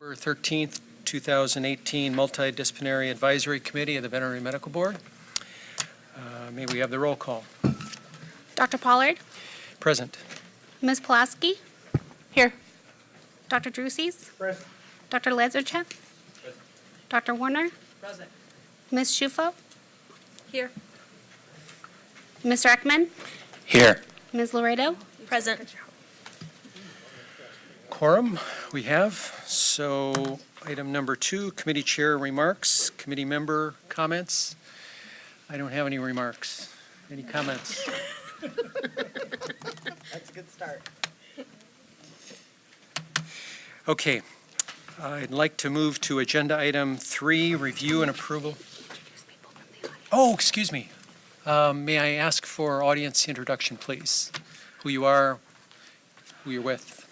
November 13th, 2018 Multidisciplinary Advisory Committee of the Veterinary Medical Board. May we have the roll call? Dr. Pollard, Present. Ms. Pulaski, Here. Dr. Drusis, Present. Dr. Lezerchev, Dr. Warner, Present. Ms. Shufo, Here. Mr. Ekman, Here. Ms. Laredo. Present. Quorum we have. So item number 2, committee chair remarks, committee member comments. I don't have any remarks. Any comments? That's a good start. Okay. I'd like to move to agenda item 3, review and approval. Oh, excuse me. May I ask for audience introduction, please? Who you are, who you're with.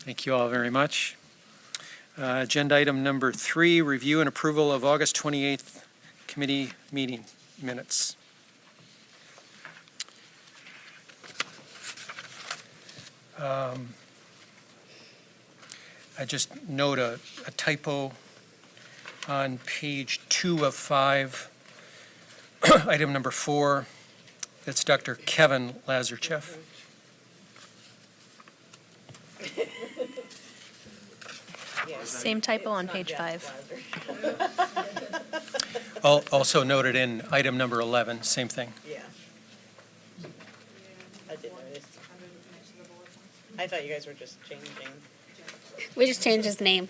Thank you all very much. Agenda item number 3, review and approval of August 28th committee meeting minutes. I just note a typo on page 2 of 5, item number 4. That's Dr. Kevin Lazarchev. Same typo on page 5. Also noted in item number 11, same thing. Yeah. I did notice. I thought you guys were just changing. We just changed his name.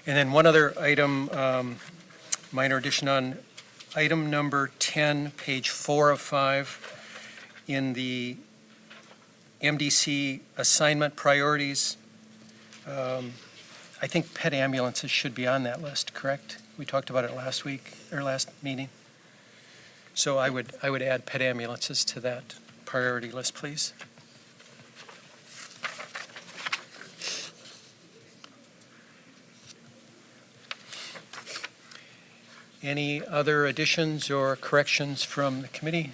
And then one other item, minor addition on item number 10, page 4 of 5, in the MDC assignment priorities. I think pet ambulances should be on that list, correct? We talked about it last week, or last meeting. So I would add pet ambulances to that priority list, please. Any other additions or corrections from the committee?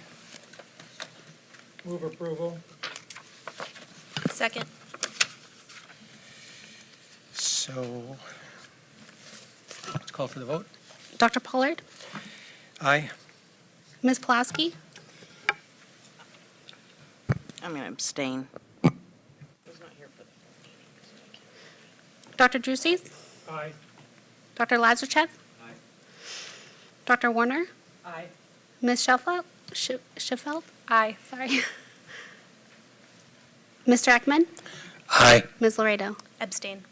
Move approval. Second. So let's call for the vote. Dr. Pollard, Aye. Ms. Pulaski, I'm going to abstain. I was not here for the Dr. Drusis, Aye. Dr. Lazarchev, Dr. Warner, Aye. Ms. Sheffield, Aye. sorry. Mr. Ekman, Aye. Ms. Laredo. Abstain.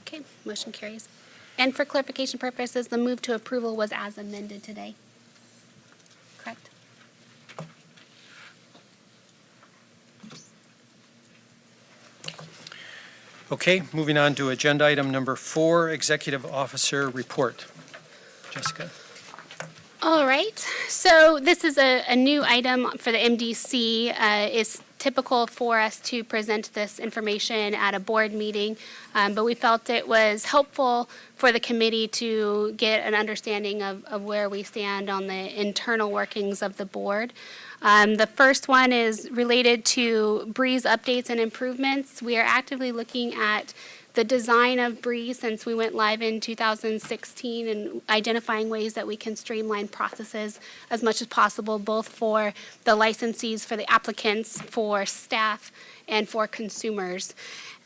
Okay, motion carries. And for clarification purposes, the move to approval was as amended today. Correct? Okay, moving on to agenda item number 4, executive officer report. Jessica. All right, so this is a new item for the MDC. It's typical for us to present this information at a board meeting, but we felt it was helpful for the committee to get an understanding of where we stand on the internal workings of the board. The first one is related to Breeze updates and improvements. We are actively looking at the design of Breeze since we went live in 2016 and identifying ways that we can streamline processes as much as possible, both for the licensees, for the applicants, for staff, and for consumers.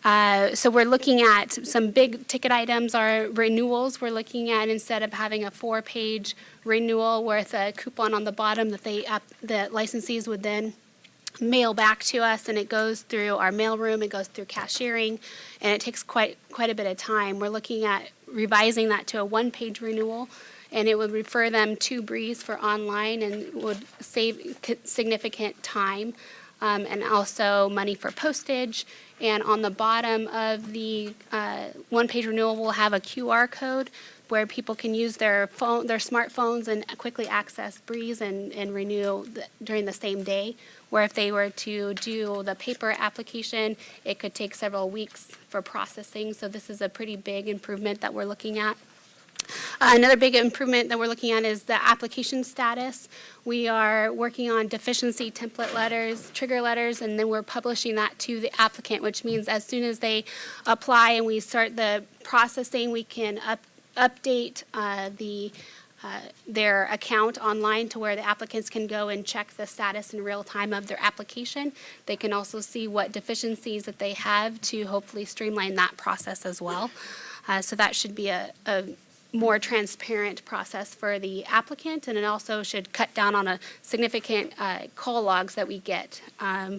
So we're looking at some big ticket items, our renewals. We're looking at, instead of having a 4-page renewal with a coupon on the bottom that the licensees would then mail back to us, and it goes through our mailroom, it goes through cashiering, and it takes quite a bit of time. We're looking at revising that to a 1-page renewal, and it would refer them to Breeze for online and would save significant time. and also money for postage. And on the bottom of the one-page renewal, we'll have a QR code where people can use their smartphones and quickly access Breeze and renew during the same day. Where if they were to do the paper application, it could take several weeks for processing. So this is a pretty big improvement that we're looking at. Another big improvement that we're looking at is the application status. We are working on deficiency template letters, trigger letters, and then we're publishing that to the applicant, which means as soon as they apply and we start the processing, we can update their account online to where the applicants can go and check the status in real time of their application. They can also see what deficiencies that they have to hopefully streamline that process as well. So that should be a more transparent process for the applicant, and it also should cut down on a significant call logs that we get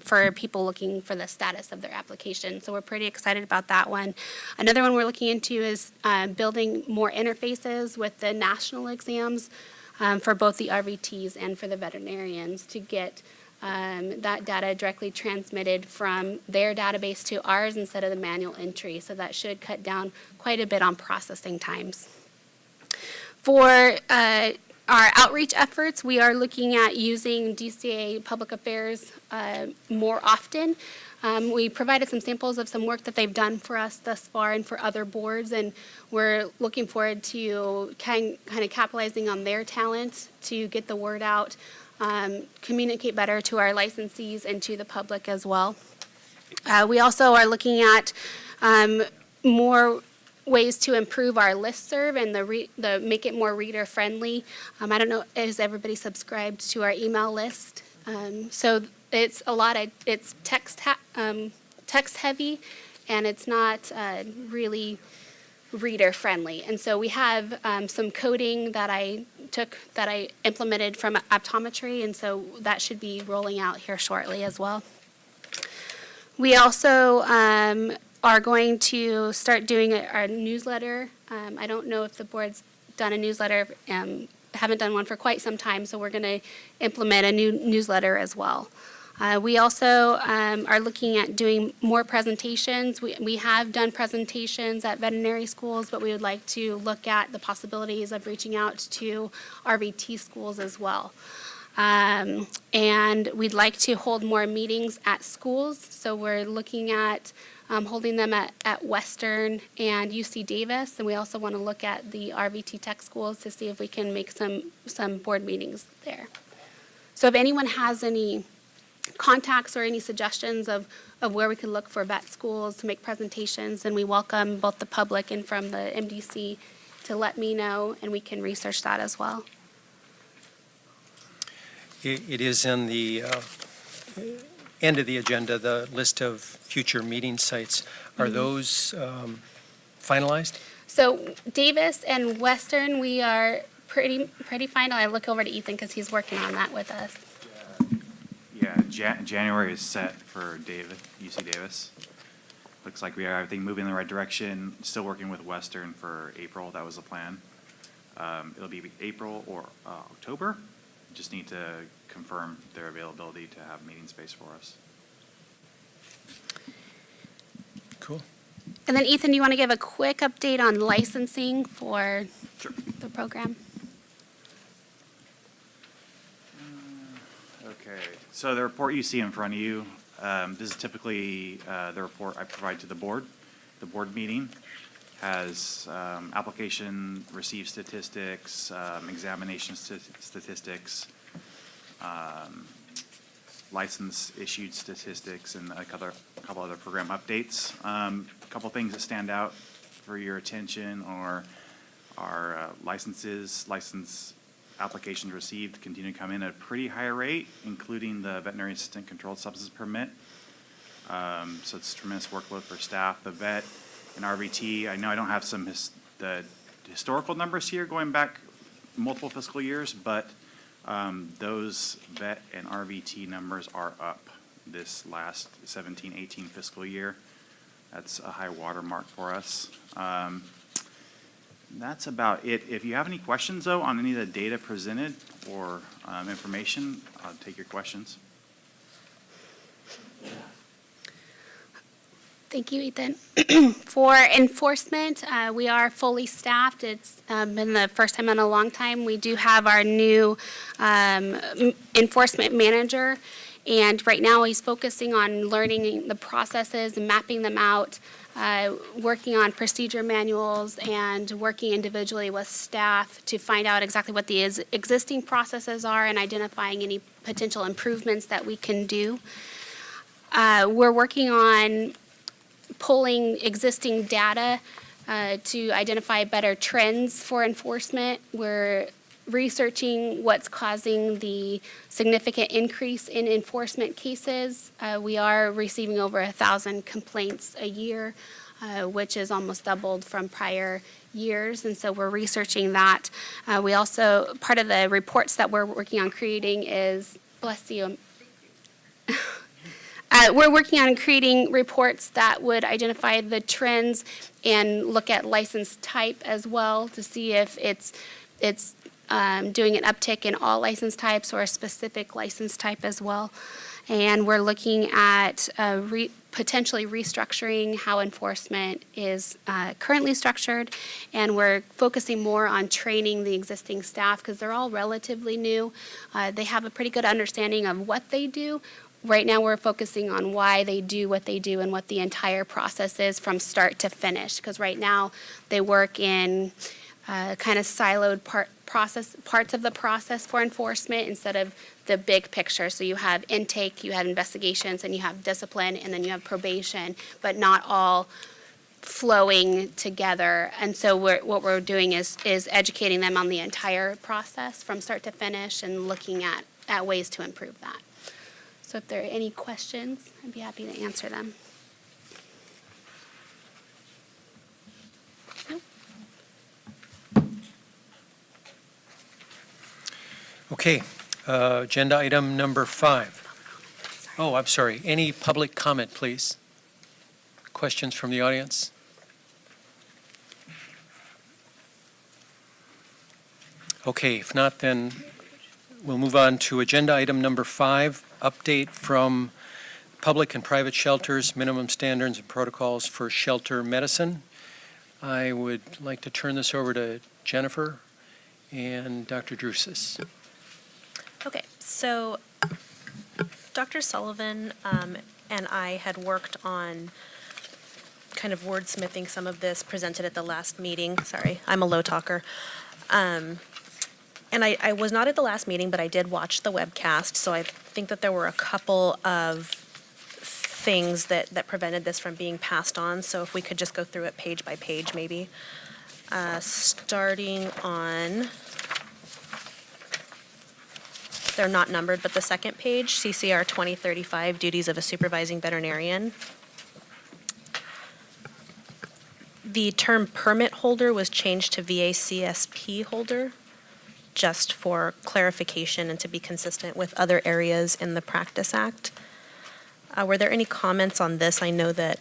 for people looking for the status of their application. So we're pretty excited about that one. Another one we're looking into is building more interfaces with the national exams for both the RVTs and for the veterinarians to get that data directly transmitted from their database to ours instead of the manual entry. So that should cut down quite a bit on processing times. For our outreach efforts, we are looking at using DCA Public Affairs more often. We provided some samples of some work that they've done for us thus far and for other boards, and we're looking forward to kind of capitalizing on their talent to get the word out, communicate better to our licensees and to the public as well. We also are looking at more ways to improve our listserv and the make it more reader friendly. I don't know, is everybody subscribed to our email list? So it's it's text heavy, and it's not really reader friendly. And so we have some coding that I implemented from optometry, and so that should be rolling out here shortly as well. We also are going to start doing our newsletter. I don't know if the board's done a newsletter, haven't done one for quite some time, so we're going to implement a new newsletter as well. We also are looking at doing more presentations. We have done presentations at veterinary schools, but we would like to look at the possibilities of reaching out to RVT schools as well. And we'd like to hold more meetings at schools, so we're looking at holding them at Western and UC Davis, and we also want to look at the RVT Tech schools to see if we can make some board meetings there. So if anyone has any contacts or any suggestions of where we can look for vet schools to make presentations, then we welcome both the public and from the MDC to let me know, and we can research that as well. It is in the end of the agenda, the list of future meeting sites. Are those finalized? So Davis and Western, we are pretty final. I look over to Ethan because he's working on that with us. Yeah, January is set for UC Davis. Looks like we have everything moving in the right direction. Still working with Western for April. That was the plan. It'll be April or October. Just need to confirm their availability to have meeting space for us. Cool. And then Ethan, you want to give a quick update on licensing for the program? Okay, so the report you see in front of you, this is typically the report I provide to the board. The board meeting has application received statistics, examination statistics, license issued statistics, and a couple other program updates. A couple things that stand out for your attention are our license applications received continue to come in at a pretty high rate, including the veterinary assistant controlled substance permit. So it's tremendous workload for staff. The vet and RVT, I know I don't have the historical numbers here going back multiple fiscal years, but those vet and RVT numbers are up this last 17-18 fiscal year. That's a high watermark for us. That's about it. If you have any questions, though, on any of the data presented or information, I'll take your questions. Thank you, Ethan. For enforcement, we are fully staffed. It's been the first time in a long time. We do have our new enforcement manager, and right now he's focusing on learning the processes and mapping them out, working on procedure manuals, and working individually with staff to find out exactly what the existing processes are and identifying any potential improvements that we can do. We're working on pulling existing data to identify better trends for enforcement. We're researching what's causing the significant increase in enforcement cases. We are receiving over 1,000 complaints a year, which is almost doubled from prior years, and so we're researching that. We also, part of the reports that we're working on creating is, bless you, we're working on creating reports that would identify the trends and look at license type as well to see if it's doing an uptick in all license types or a specific license type as well. And we're looking at potentially restructuring how enforcement is currently structured, and we're focusing more on training the existing staff because they're all relatively new. They have a pretty good understanding of what they do. Right now, we're focusing on why they do what they do and what the entire process is from start to finish. Because right now, they work in kind of siloed parts of the process for enforcement instead of the big picture. So you have intake, you have investigations, and you have discipline, and then you have probation, but not all flowing together. And so what we're doing is educating them on the entire process from start to finish and looking at ways to improve that. So if there are any questions, I'd be happy to answer them. Okay, agenda item number 5. Oh, I'm sorry. Any public comment, please? Questions from the audience? Okay, if not, then we'll move on to agenda item number 5, update from public and private shelters, minimum standards and protocols for shelter medicine. I would like to turn this over to Jennifer and Dr. Drusis. Okay, so Dr. Sullivan and I had worked on kind of wordsmithing some of this presented at the last meeting. Sorry, I'm a low talker. And I was not at the last meeting, but I did watch the webcast, so I think that there were a couple of things that prevented this from being passed on. So if we could just go through it page by page, maybe. Starting on, they're not numbered, but the second page, CCR 2035, Duties of a Supervising Veterinarian. The term permit holder was changed to VACSP holder, just for clarification and to be consistent with other areas in the Practice Act. Were there any comments on this? I know that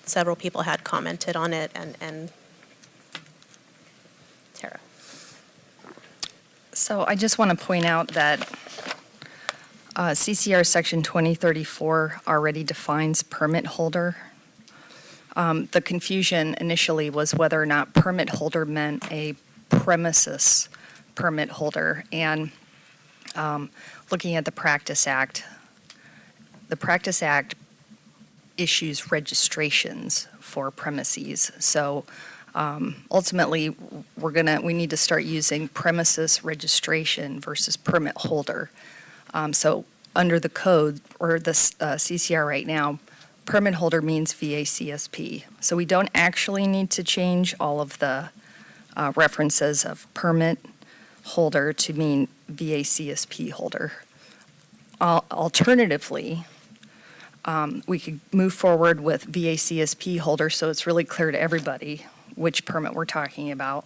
several people had commented on it, and Tara. So I just want to point out that CCR Section 2034 already defines permit holder. The confusion initially was whether or not permit holder meant a premises permit holder. And looking at the Practice Act issues registrations for premises. So ultimately, we need to start using premises registration versus permit holder. So under the code or the CCR right now, permit holder means VACSP. So we don't actually need to change all of the references of permit holder to mean VACSP holder. Alternatively, we could move forward with VACSP holder so it's really clear to everybody which permit we're talking about,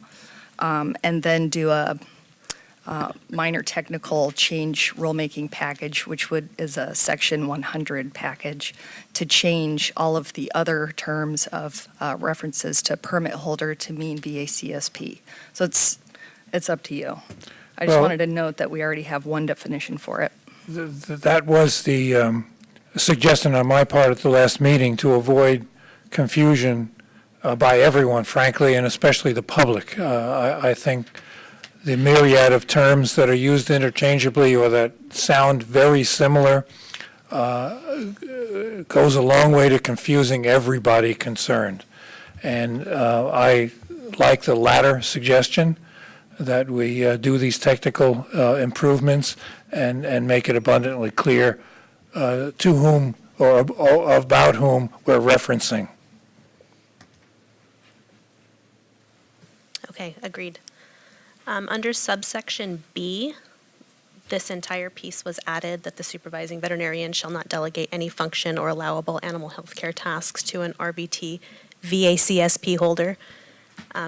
and then do a minor technical change rulemaking package, which is a Section 100 package, to change all of the other terms of references to permit holder to mean VACSP. So it's up to you. I just Well- wanted to note that we already have one definition for it. That was the suggestion on my part at the last meeting to avoid confusion by everyone, frankly, and especially the public. I think the myriad of terms that are used interchangeably or that sound very similar goes a long way to confusing everybody concerned. And I like the latter suggestion, that we do these technical improvements and make it abundantly clear to whom or about whom we're referencing. Okay, agreed. Under subsection B, this entire piece was added that the supervising veterinarian shall not delegate any function or allowable animal health care tasks to an RVT VACSP holder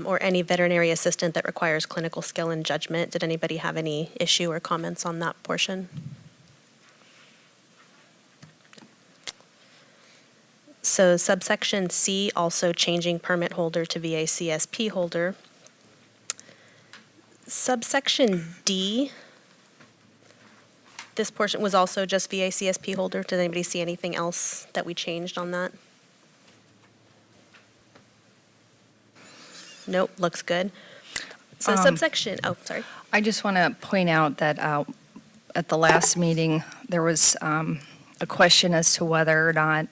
or any veterinary assistant that requires clinical skill and judgment. Did anybody have any issue or comments on that portion? So subsection C, also changing permit holder to VACSP holder. Subsection D, this portion was also just VACSP holder. Did anybody see anything else that we changed on that? Nope, looks good. So subsection, oh, sorry. I just want to point out that at the last meeting, there was a question as to whether or not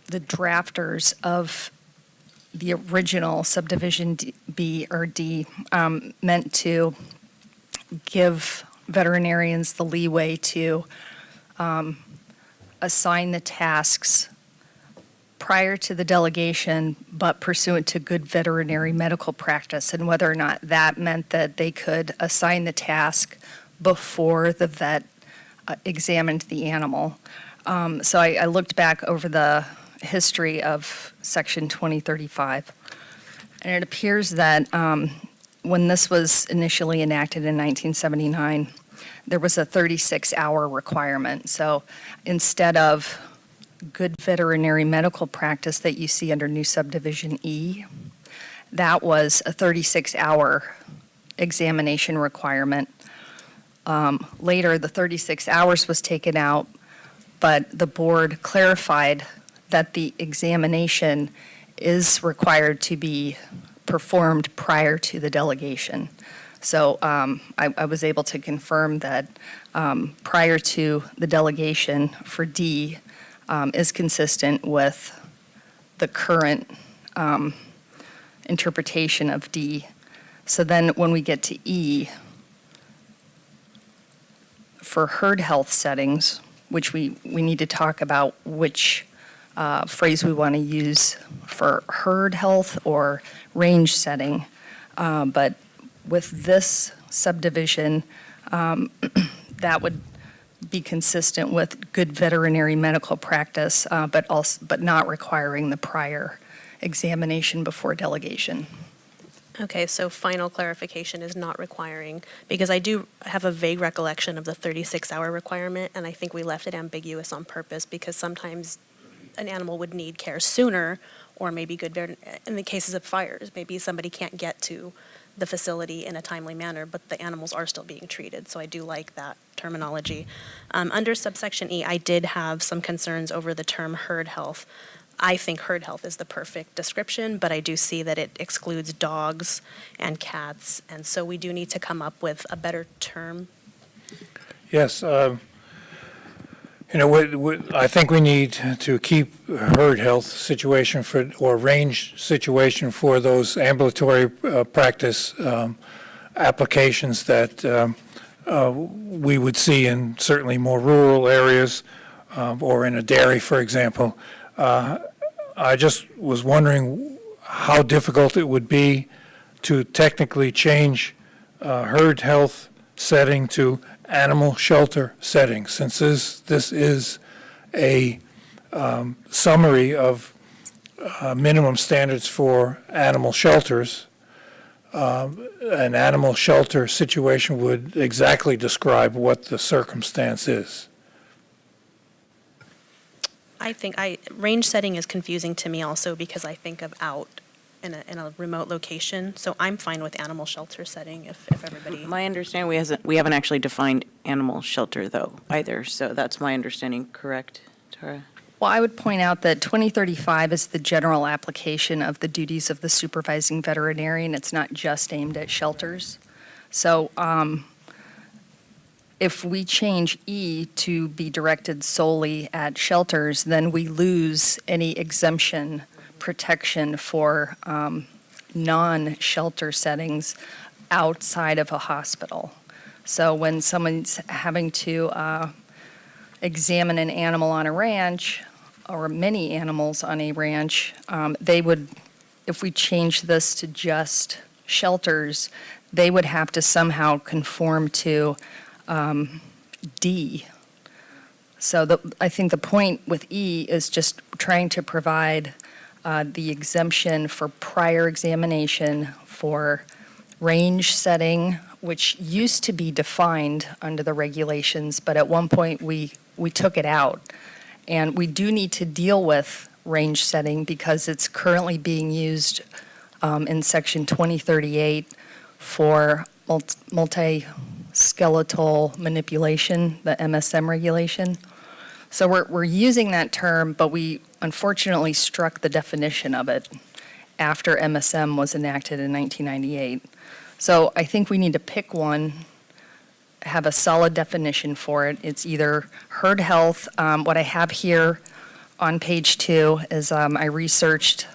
the drafters of the original subdivision B or D meant to give veterinarians the leeway to assign the tasks prior to the delegation, but pursuant to good veterinary medical practice, and whether or not that meant that they could assign the task before the vet examined the animal. So I looked back over the history of Section 2035, and it appears that when this was initially enacted in 1979, there was a 36-hour requirement. So instead of good veterinary medical practice that you see under new subdivision E, that was a 36-hour examination requirement. Later, the 36 hours was taken out, but the board clarified that the examination is required to be performed prior to the delegation. So I was able to confirm that prior to the delegation for D is consistent with the current interpretation of D. So then when we get to E, for herd health settings, which we need to talk about which phrase we want to use for herd health or range setting. But with this subdivision, that would be consistent with good veterinary medical practice, but not requiring the prior examination before delegation. Okay, so final clarification is not requiring, because I do have a vague recollection of the 36-hour requirement, and I think we left it ambiguous on purpose because sometimes an animal would need care sooner, or maybe in the cases of fires, maybe somebody can't get to the facility in a timely manner, but the animals are still being treated. So I do like that terminology. Under subsection E, I did have some concerns over the term herd health. I think herd health is the perfect description, but I do see that it excludes dogs and cats, and so we do need to come up with a better term. Yes, I think we need to keep herd health situation or range situation for those ambulatory practice applications that we would see in certainly more rural areas or in a dairy, for example. I just was wondering how difficult it would be to technically change herd health setting to animal shelter setting, since this is a summary of minimum standards for animal shelters. An animal shelter situation would exactly describe what the circumstance is. I think range setting is confusing to me also because I think of out in a remote location. So I'm fine with animal shelter setting if everybody. My understanding, we haven't actually defined animal shelter though either, so that's my understanding, correct, Tara? Well, I would point out that 2035 is the general application of the duties of the supervising veterinarian. It's not just aimed at shelters. So if we change E to be directed solely at shelters, then we lose any exemption protection for non-shelter settings outside of a hospital. So when someone's having to examine an animal on a ranch, or many animals on a ranch, they would, if we change this to just shelters, they would have to somehow conform to D. So I think the point with E is just trying to provide the exemption for prior examination for range setting, which used to be defined under the regulations, but at one point we took it out. And we do need to deal with range setting because it's currently being used in Section 2038 for multi-skeletal manipulation, the MSM regulation. So we're using that term, but we unfortunately struck the definition of it after MSM was enacted in 1998. So I think we need to pick one, have a solid definition for it. It's either herd health. What I have here on page 2 is I researched,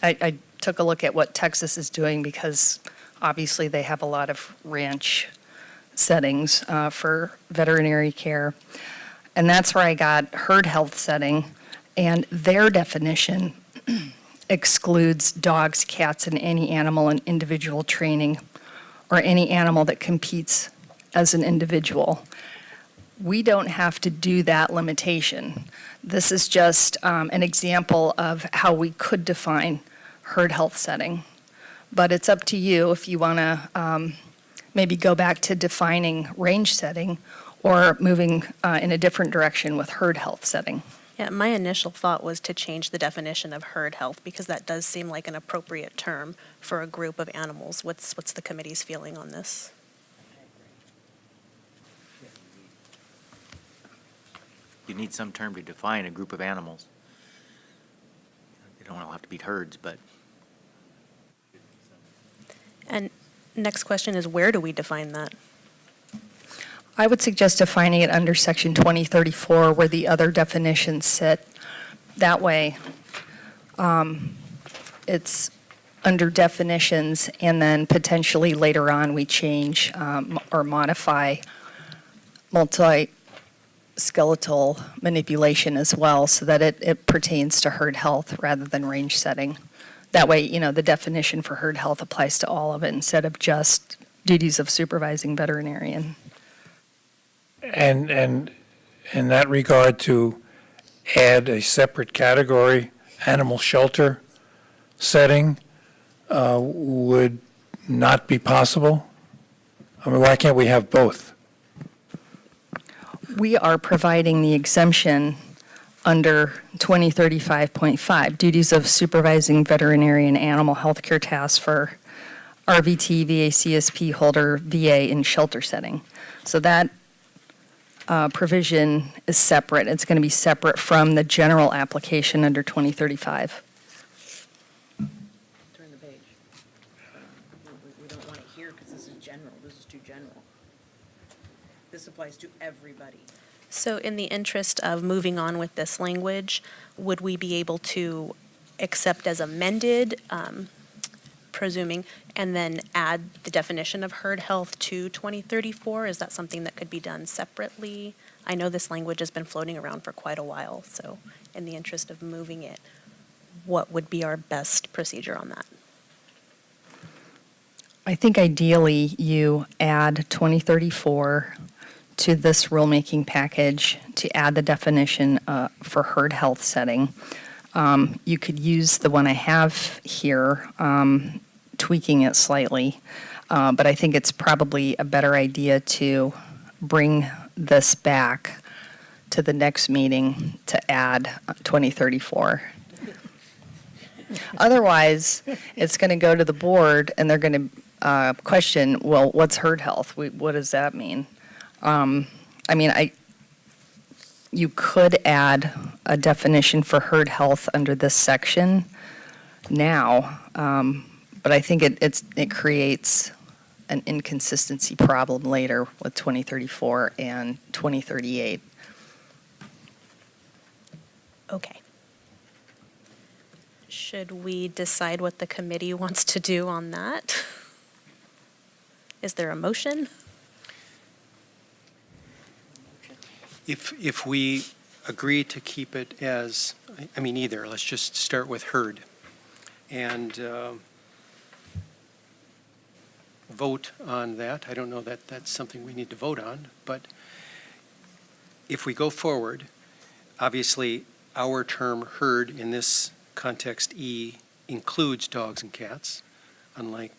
I took a look at what Texas is doing because obviously they have a lot of ranch settings for veterinary care. And that's where I got herd health setting. And their definition excludes dogs, cats, and any animal in individual training or any animal that competes as an individual. We don't have to do that limitation. This is just an example of how we could define herd health setting. But it's up to you if you want to maybe go back to defining range setting or moving in a different direction with herd health setting. Yeah, my initial thought was to change the definition of herd health because that does seem like an appropriate term for a group of animals. What's the committee's feeling on this? You need some term to define a group of animals. They don't all have to be herds, but And next question is, where do we define that? I would suggest defining it under Section 2034 where the other definitions sit. That way, it's under definitions, and then potentially later on we change or modify multi-skeletal manipulation as well so that it pertains to herd health rather than range setting. That way, the definition for herd health applies to all of it instead of just duties of supervising veterinarian. And in that regard, to add a separate category, animal shelter setting, would not be possible? I mean, why can't we have both? We are providing the exemption under 2035.5, duties of supervising veterinarian animal health care tasks for RVT, VA, CSP holder, VA in shelter setting. So that provision is separate. It's going to be separate from the general application under 2035. Turn the page. We don't want it here because this is general. This is too general. This applies to everybody. So in the interest of moving on with this language, would we be able to accept as amended, presuming, and then add the definition of herd health to 2034? Is that something that could be done separately? I know this language has been floating around for quite a while, so in the interest of moving it, what would be our best procedure on that? I think ideally you add 2034 to this rulemaking package to add the definition for herd health setting. You could use the one I have here, tweaking it slightly, but I think it's probably a better idea to bring this back to the next meeting to add 2034. Otherwise, it's going to go to the board, and they're going to question, well, what's herd health? What does that mean? I mean, you could add a definition for herd health under this section now, but I think it creates an inconsistency problem later with 2034 and 2038. Okay. Should we decide what the committee wants to do on that? Is there a motion? If we agree to keep it as, I mean, either, let's just start with herd and vote on that. I don't know that that's something we need to vote on, but if we go forward, obviously, our term herd in this context E includes dogs and cats, unlike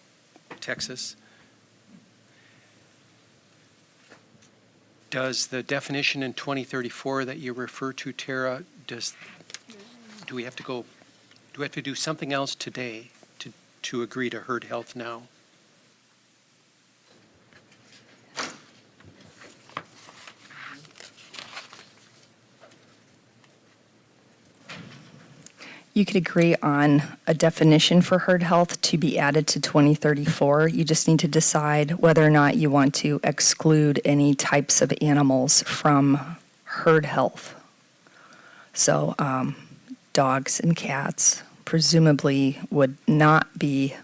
Texas. Does the definition in 2034 that you refer to, Tara, do we have to do something else today to agree to herd health now? You could agree on a definition for herd health to be added to 2034. You just need to decide whether or not you want to exclude any types of animals from herd health. So dogs and cats presumably would not be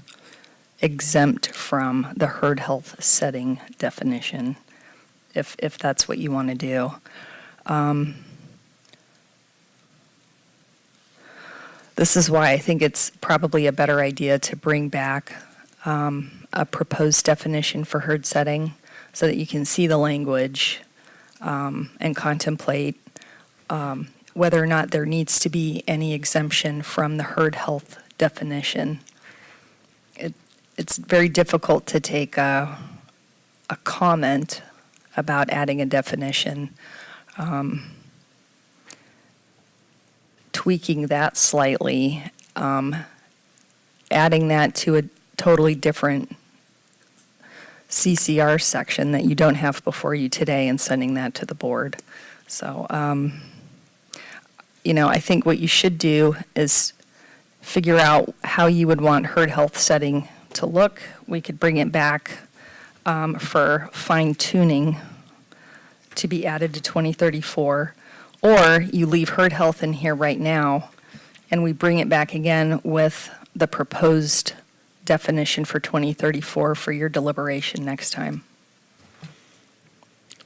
exempt from the herd health setting definition, if that's what you want to do. This is why I think it's probably a better idea to bring back a proposed definition for herd setting so that you can see the language and contemplate whether or not there needs to be any exemption from the herd health definition. It's very difficult to take a comment about adding a definition, tweaking that slightly, adding that to a totally different CCR section that you don't have before you today and sending that to the board. So, I think what you should do is figure out how you would want herd health setting to look. We could bring it back for fine tuning to be added to 2034. Or you leave herd health in here right now, and we bring it back again with the proposed definition for 2034 for your deliberation next time.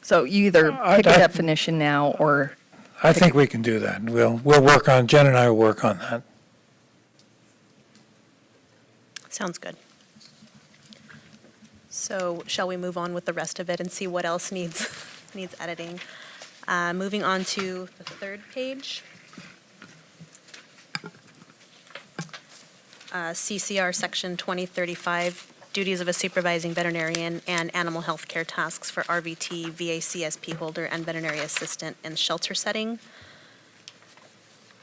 So you either pick a definition now or... I think we can do that. We'll work on, Jen and I will work on that. Sounds good. So shall we move on with the rest of it and see what else needs editing? Moving on to the third page. CCR Section 2035, duties of a supervising veterinarian and animal health care tasks for RVT, VACSP holder, and veterinary assistant in shelter setting.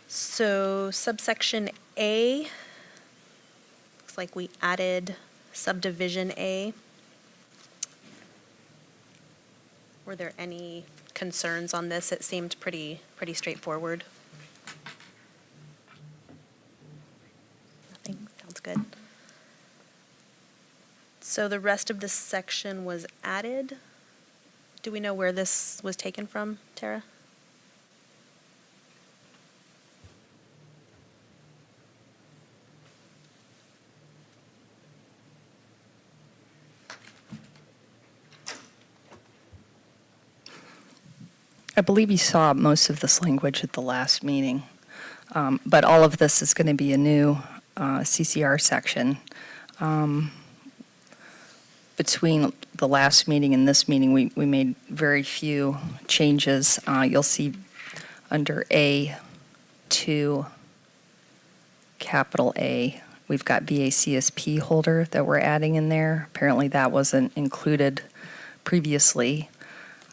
So subsection A, looks like we added subdivision A. Were there any concerns on this? It seemed pretty straightforward. Nothing, sounds good. So the rest of this section was added. Do we know where this was taken from, Tara? I believe you saw most of this language at the last meeting, but all of this is going to be a new CCR section. Between the last meeting and this meeting, we made very few changes. You'll see under A2, capital A, we've got VACSP holder that we're adding in there. Apparently that wasn't included previously.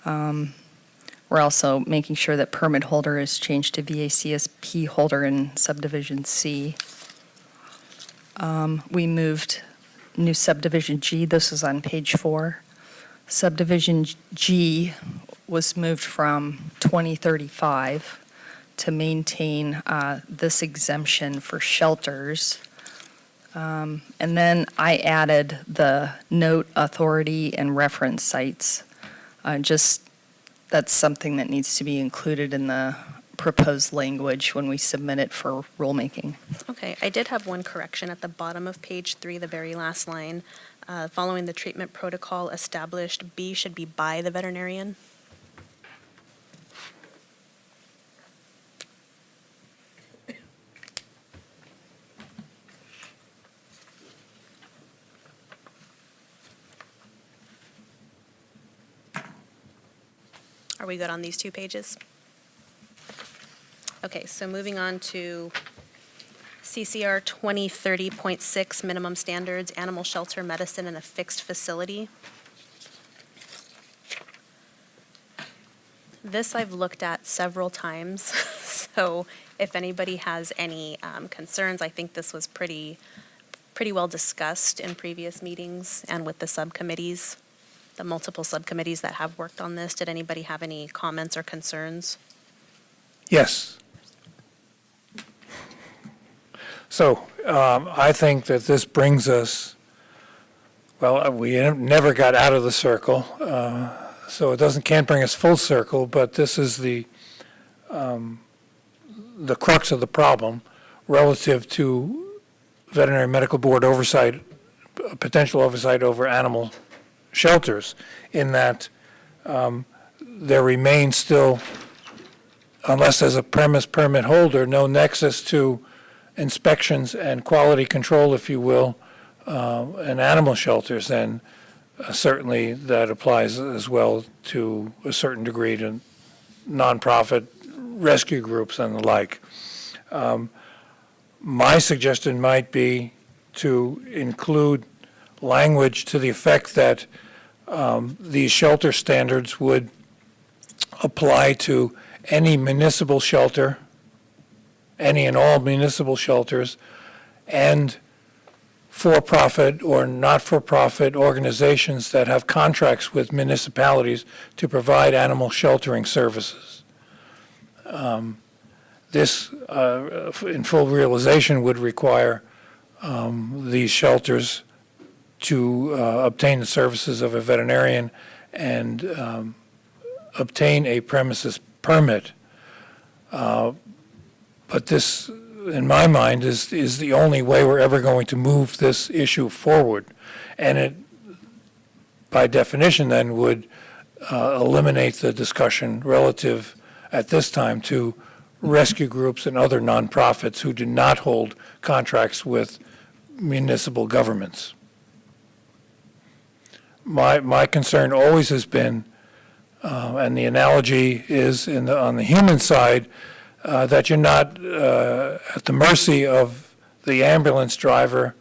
We're also making sure that permit holder is changed to VACSP holder in subdivision C. We moved new subdivision G. This is on page 4. Subdivision G was moved from 2035 to maintain this exemption for shelters. And then I added the note, authority, and reference sites. That's something that needs to be included in the proposed language when we submit it for rulemaking. Okay, I did have one correction at the bottom of page 3, the very last line. Following the treatment protocol established, B should be by the veterinarian. Are we good on these 2 pages? Okay, so moving on to CCR 2030.6, minimum standards, animal shelter, medicine, in a fixed facility. This I've looked at several times, so if anybody has any concerns, I think this was pretty well discussed in previous meetings and with the subcommittees, the multiple subcommittees that have worked on this. Did anybody have any comments or concerns? Yes. So I think that this brings us, well, we never got out of the circle, so it can't bring us full circle, but this is the crux of the problem relative to veterinary medical board oversight, potential oversight over animal shelters, in that there remains still, unless as a premise permit holder, no nexus to inspections and quality control, if you will, in animal shelters, then certainly that applies as well to a certain degree to nonprofit rescue groups and the like. My suggestion might be to include language to the effect that these shelter standards would apply to any municipal shelter, any and all municipal shelters, and for-profit or not-for-profit organizations that have contracts with municipalities to provide animal sheltering services. This, in full realization, would require these shelters to obtain the services of a veterinarian and obtain a premises permit. But this, in my mind, is the only way we're ever going to move this issue forward. And it, by definition, then would eliminate the discussion relative, at this time, to rescue groups and other nonprofits who do not hold contracts with municipal governments. My concern always has been, and the analogy is on the human side, that you're not at the mercy of the ambulance driver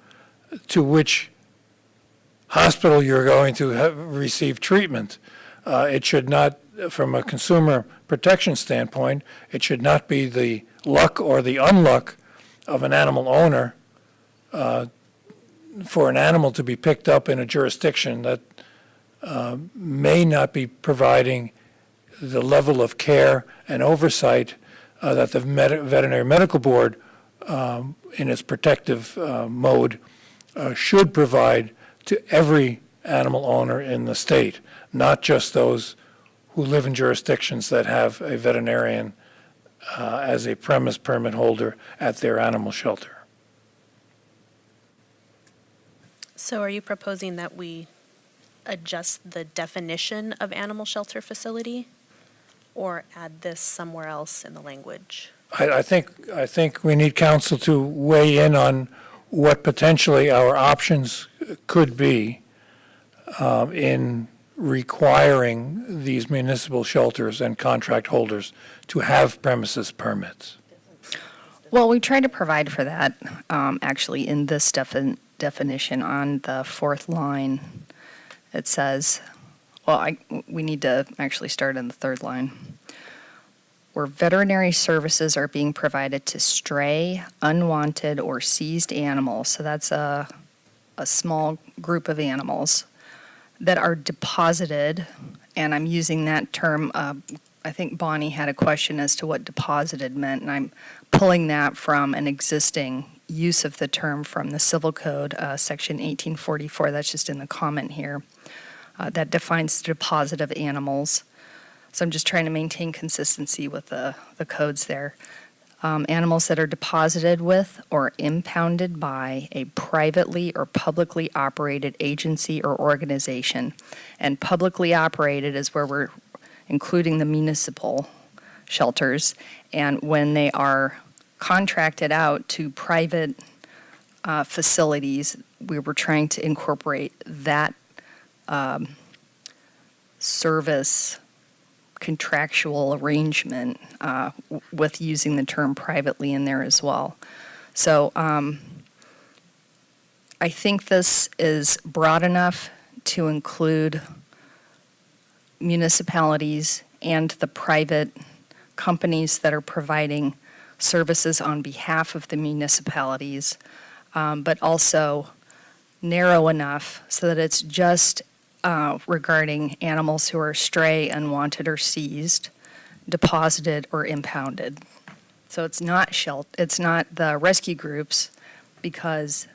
to which hospital you're going to receive treatment. It should not, from a consumer protection standpoint, it should not be the luck or the unluck of an animal owner for an animal to be picked up in a jurisdiction that may not be providing the level of care and oversight that the Veterinary Medical Board, in its protective mode, should provide to every animal owner in the state, not just those who live in jurisdictions that have a veterinarian as a premise permit holder at their animal shelter. So are you proposing that we adjust the definition of animal shelter facility or add this somewhere else in the language? I think we need council to weigh in on what potentially our options could be in requiring these municipal shelters and contract holders to have premises permits. Well, we try to provide for that, actually, in this definition on the 4th line. It says, well, we need to actually start in the 3rd line. where veterinary services are being provided to stray, unwanted, or seized animals, so that's a small group of animals, that are deposited, and I'm using that term, I think Bonnie had a question as to what deposited meant, and I'm pulling that from an existing use of the term from the Civil Code, Section 1844, that's just in the comment here, that defines the deposit of animals. So I'm just trying to maintain consistency with the codes there. Animals that are deposited with or impounded by a privately or publicly operated agency or organization. And publicly operated is where we're including the municipal shelters. And when they are contracted out to private facilities, we were trying to incorporate that service contractual arrangement with using the term privately in there as well. So I think this is broad enough to include municipalities and the private companies that are providing services on behalf of the municipalities, but also narrow enough so that it's just regarding animals who are stray, unwanted, or seized, deposited, or impounded. So it's not the rescue groups, because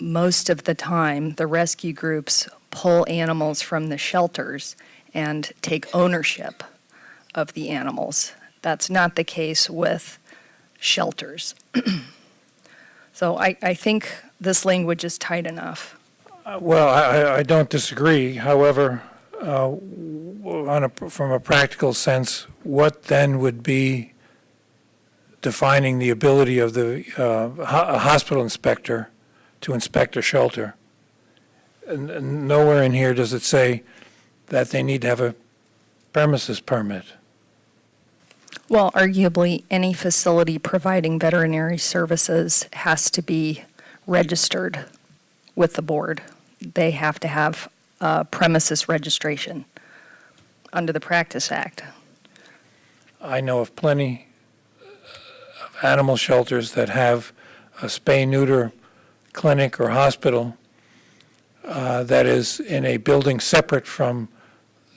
most of the time the rescue groups pull animals from the shelters and take ownership of the animals. That's not the case with shelters. So I think this language is tight enough. Well, I don't disagree. However, from a practical sense, what then would be defining the ability of a hospital inspector to inspect a shelter? And nowhere in here does it say that they need to have a premises permit. Well, arguably, any facility providing veterinary services has to be registered with the board. They have to have premises registration under the Practice Act. I know of plenty of animal shelters that have a spay-neuter clinic or hospital that is in a building separate from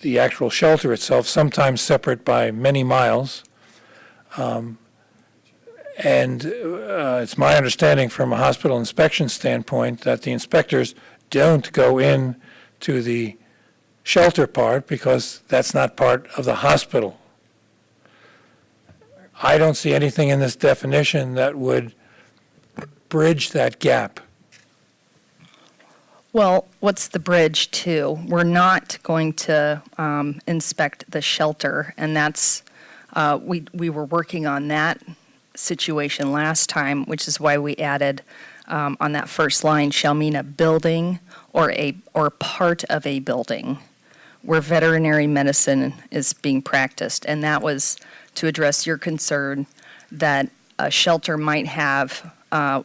the actual shelter itself, sometimes separate by many miles. And it's my understanding from a hospital inspection standpoint that the inspectors don't go in to the shelter part because that's not part of the hospital. I don't see anything in this definition that would bridge that gap. Well, what's the bridge to? We're not going to inspect the shelter, and that's, we were working on that situation last time, which is why we added on that first line, shall mean a building or part of a building where veterinary medicine is being practiced. And that was to address your concern that a shelter might have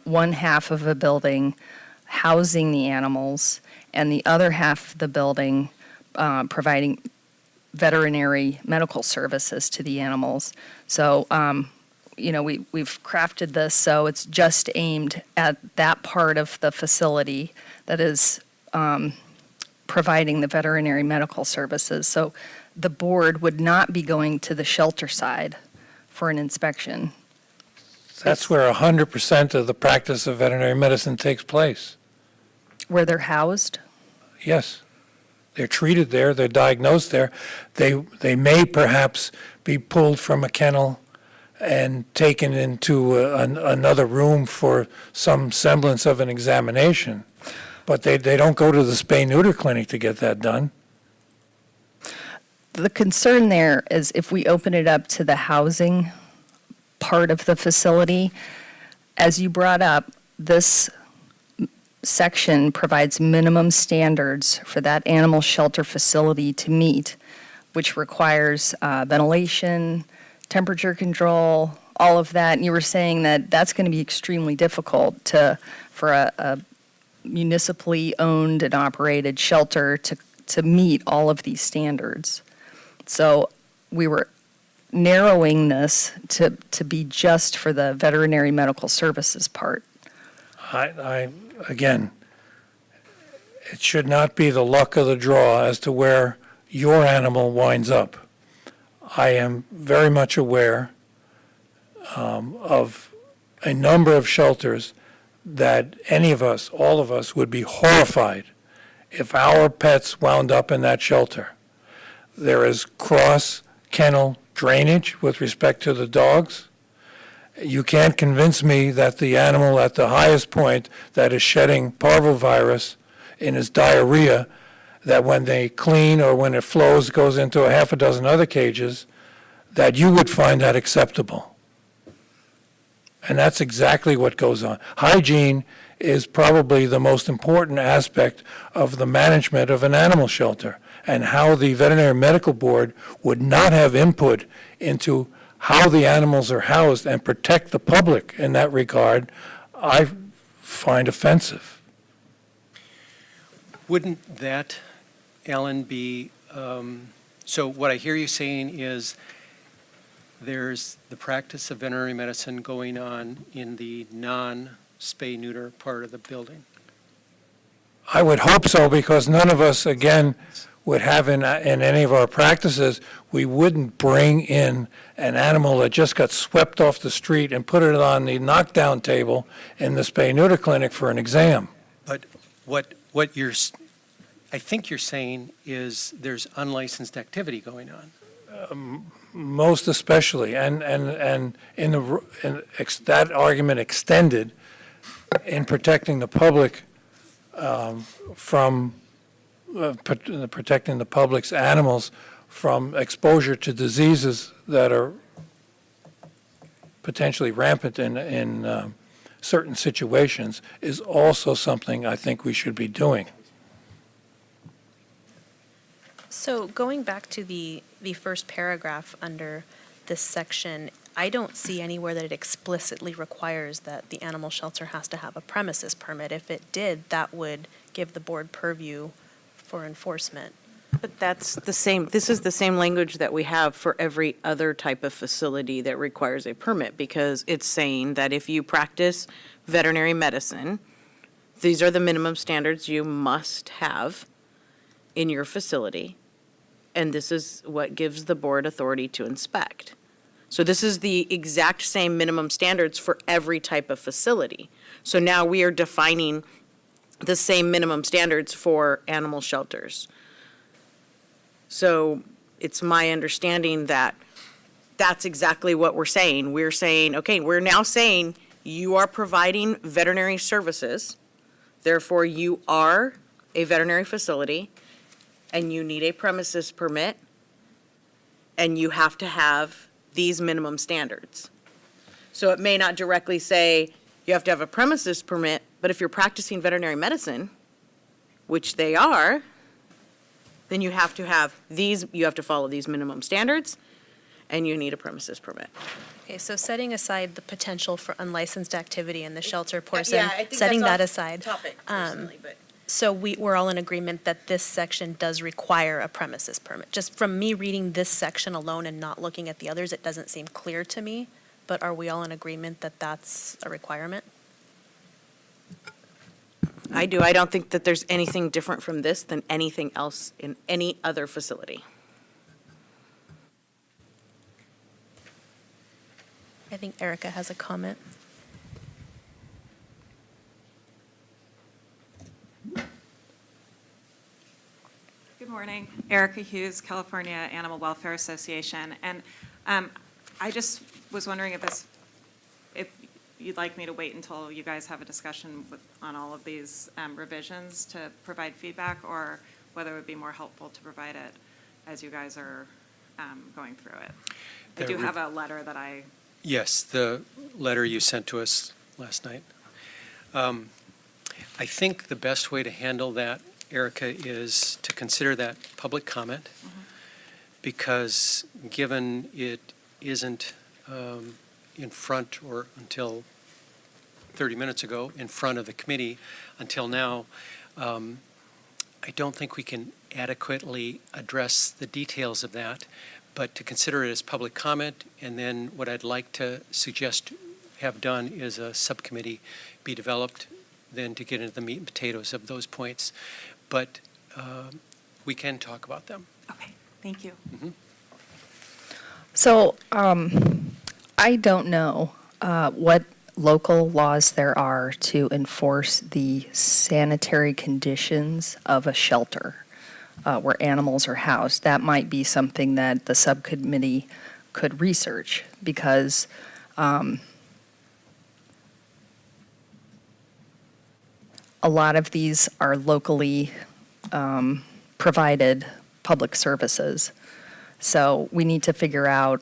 one half of a building housing the animals and the other half of the building providing veterinary medical services to the animals. So, we've crafted this so it's just aimed at that part of the facility that is providing the veterinary medical services. So the board would not be going to the shelter side for an inspection. That's where 100% of the practice of veterinary medicine takes place. Where they're housed? Yes. They're treated there, they're diagnosed there. They may perhaps be pulled from a kennel and taken into another room for some semblance of an examination. But they don't go to the spay-neuter clinic to get that done. The concern there is if we open it up to the housing part of the facility, as you brought up, this section provides minimum standards for that animal shelter facility to meet, which requires ventilation, temperature control, all of that. And you were saying that that's going to be extremely difficult for a municipally owned and operated shelter to meet all of these standards. So we were narrowing this to be just for the veterinary medical services part. Again, it should not be the luck of the draw as to where your animal winds up. I am very much aware of a number of shelters that any of us, all of us, would be horrified if our pets wound up in that shelter. There is cross-kennel drainage with respect to the dogs. You can't convince me that the animal at the highest point that is shedding parvovirus in his diarrhea, that when they clean or when it flows goes into a half a dozen other cages, that you would find that acceptable. And that's exactly what goes on. Hygiene is probably the most important aspect of the management of an animal shelter, and how the Veterinary Medical Board would not have input into how the animals are housed and protect the public in that regard, I find offensive. Wouldn't that, Alan, be, so what I hear you saying is there's the practice of veterinary medicine going on in the non-spay-neuter part of the building? I would hope so, because none of us, again, would have in any of our practices, we wouldn't bring in an animal that just got swept off the street and put it on the knockdown table in the spay-neuter clinic for an exam. But what I think you're saying is there's unlicensed activity going on. Most especially, and that argument extended in protecting the public from protecting the public's animals from exposure to diseases that are potentially rampant in certain situations is also something I think we should be doing. So going back to the first paragraph under this section, I don't see anywhere that it explicitly requires that the animal shelter has to have a premises permit. If it did, that would give the board purview for enforcement. But that's the same, this is the same language that we have for every other type of facility that requires a permit, because it's saying that if you practice veterinary medicine, these are the minimum standards you must have in your facility, and this is what gives the board authority to inspect. So this is the exact same minimum standards for every type of facility. So now we are defining the same minimum standards for animal shelters. So it's my understanding that that's exactly what we're saying. We're saying, okay, we're now saying you are providing veterinary services, therefore you are a veterinary facility, and you need a premises permit, and you have to have these minimum standards. So it may not directly say you have to have a premises permit, but if you're practicing veterinary medicine, which they are, then you have to have these, you have to follow these minimum standards, and you need a premises permit. Okay, so setting aside the potential for unlicensed activity in the shelter portion, Yeah, I think setting that's that off aside. topic personally, but. So we're all in agreement that this section does require a premises permit. Just from me reading this section alone and not looking at the others, it doesn't seem clear to me, but are we all in agreement that that's a requirement? I do. I don't think that there's anything different from this than anything else in any other facility. I think Erica has a comment. Good morning. Erica Hughes, California Animal Welfare Association. And I just was wondering if you'd like me to wait until you guys have a discussion on all of these revisions to provide feedback, or whether it would be more helpful to provide it as you guys are going through it. I do have a letter that I... Yes, the letter you sent to us last night. I think the best way to handle that, Erica, is to consider that public comment, because given it isn't in front, or until 30 minutes ago, in front of the committee until now, I don't think we can adequately address the details of that. but to consider it as public comment. And then what I'd like to suggest have done is a subcommittee be developed, then to get into the meat and potatoes of those points. But we can talk about them. Okay, thank you. So I don't know what local laws there are to enforce the sanitary conditions of a shelter where animals are housed. That might be something that the subcommittee could research, because a lot of these are locally provided public services. So we need to figure out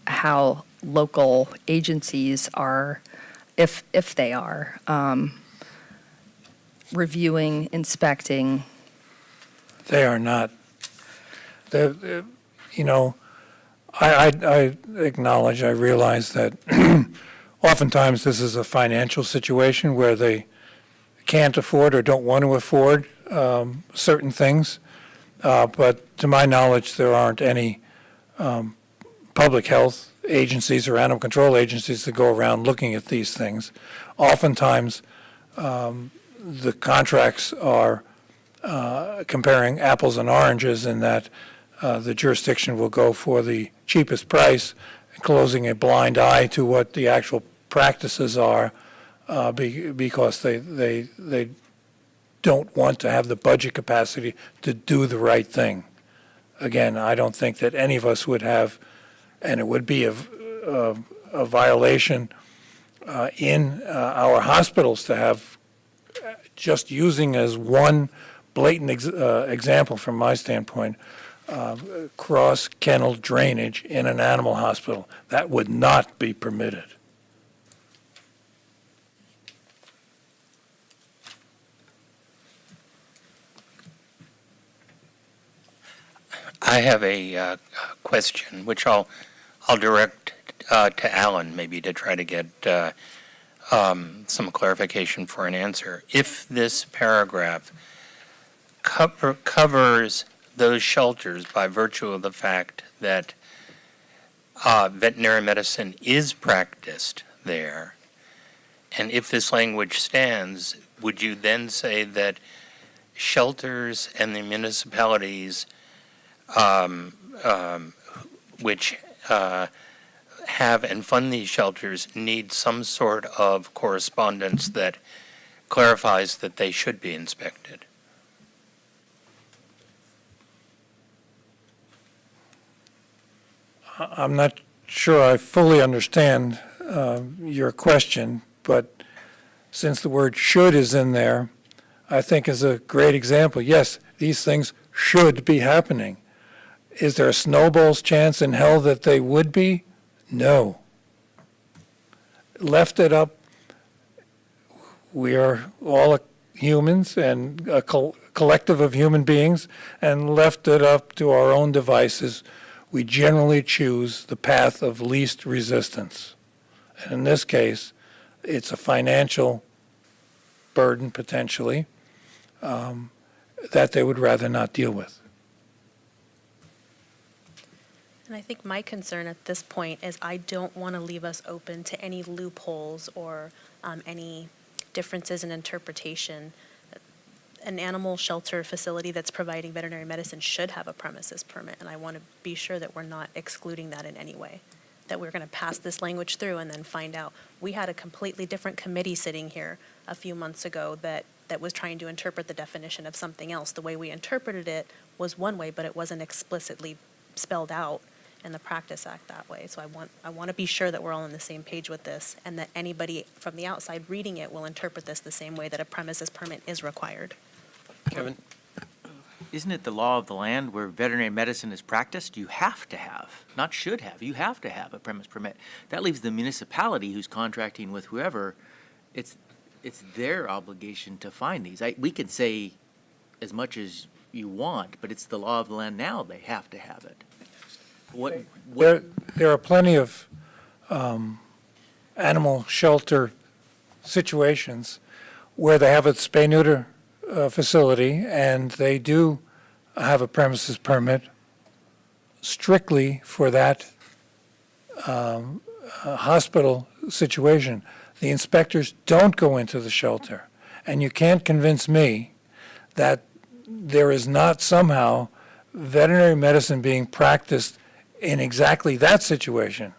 how local agencies are, if they are, reviewing, inspecting. They are not. You know, I acknowledge, I realize that oftentimes this is a financial situation where they can't afford or don't want to afford certain things. But to my knowledge, there aren't any public health agencies or animal control agencies that go around looking at these things. Oftentimes, the contracts are comparing apples and oranges, in that the jurisdiction will go for the cheapest price, closing a blind eye to what the actual practices are, because they don't want to have the budget capacity to do the right thing. Again, I don't think that any of us would have, and it would be a violation in our hospitals to have, just using as one blatant example from my standpoint, cross-kennel drainage in an animal hospital. That would not be permitted. I have a question, which I'll direct to Alan, maybe to try to get some clarification for an answer. If this paragraph covers those shelters by virtue of the fact that veterinary medicine is practiced there, and if this language stands, would you then say that shelters and the municipalities which have and fund these shelters need some sort of correspondence that clarifies that they should be inspected? I'm not sure I fully understand your question, but since the word "should" is in there, I think is a great example. Yes, these things should be happening. Is there a snowball's chance in hell that they would be? No. Left it up, we are all humans and a collective of human beings, and left it up to our own devices, we generally choose the path of least resistance. And in this case, it's a financial burden, potentially, that they would rather not deal with. And I think my concern at this point is I don't want to leave us open to any loopholes or any differences in interpretation. An animal shelter facility that's providing veterinary medicine should have a premises permit, and I want to be sure that we're not excluding that in any way, that we're going to pass this language through and then find out. We had a completely different committee sitting here a few months ago that was trying to interpret the definition of something else. The way we interpreted it was one way, but it wasn't explicitly spelled out in the Practice Act that way. So I want to be sure that we're all on the same page with this, and that anybody from the outside reading it will interpret this the same way that a premises permit is required. Kevin? Isn't it the law of the land where veterinary medicine is practiced? You have to have, not should have, you have to have a premise permit. That leaves the municipality who's contracting with whoever, it's their obligation to find these. We can say as much as you want, but it's the law of the land now, they have to have it. There are plenty of animal shelter situations where they have a spay-neuter facility, and they do have a premises permit strictly for that hospital situation. The inspectors don't go into the shelter. And you can't convince me that there is not somehow veterinary medicine being practiced in exactly that situation.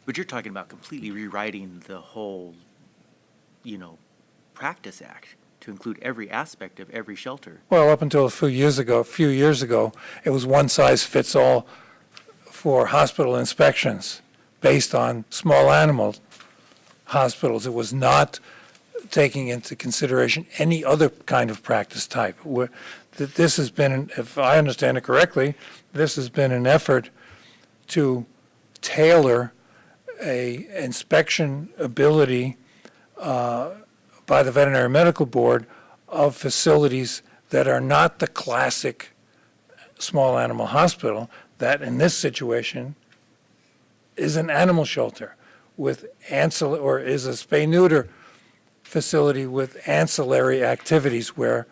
But you're talking about completely rewriting the whole, Practice Act to include every aspect of every shelter. Well, up until a few years ago, it was one size fits all for hospital inspections based on small animal hospitals. It was not taking into consideration any other kind of practice type. This has been, if I understand it correctly, this has been an effort to tailor a inspection ability by the Veterinary Medical Board of facilities that are not the classic small animal hospital, that in this situation is an animal shelter with or is a spay-neuter facility with ancillary activities where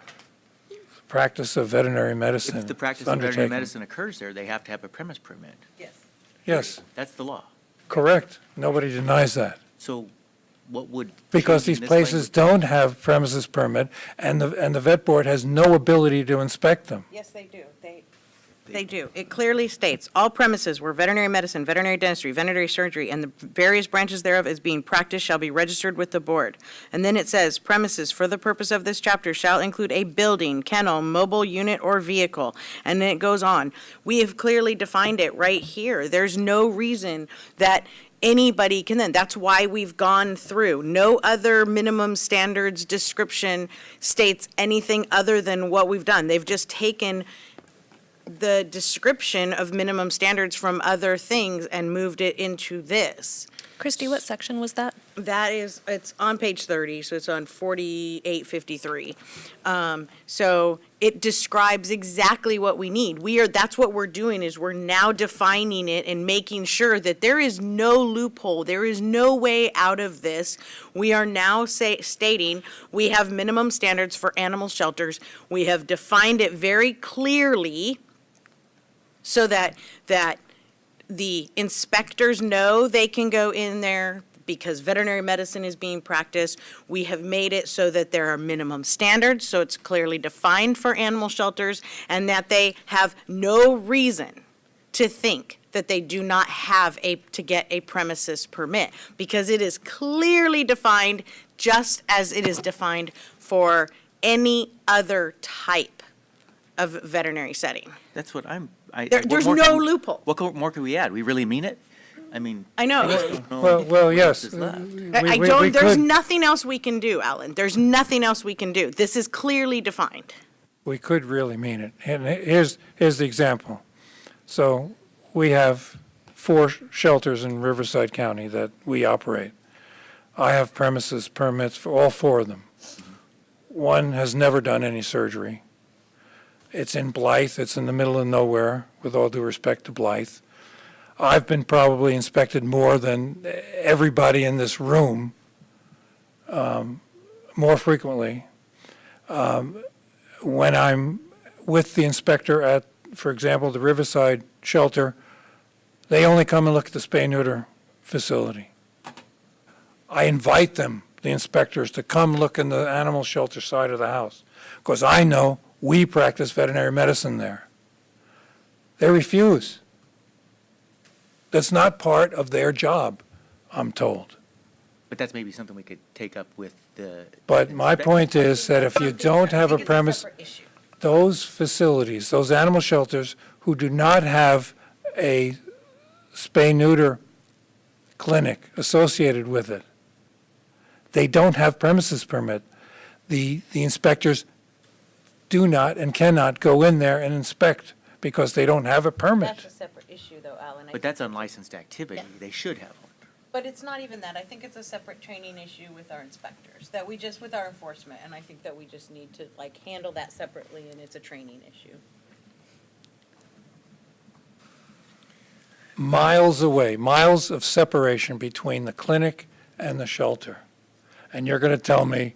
the practice of veterinary medicine If the practice is of veterinary undertaken. medicine occurs there, they have to have a premise permit. Yes, That's the law. correct. Nobody denies that. So what would? Because changing these this places language- don't have premises permit, and the vet board has no ability to inspect them. Yes, they do. They do. It clearly states, all premises where veterinary medicine, veterinary dentistry, veterinary surgery, and the various branches thereof is being practiced shall be registered with the board. And then it says, premises for the purpose of this chapter shall include a building, kennel, mobile unit, or vehicle. And then it goes on. We have clearly defined it right here. There's no reason that anybody can then. That's why we've gone through. No other minimum standards description states anything other than what we've done. They've just taken the description of minimum standards from other things and moved it into this. Christy, what section was that? That is, it's on page 30, so it's on 4853. So it describes exactly what we need. That's what we're doing, is we're now defining it and making sure that there is no loophole, there is no way out of this. We are now stating we have minimum standards for animal shelters. We have defined it very clearly so that the inspectors know they can go in there because veterinary medicine is being practiced. We have made it so that there are minimum standards, so it's clearly defined for animal shelters, and that they have no reason to think that they do not have to get a premises permit, because it is clearly defined just as it is defined for any other type of veterinary setting. That's what There's no loophole. What more could we add? We really mean it? I mean. I know. Well, yes. Is left. I we don't, there's could- nothing else we can do, Alan. There's nothing else we can do. This is clearly defined. We could really mean it. And here's the example. So we have 4 shelters in Riverside County that we operate. I have premises permits for all 4 of them. One has never done any surgery. It's in Blythe. It's in the middle of nowhere, with all due respect to Blythe. I've been probably inspected more than everybody in this room, more frequently. When I'm with the inspector at, for example, the Riverside shelter, they only come and look at the spay-neuter facility. I invite them, the inspectors, to come look in the animal shelter side of the house, because I know we practice veterinary medicine there. They refuse. That's not part of their job, I'm told. But that's maybe something we could take up with the. But my point is that if you don't have a premise, those facilities, those animal shelters who do not have a spay-neuter clinic associated with it, they don't have premises permit. The inspectors do not and cannot go in there and inspect because they don't have a permit. That's a separate issue, though, Alan. But that's unlicensed activity. They should have one. But it's not even that. I think it's a separate training issue with our inspectors, that we just, with our enforcement, and I think that we just need to, handle that separately, and it's a training issue. Miles away, miles of separation between the clinic and the shelter. And you're going to tell me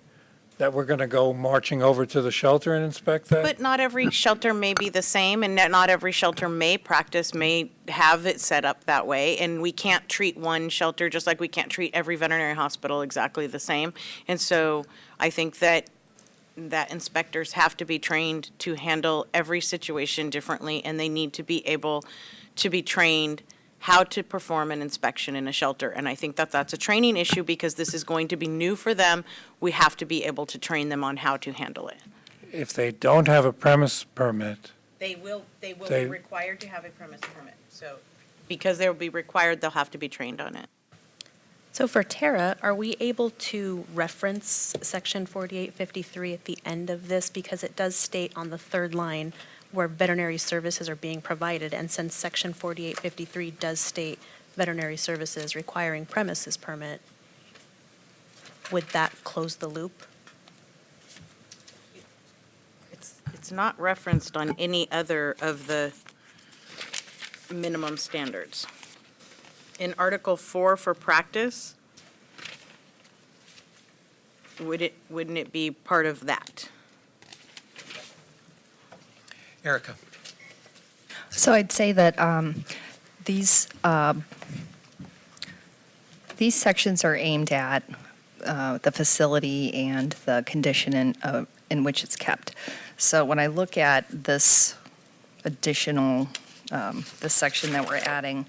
that we're going to go marching over to the shelter and inspect that? But not every shelter may be the same, and not every shelter may have it set up that way. And we can't treat one shelter just like we can't treat every veterinary hospital exactly the same. And so I think that inspectors have to be trained to handle every situation differently, and they need to be able to be trained how to perform an inspection in a shelter. And I think that that's a training issue because this is going to be new for them. We have to be able to train them on how to handle it. If they don't have a premise permit, They will be They- required to have a premise permit, so. Because they'll be required, they'll have to be trained on it. So for Tara, are we able to reference Section 4853 at the end of this? Because it does state on the third line where veterinary services are being provided. And since Section 4853 does state veterinary services requiring premises permit, would that close the loop? It's not referenced on any other of the minimum standards. In Article 4 for practice, wouldn't it be part of that? Erica? So I'd say that these sections are aimed at the facility and the condition in which it's kept. So when I look at this additional, this section that we're adding,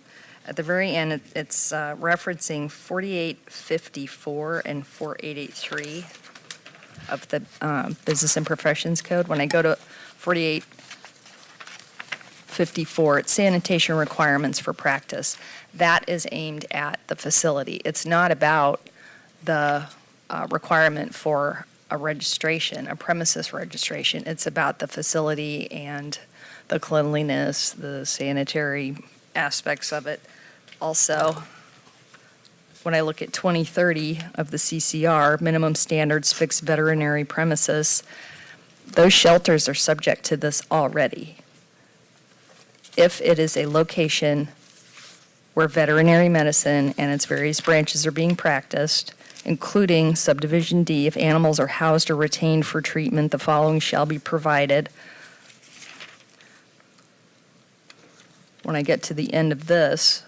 at the very end, it's referencing 4854 and 4883 of the Business and Professions Code. When I go to 4854, it's sanitation requirements for practice. That is aimed at the facility. It's not about the requirement for a registration, a premises registration. It's about the facility and the cleanliness, the sanitary aspects of it. Also, when I look at 2030 of the CCR, minimum standards fixed veterinary premises, those shelters are subject to this already. If it is a location where veterinary medicine and its various branches are being practiced, including subdivision D, if animals are housed or retained for treatment, the following shall be provided. When I get to the end of this,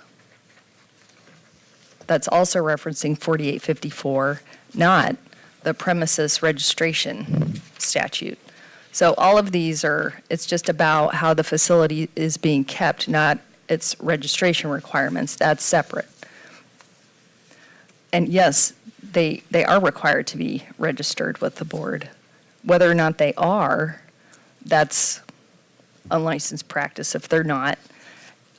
that's also referencing 4854, not the premises registration statute. So all of these it's just about how the facility is being kept, not its registration requirements. That's separate. And yes, they are required to be registered with the board. Whether or not they are, that's unlicensed practice if they're not.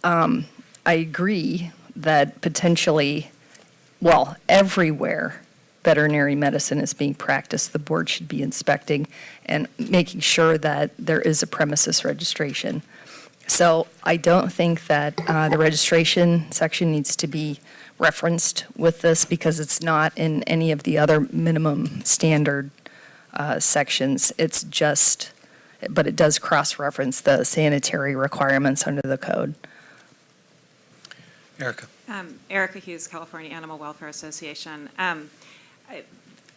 I agree that potentially, everywhere veterinary medicine is being practiced, the board should be inspecting and making sure that there is a premises registration. So I don't think that the registration section needs to be referenced with this because it's not in any of the other minimum standard sections. It's just, but it does cross-reference the sanitary requirements under the code. Erica? Erica Hughes, California Animal Welfare Association.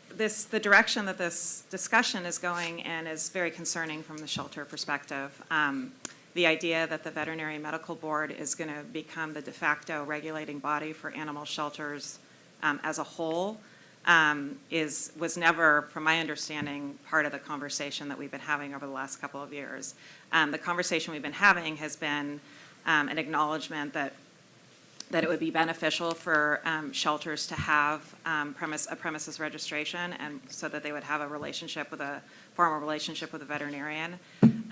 The direction that this discussion is going in is very concerning from the shelter perspective. The idea that the Veterinary Medical Board is going to become the de facto regulating body for animal shelters as a whole was never, from my understanding, part of the conversation that we've been having over the last couple of years. The conversation we've been having has been an acknowledgement that it would be beneficial for shelters to have a premises registration, and so that they would have formal relationship with a veterinarian,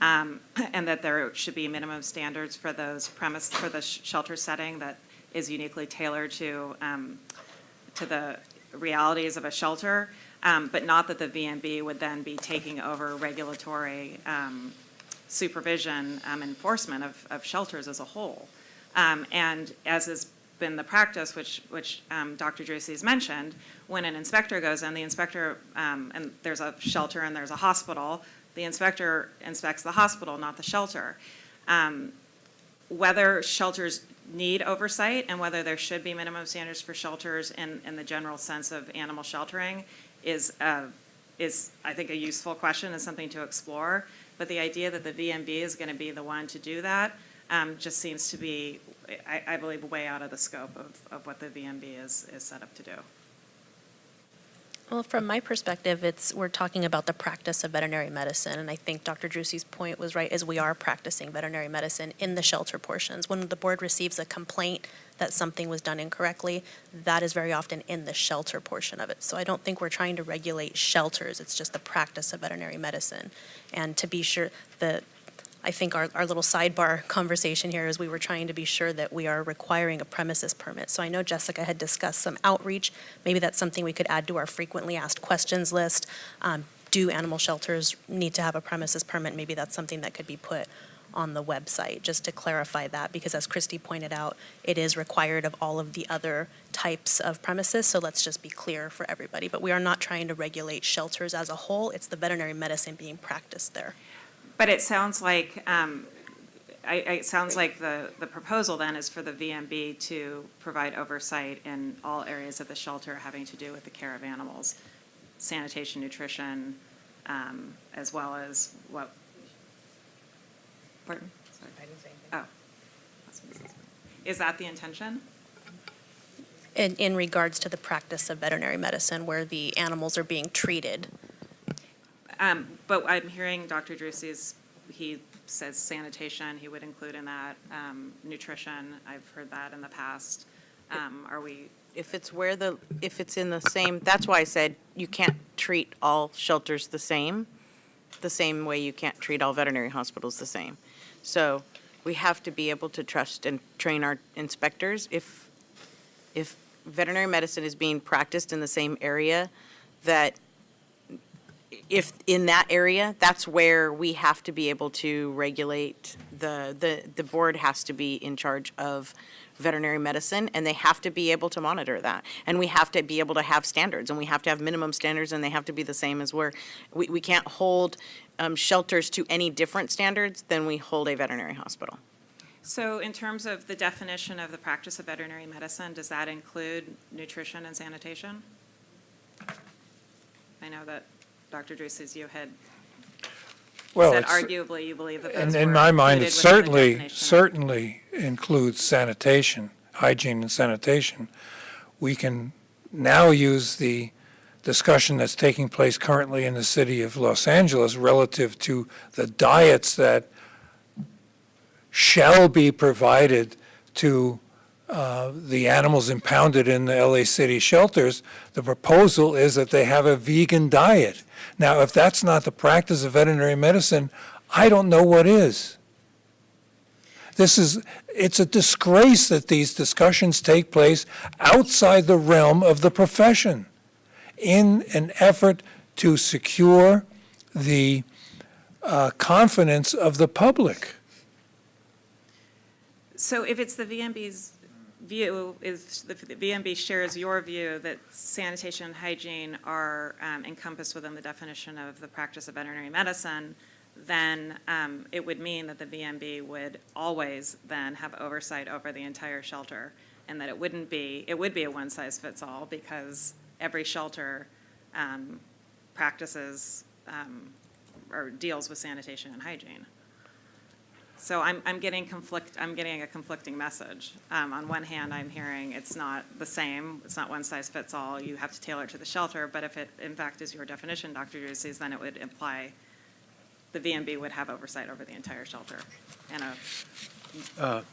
and that there should be minimum standards for for the shelter setting that is uniquely tailored to the realities of a shelter, but not that the VMB would then be taking over regulatory supervision, enforcement of shelters as a whole. And as has been the practice, which Dr. Drusi has mentioned, when an inspector goes in, the inspector, and there's a shelter and there's a hospital, the inspector inspects the hospital, not the shelter. Whether shelters need oversight and whether there should be minimum standards for shelters in the general sense of animal sheltering is a is, I think, a useful question and something to explore. But the idea that the VMB is going to be the one to do that just seems to be, I believe, way out of the scope of what the VMB is set up to do. Well, from my perspective, we're talking about the practice of veterinary medicine, and I think Dr. Drucey's point was right, is we are practicing veterinary medicine in the shelter portions. When the board receives a complaint that something was done incorrectly, that is very often in the shelter portion of it. So I don't think we're trying to regulate shelters, it's just the practice of veterinary medicine. And to be sure that, I think our little sidebar conversation here is we were trying to be sure that we are requiring a premises permit. So I know Jessica had discussed some outreach. Maybe that's something we could add to our frequently asked questions list. Do animal shelters need to have a premises permit? Maybe that's something that could be put on the website, just to clarify that, because as Christy pointed out, it is required of all of the other types of premises, so let's just be clear for everybody. But we are not trying to regulate shelters as a whole, it's the veterinary medicine being practiced there. But it sounds like, it sounds like the proposal then is for the VMB to provide oversight in all areas of the shelter having to do with the care of animals, sanitation, nutrition, as well as what? Pardon? Sorry. I didn't say anything. Oh. Is that the intention? In regards to the practice of veterinary medicine, where the animals are being treated. But I'm hearing Dr. Drucey's, he says sanitation, he would include in that, nutrition, I've heard that in the past. Are we, If it's in the same, that's why I said you can't treat all shelters the same way you can't treat all veterinary hospitals the same. So we have to be able to trust and train our inspectors. If veterinary medicine is being practiced in the same area, that if in that area, that's where we have to be able to regulate. The board has to be in charge of veterinary medicine, and they have to be able to monitor that. And we have to be able to have standards, and we have to have minimum standards, and they have to be the same as we can't hold shelters to any different standards than we hold a veterinary hospital. so in terms of the definition of the practice of veterinary medicine, does that include nutrition and sanitation? I know that Dr. Drucey's, you had Well, said it's, arguably you believe that those were in my mind, it included within the certainly definition. includes sanitation, hygiene and sanitation. We can now use the discussion that's taking place currently in the city of Los Angeles relative to the diets that shall be provided to the animals impounded in the LA City shelters. The proposal is that they have a vegan diet. Now, if that's not the practice of veterinary medicine, I don't know what is. It's a disgrace that these discussions take place outside the realm of the profession in an effort to secure the confidence of the public. So if it's the VMB's view, is the VMB shares your view that sanitation and hygiene are encompassed within the definition of the practice of veterinary medicine, then it would mean that the VMB would always then have oversight over the entire shelter, and that it would be a one-size-fits-all because every shelter practices or deals with sanitation and hygiene. So I'm getting a conflicting message. On one hand, I'm hearing it's not the same, it's not one size fits all, you have to tailor it to the shelter, but if it in fact is your definition, Dr. Drucey's, then it would imply the VMB would have oversight over the entire shelter. And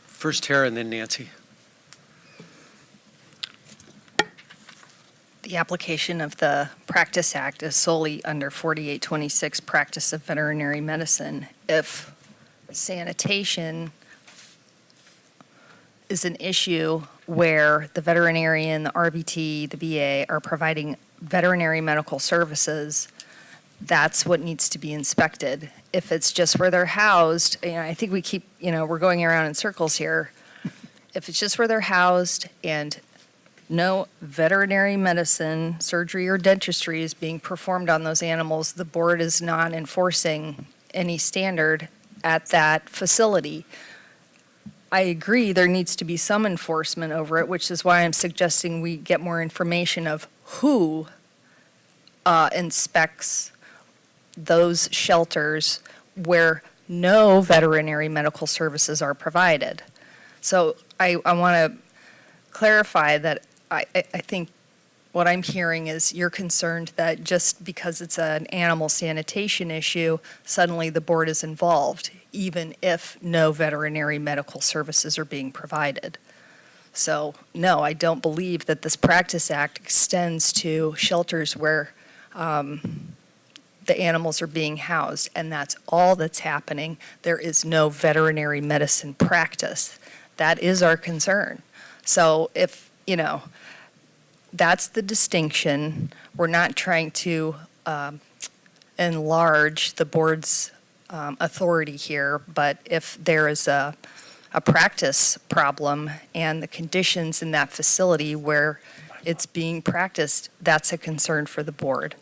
First Tara and then Nancy. The application of the Practice Act is solely under 4826 Practice of Veterinary Medicine. If sanitation is an issue where the veterinarian, the RVT, the VA are providing veterinary medical services, that's what needs to be inspected. If it's just where they're housed, I think we keep, we're going around in circles here. If it's just where they're housed and no veterinary medicine, surgery, or dentistry is being performed on those animals, the board is not enforcing any standard at that facility. I agree there needs to be some enforcement over it, which is why I'm suggesting we get more information of who inspects those shelters where no veterinary medical services are provided. So I want to clarify that I think what I'm hearing is you're concerned that just because it's an animal sanitation issue, suddenly the board is involved, even if no veterinary medical services are being provided. So, no, I don't believe that this Practice Act extends to shelters where the animals are being housed, and that's all that's happening. There is no veterinary medicine practice. That is our concern. So if, that's the distinction. We're not trying to enlarge the board's authority here, but if there is a practice problem and the conditions in that facility where it's being practiced, that's a concern for the board.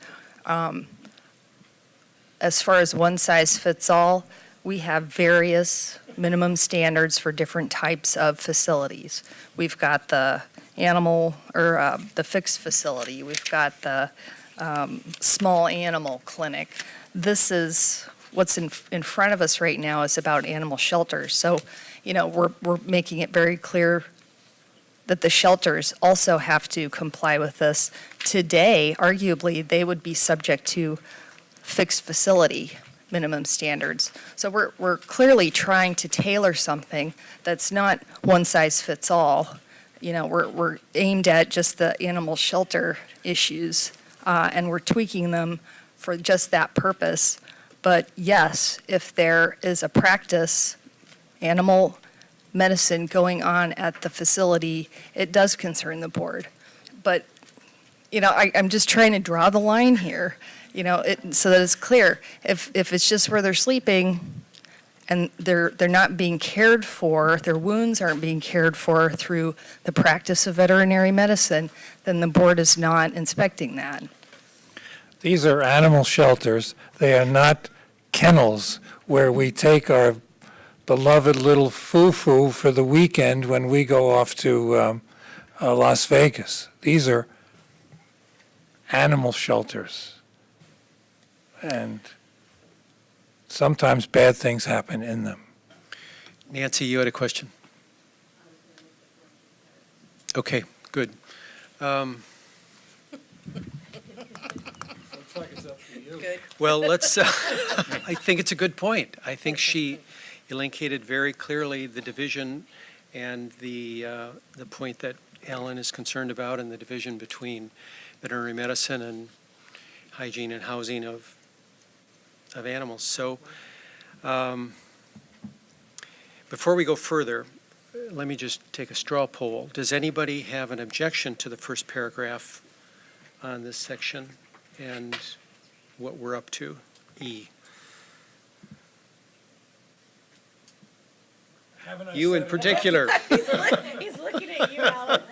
As far as one size fits all, we have various minimum standards for different types of facilities. We've got the animal, or the fixed facility. We've got the small animal clinic. This is, what's in front of us right now is about animal shelters. So, we're making it very clear that the shelters also have to comply with this. Today, arguably, they would be subject to fixed facility minimum standards. So we're clearly trying to tailor something that's not one size fits all. We're aimed at just the animal shelter issues, and we're tweaking them for just that purpose. But yes, if there is a practice, animal medicine going on at the facility, it does concern the board. But, I'm just trying to draw the line here, so that it's clear. If it's just where they're sleeping and they're not being cared for, their wounds aren't being cared for through the practice of veterinary medicine, then the board is not inspecting that. These are animal shelters. They are not kennels where we take our beloved little foo-foo for the weekend when we go off to Las Vegas. These are animal shelters. And sometimes bad things happen in them. Nancy, you had a question? Okay, good. Well, let's, I think it's a good point. I think she elencated very clearly the division and the point that Alan is concerned about, and the division between veterinary medicine and hygiene and housing of animals. So before we go further, let me just take a straw poll. Does anybody have an objection to the first paragraph on this section and what we're up to, E? You in particular. He's looking at you, Alan.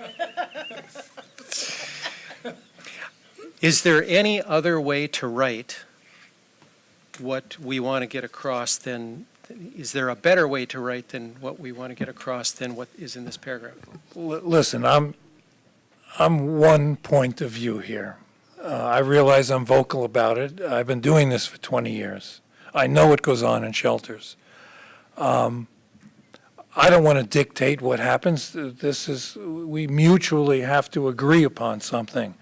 Is there any other way to write what we want to get across than, is there a better way to write than what we want to get across than what is in this paragraph? Listen, I'm one point of view here. I realize I'm vocal about it. I've been doing this for 20 years. I know what goes on in shelters. I don't want to dictate what happens. We mutually have to agree upon something.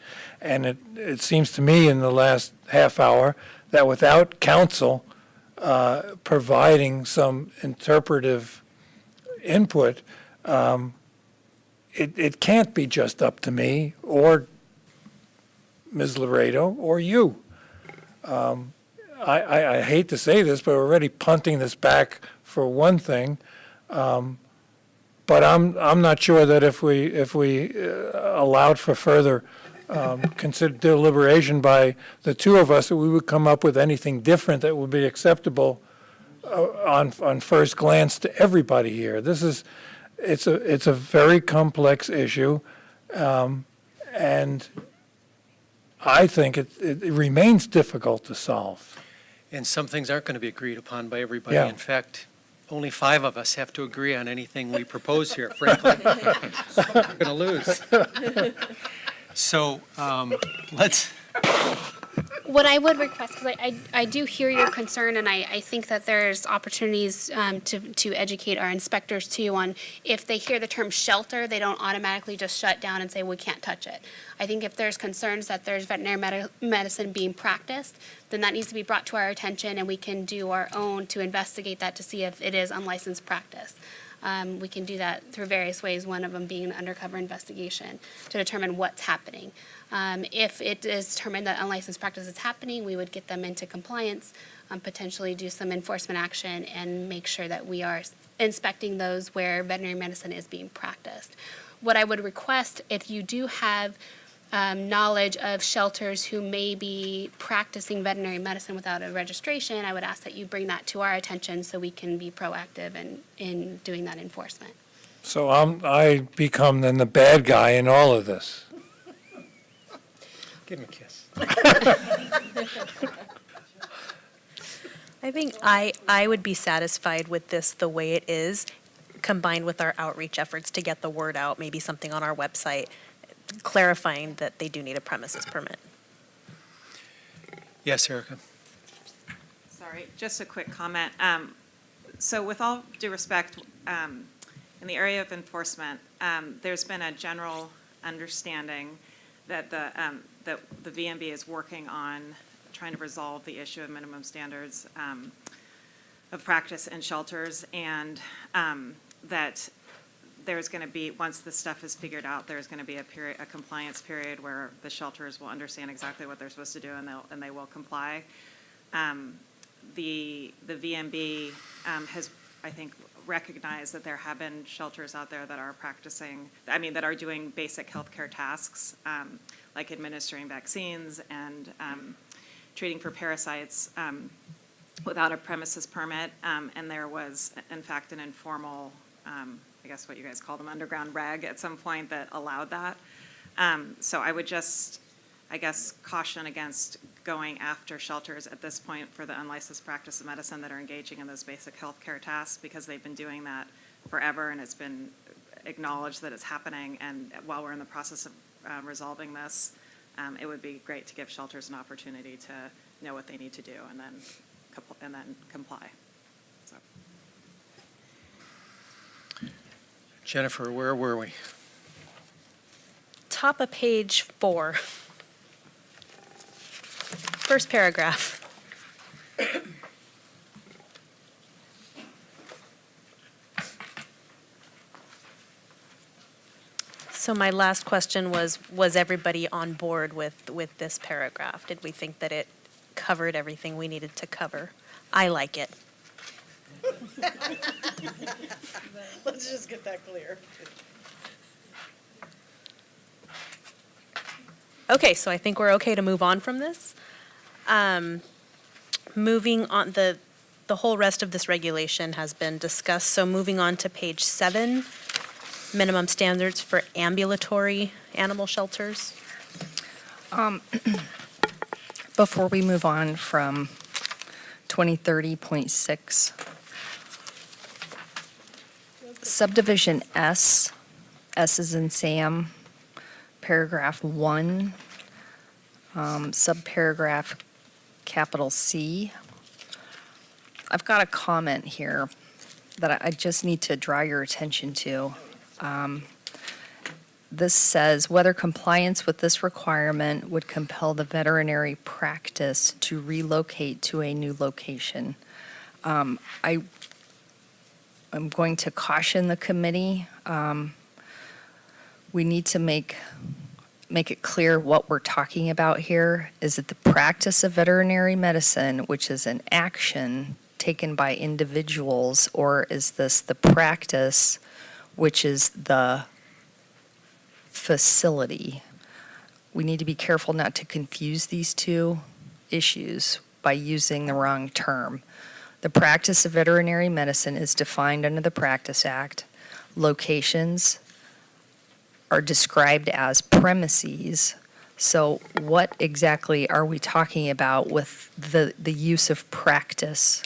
And it seems to me in the last half hour that without counsel providing some interpretive input, it can't be just up to me or Ms. Laredo or you. I hate to say this, but we're already punting this back for one thing. But I'm not sure that if we allowed for further considered deliberation by the two of us, that we would come up with anything different that would be acceptable on first glance to everybody here. It's a very complex issue, and I think it remains difficult to solve. And some things aren't going to be agreed upon by everybody. Yeah. In fact, only 5 of us have to agree on anything we propose here, frankly. We're going to lose. So let's What I would request, because I do hear your concern, and I think that there's opportunities to educate our inspectors too on if they hear the term shelter, they don't automatically just shut down and say, we can't touch it. I think if there's concerns that there's veterinary medicine being practiced, then that needs to be brought to our attention, and we can do our own to investigate that to see if it is unlicensed practice. We can do that through various ways, one of them being an undercover investigation to determine what's happening. If it is determined that unlicensed practice is happening, we would get them into compliance, potentially do some enforcement action, and make sure that we are inspecting those where veterinary medicine is being practiced. What I would request, if you do have knowledge of shelters who may be practicing veterinary medicine without a registration, I would ask that you bring that to our attention so we can be proactive in doing that enforcement. So I become then the bad guy in all of this. Give him a kiss. I think I would be satisfied with this the way it is, combined with our outreach efforts to get the word out, maybe something on our website, clarifying that they do need a premises permit. Yes, Erica? Sorry, just a quick comment. So with all due respect, in the area of enforcement, there's been a general understanding that the VMB is working on trying to resolve the issue of minimum standards of practice in shelters, and that there's going to be, once this stuff is figured out, there's going to be a compliance period where the shelters will understand exactly what they're supposed to do, and they will comply. The VMB has, I think, recognized that there have been shelters out there that are practicing, that are doing basic healthcare tasks, like administering vaccines and treating for parasites without a premises permit. And there was, in fact, an informal, I guess what you guys call them, underground reg at some point that allowed that. So I would just, I guess, caution against going after shelters at this point for the unlicensed practice of medicine that are engaging in those basic healthcare tasks, because they've been doing that forever, and it's been acknowledged that it's happening. And while we're in the process of resolving this, it would be great to give shelters an opportunity to know what they need to do and then comply. So. Jennifer, where were we? Top of page 4. First paragraph. So my last question was everybody on board with this paragraph? Did we think that it covered everything we needed to cover? I like it. Let's just get that clear. Okay, so I think we're okay to move on from this. Moving on, the whole rest of this regulation has been discussed, so moving on to page 7, minimum standards for ambulatory animal shelters. Before we move on from 2030.6, subdivision S, S is in Sam, paragraph 1, subparagraph capital C. I've got a comment here that I just need to draw your attention to. This says whether compliance with this requirement would compel the veterinary practice to relocate to a new location. I'm going to caution the committee. We need to make it clear what we're talking about here. Is it the practice of veterinary medicine, which is an action taken by individuals, or is this the practice, which is the facility? We need to be careful not to confuse these two issues by using the wrong term. The practice of veterinary medicine is defined under the Practice Act. Locations are described as premises. So what exactly are we talking about with the use of practice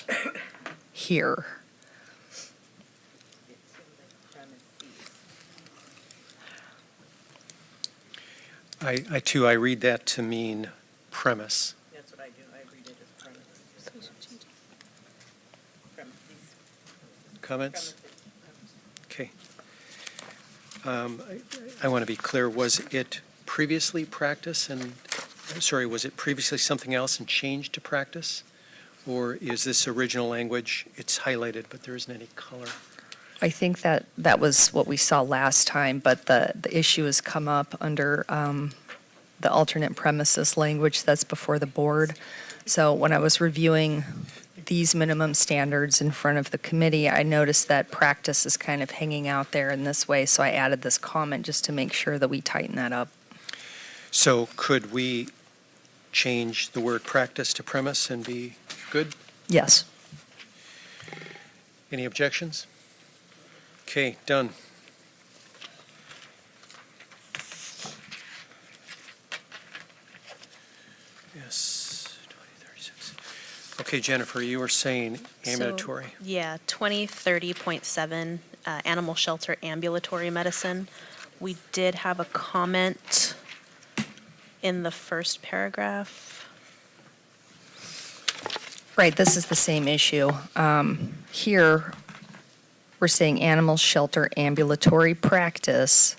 here? I too, I read that to mean premise. That's what Comments? Okay. I want to be clear, was it previously practice and, was it previously something else and changed to practice? Or is this original language, it's highlighted, but there isn't any color? I think that that was what we saw last time, but the issue has come up under the alternate premises language that's before the board. So when I was reviewing these minimum standards in front of the committee, I noticed that practice is kind of hanging out there in this way, so I added this comment just to make sure that we tighten that up. So could we change the word practice to premise and be good? Yes. Any objections? Okay, done. Yes, 2036. Okay, Jennifer, you were saying ambulatory. So, yeah, 2030.7, animal shelter ambulatory medicine. We did have a comment in the first paragraph. Right, this is the same issue. Here, we're saying animal shelter ambulatory practice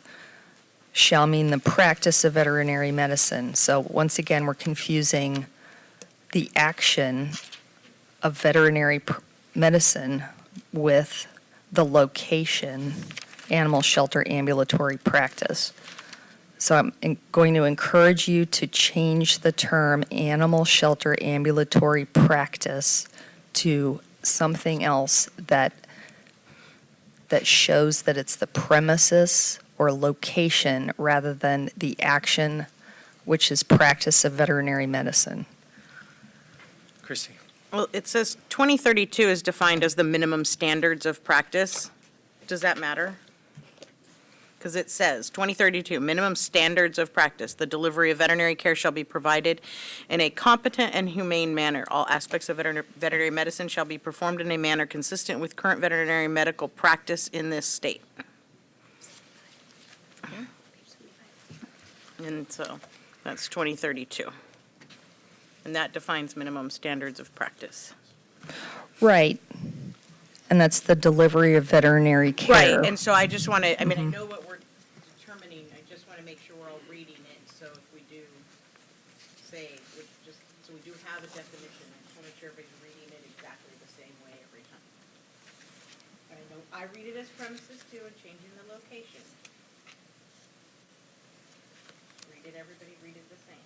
shall mean the practice of veterinary medicine. So once again, we're confusing the action of veterinary medicine with the location, animal shelter ambulatory practice. So I'm going to encourage you to change the term animal shelter ambulatory practice to something else that shows that it's the premises or location rather than the action, which is practice of veterinary medicine. Christie? Well, it says 2032 is defined as the minimum standards of practice. Does that matter? Because it says 2032, minimum standards of practice. The delivery of veterinary care shall be provided in a competent and humane manner. All aspects of veterinary medicine shall be performed in a manner consistent with current veterinary medical practice in this state. And so that's 2032. And that defines minimum standards of practice. Right. And that's the delivery of veterinary care. Right, and so I just want to, I mean, I know what we're determining, I just want to make sure we're all reading it, so if we do say, so we do have a definition, I just want to make sure everybody's reading it exactly the same way every time. But I know, I read it as premises too, and changing the location. Read it, everybody read it the same.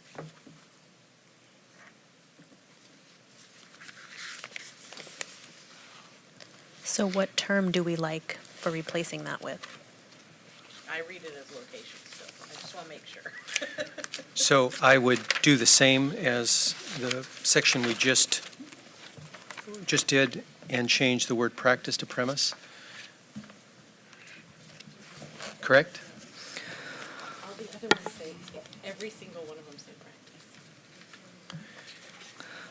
So what term do we like for replacing that with? I read it as location still, I just want to make sure. So I would do the same as the section we just did and change the word practice to premise. Correct? All the other ones say, every single one of them say practice.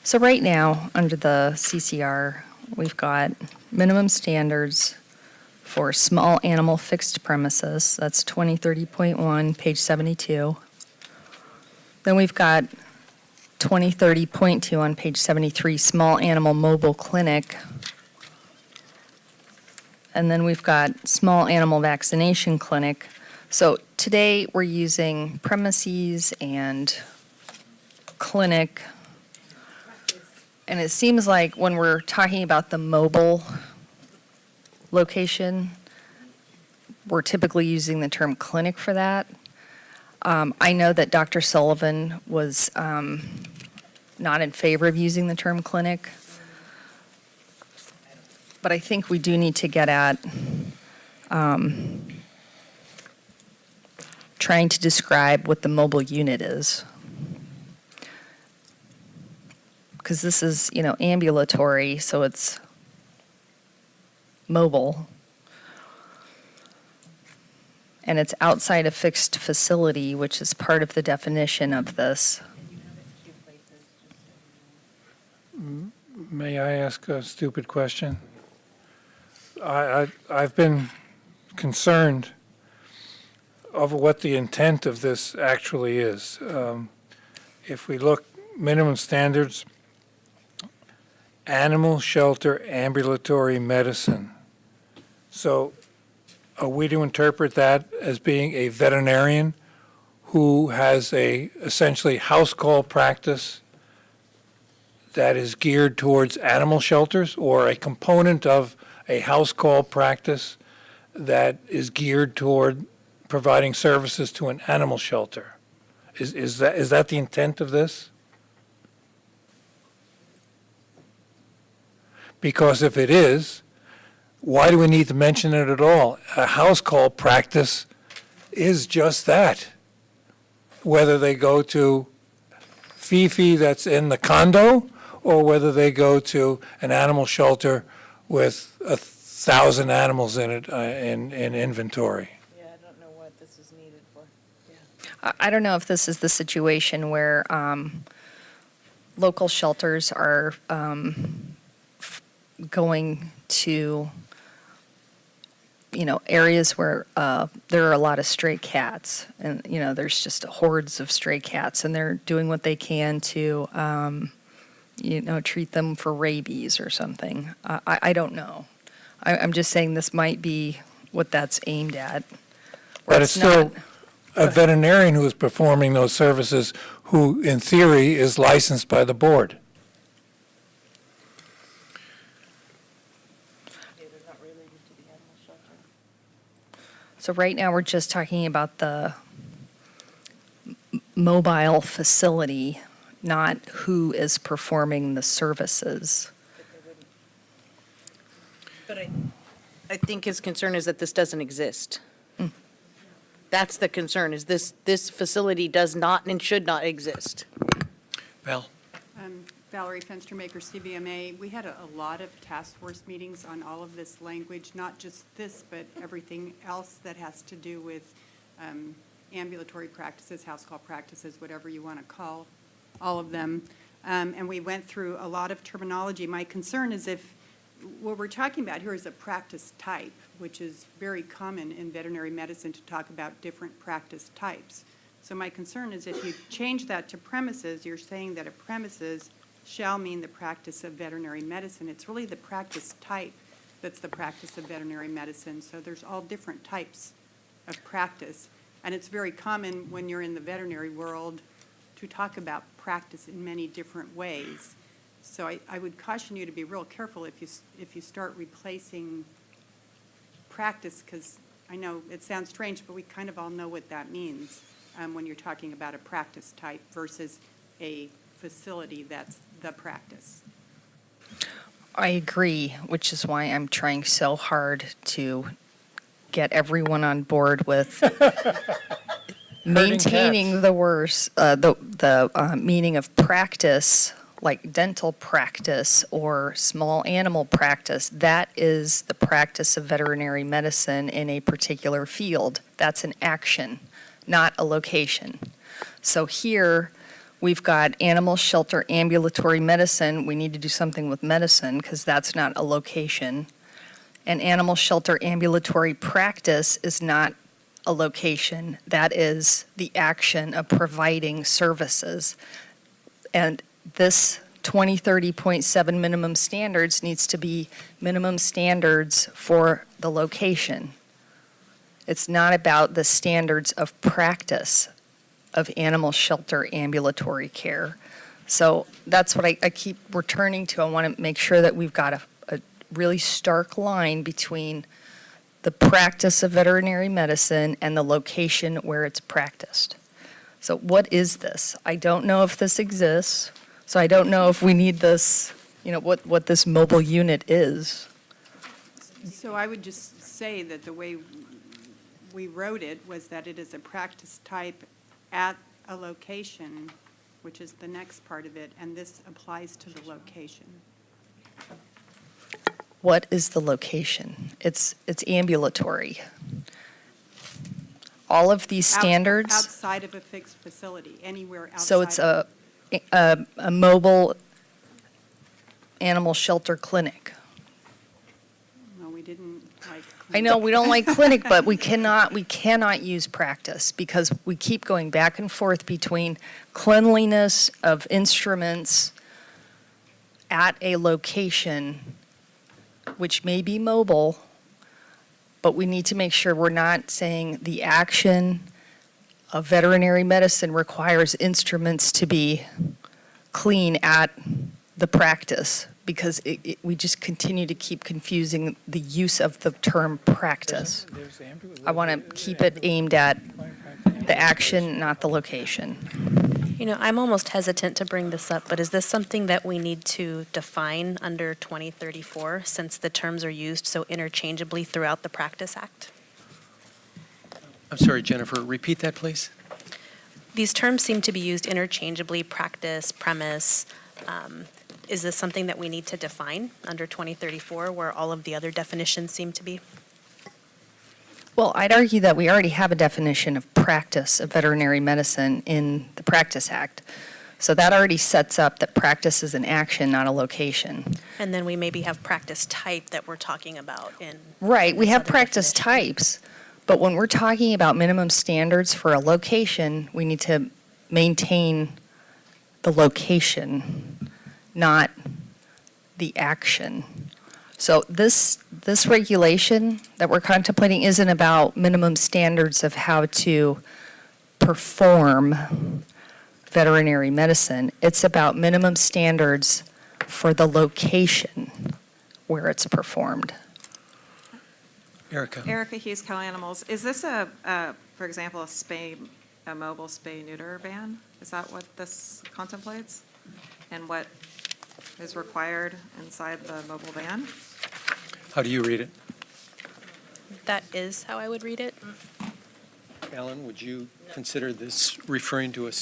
So right now, under the CCR, we've got minimum standards for small animal fixed premises. That's 2030.1, page 72. Then we've got 2030.2 on page 73, small animal mobile clinic. And then we've got small animal vaccination clinic. So today, we're using premises and clinic. And it seems like when we're talking about the mobile location, we're typically using the term clinic for that. I know that Dr. Sullivan was not in favor of using the term clinic, but I think we do need to get at trying to describe what the mobile unit is. Because this is, ambulatory, so it's mobile. And it's outside a fixed facility, which is part of the definition of this. May I ask a stupid question? I've been concerned of what the intent of this actually is. If we look minimum standards, animal shelter ambulatory medicine. So are we to interpret that as being a veterinarian who has a essentially house call practice that is geared towards animal shelters, or a component of a house call practice that is geared toward providing services to an animal shelter? Is that the intent of this? Because if it is, why do we need to mention it at all? A house call practice is just that. Whether they go to Fifi that's in the condo, or whether they go to an animal shelter with 1,000 animals in it, in inventory. Yeah, I don't know what this is needed for. I don't know if this is the situation where local shelters are going to, areas where there are a lot of stray cats, and, there's just hordes of stray cats, and they're doing what they can to, treat them for rabies or something. I don't know. I'm just saying this might be what that's aimed at. But it's still a veterinarian who is performing those services, who in theory is licensed by the board. So right now, we're just talking about the mobile facility, not who is performing the services. But I think his concern is that this doesn't exist. That's the concern, is this facility does not and should not exist. Val? Valerie Fenstermaker, CVMA. We had a lot of task force meetings on all of this language, not just this, but everything else that has to do with ambulatory practices, house call practices, whatever you want to call all of them. And we went through a lot of terminology. My concern is if what we're talking about here is a practice type, which is very common in veterinary medicine to talk about different practice types. So my concern is if you change that to premises, you're saying that a premises shall mean the practice of veterinary medicine. It's really the practice type that's the practice of veterinary medicine. So there's all different types of practice. And it's very common when you're in the veterinary world to talk about practice in many different ways. So I would caution you to be real careful if you start replacing practice, because I know it sounds strange, but we kind of all know what that means when you're talking about a practice type versus a facility that's the practice. I agree, which is why I'm trying so hard to get everyone on board with maintaining the meaning of practice, like dental practice or small animal practice. That is the practice of veterinary medicine in a particular field. That's an action, not a location. So here, we've got animal shelter ambulatory medicine. We need to do something with medicine because that's not a location. And animal shelter ambulatory practice is not a location. That is the action of providing services. And this 2030.7 minimum standards needs to be minimum standards for the location. It's not about the standards of practice of animal shelter ambulatory care. So that's what I keep returning to. I want to make sure that we've got a really stark line between the practice of veterinary medicine and the location where it's practiced. So what is this? I don't know if this exists, so I don't know if we need this, what this mobile unit is. So I would just say that the way we wrote it was that it is a practice type at a location, which is the next part of it, and this applies to the location. What is the location? It's ambulatory. All of these standards. Outside of a fixed facility, anywhere outside. So it's a mobile animal shelter clinic. No, we didn't like. I know we don't like clinic, but we cannot use practice because we keep going back and forth between cleanliness of instruments at a location, which may be mobile, but we need to make sure we're not saying the action of veterinary medicine requires instruments to be clean at the practice, because we just continue to keep confusing the use of the term practice. I want to keep it aimed at the action, not the location. You know, I'm almost hesitant to bring this up, but is this something that we need to define under 2034, since the terms are used so interchangeably throughout the Practice Act? I'm sorry, Jennifer, repeat that, please. These terms seem to be used interchangeably, practice, premise. Is this something that we need to define under 2034, where all of the other definitions seem to be? Well, I'd argue that we already have a definition of practice of veterinary medicine in the Practice Act. So that already sets up that practice is an action, not a location. And then we maybe have practice type that we're talking about in. Right, we this have other practice definition. types, but when we're talking about minimum standards for a location, we need to maintain the location, not the action. So this regulation that we're contemplating isn't about minimum standards of how to perform veterinary medicine. It's about minimum standards for the location where it's performed. Erica? Erica Hughes, Cal Animals. Is this for example, a mobile spay neuter ban? Is that what this contemplates? And what is required inside the mobile ban? How do you read it? That is how I would read it. Alan, would you consider this referring to a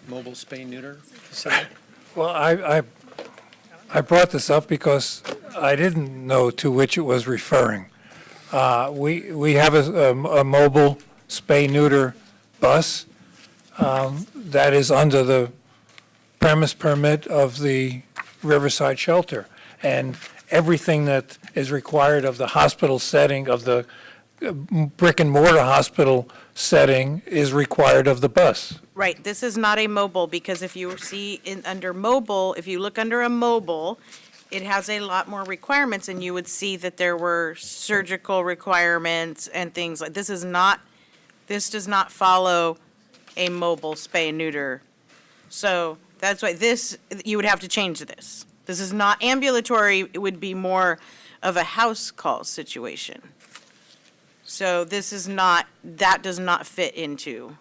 mobile spay-neuter facility? Well, I brought this up because I didn't know to which it was referring. We have a mobile spay-neuter bus that is under the premise permit of the Riverside Shelter. And everything that is required of the hospital setting, of the brick and mortar hospital setting, is required of the bus. Right, this is not a mobile, because if you see under mobile, if you look under a mobile, it has a lot more requirements, and you would see that there were surgical requirements and things like, this does not follow a mobile spay and neuter. So that's why you would have to change this. This is not ambulatory, it would be more of a house call situation. So this is not, that does not fit into.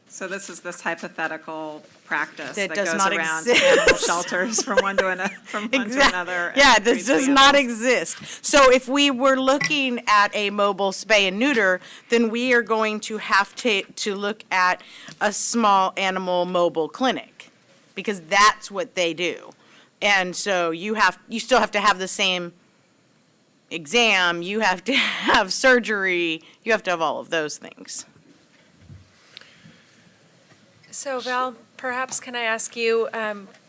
So this is this hypothetical practice That that does goes not around exist. animal shelters from one to another. and Yeah, this treats the does not animals. exist. So if we were looking at a mobile spay and neuter, then we are going to have to look at a small animal mobile clinic, because that's what they do. And so you still have to have the same exam, you have to have surgery, you have to have all of those things. So Val, perhaps can I ask you,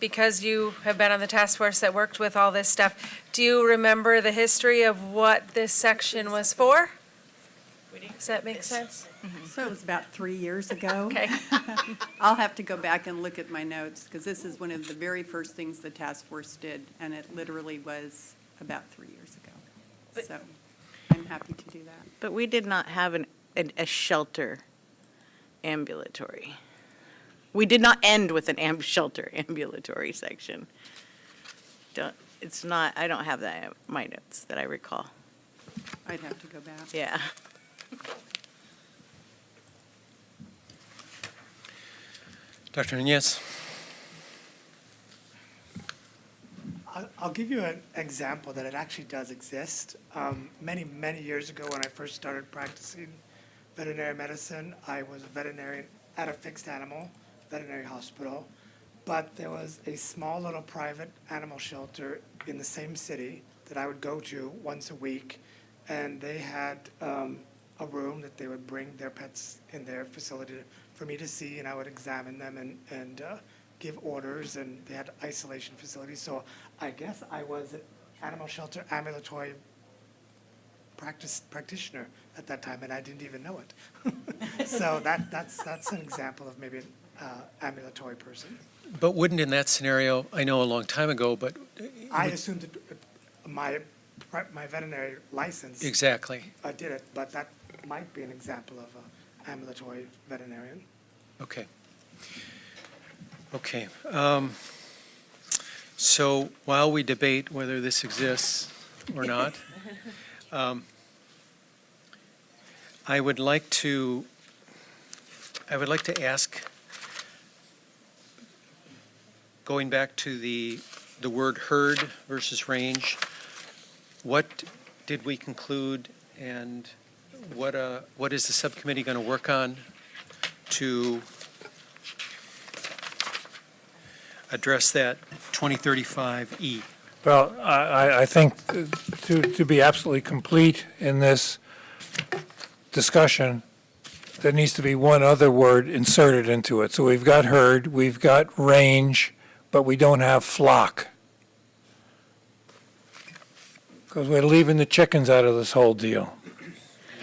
because you have been on the task force that worked with all this stuff, do you remember the history of what this section was for? Does that make sense? So it was about 3 years ago. Okay. I'll have to go back and look at my notes, because this is one of the very first things the task force did, and it literally was about 3 years ago. So I'm happy to do that. But we did not have a shelter ambulatory. We did not end with an shelter ambulatory section. I don't have that in my notes that I recall. I'd have to go back. Yeah. Dr. Nunez? I'll give you an example that it actually does exist. Many, many years ago, when I first started practicing veterinary medicine, I was a veterinarian at a fixed animal veterinary hospital, but there was a small little private animal shelter in the same city that I would go to once a week, and they had a room that they would bring their pets in their facility for me to see, and I would examine them and give orders, and they had isolation facilities. So I guess I was an animal shelter ambulatory practitioner at that time, and I didn't even know it. So that's an example of maybe an ambulatory person. But wouldn't in that scenario, I know a long time ago, but I assumed my veterinary license Exactly. did it, but that might be an example of an ambulatory veterinarian. Okay. Okay. So while we debate whether this exists or not, I would like to ask, going back to the word herd versus range, what did we conclude, and what is the subcommittee going to work on to address that 2035E? Well, I think to be absolutely complete in this discussion, there needs to be one other word inserted into it. So we've got herd, we've got range, but we don't have flock. Because we're leaving the chickens out of this whole deal.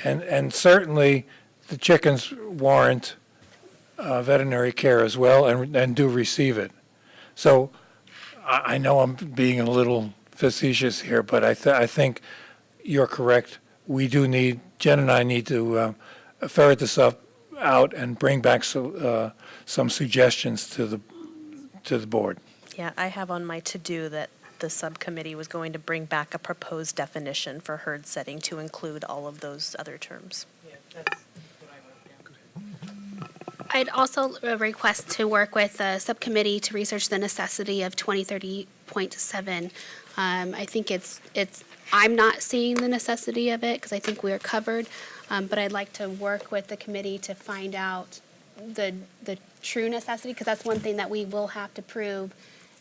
And certainly, the chickens warrant veterinary care as well, and do receive it. So I know I'm being a little facetious here, but I think you're correct. We do need, Jen and I need to ferret this out and bring back some suggestions to the board. Yeah, I have on my to-do that the subcommittee was going to bring back a proposed definition for herd setting to include all of those other terms. I'd also request to work with the subcommittee to research the necessity of 2030.7. I think I'm not seeing the necessity of it because I think we're covered, but I'd like to work with the committee to find out the true necessity, because that's one thing that we will have to prove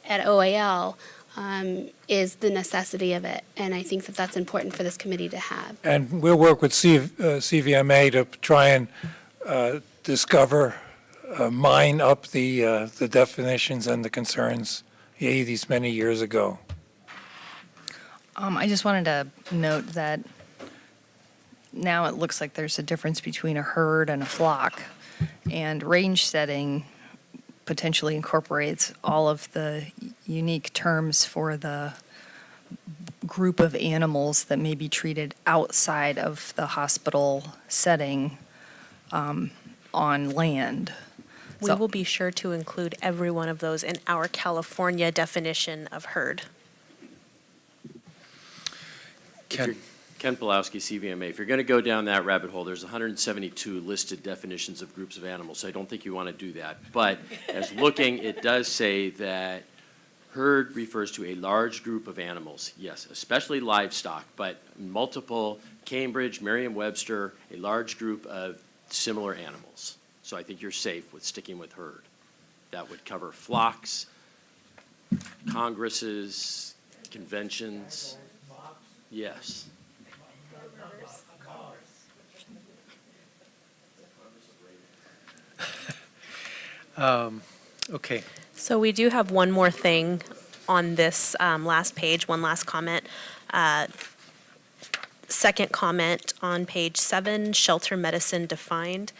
at OAL, is the necessity of it. And I think that that's important for this committee to have. And we'll work with CVMA to try and discover, mine up the definitions and the concerns these many years ago. I just wanted to note that now it looks like there's a difference between a herd and a flock, and range setting potentially incorporates all of the unique terms for the group of animals that may be treated outside of the hospital setting on land. We will be sure to include every one of those in our California definition of herd. Ken? Ken Pulowski, CVMA. If you're going to go down that rabbit hole, there's 172 listed definitions of groups of animals, so I don't think you want to do that. But as looking, it does say that herd refers to a large group of animals, yes, especially livestock, but multiple, Cambridge, Merriam-Webster, a large group of similar animals. So I think you're safe with sticking with herd. That would cover flocks, congresses, conventions. Yes. Okay. So we do have one more thing on this last page, one last comment. Second comment on page 7, shelter medicine defined.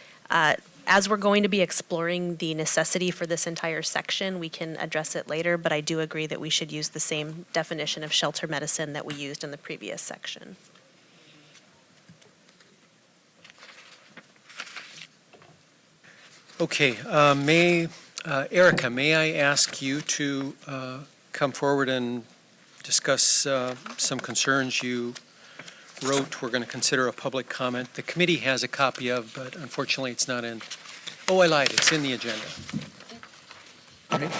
As we're going to be exploring the necessity for this entire section, we can address it later, but I do agree that we should use the same definition of shelter medicine that we used in the previous section. Okay, Erica, may I ask you to come forward and discuss some concerns you wrote? We're going to consider a public comment. The committee has a copy of, but unfortunately it's not in. Oh, I lied, it's in the agenda. Right?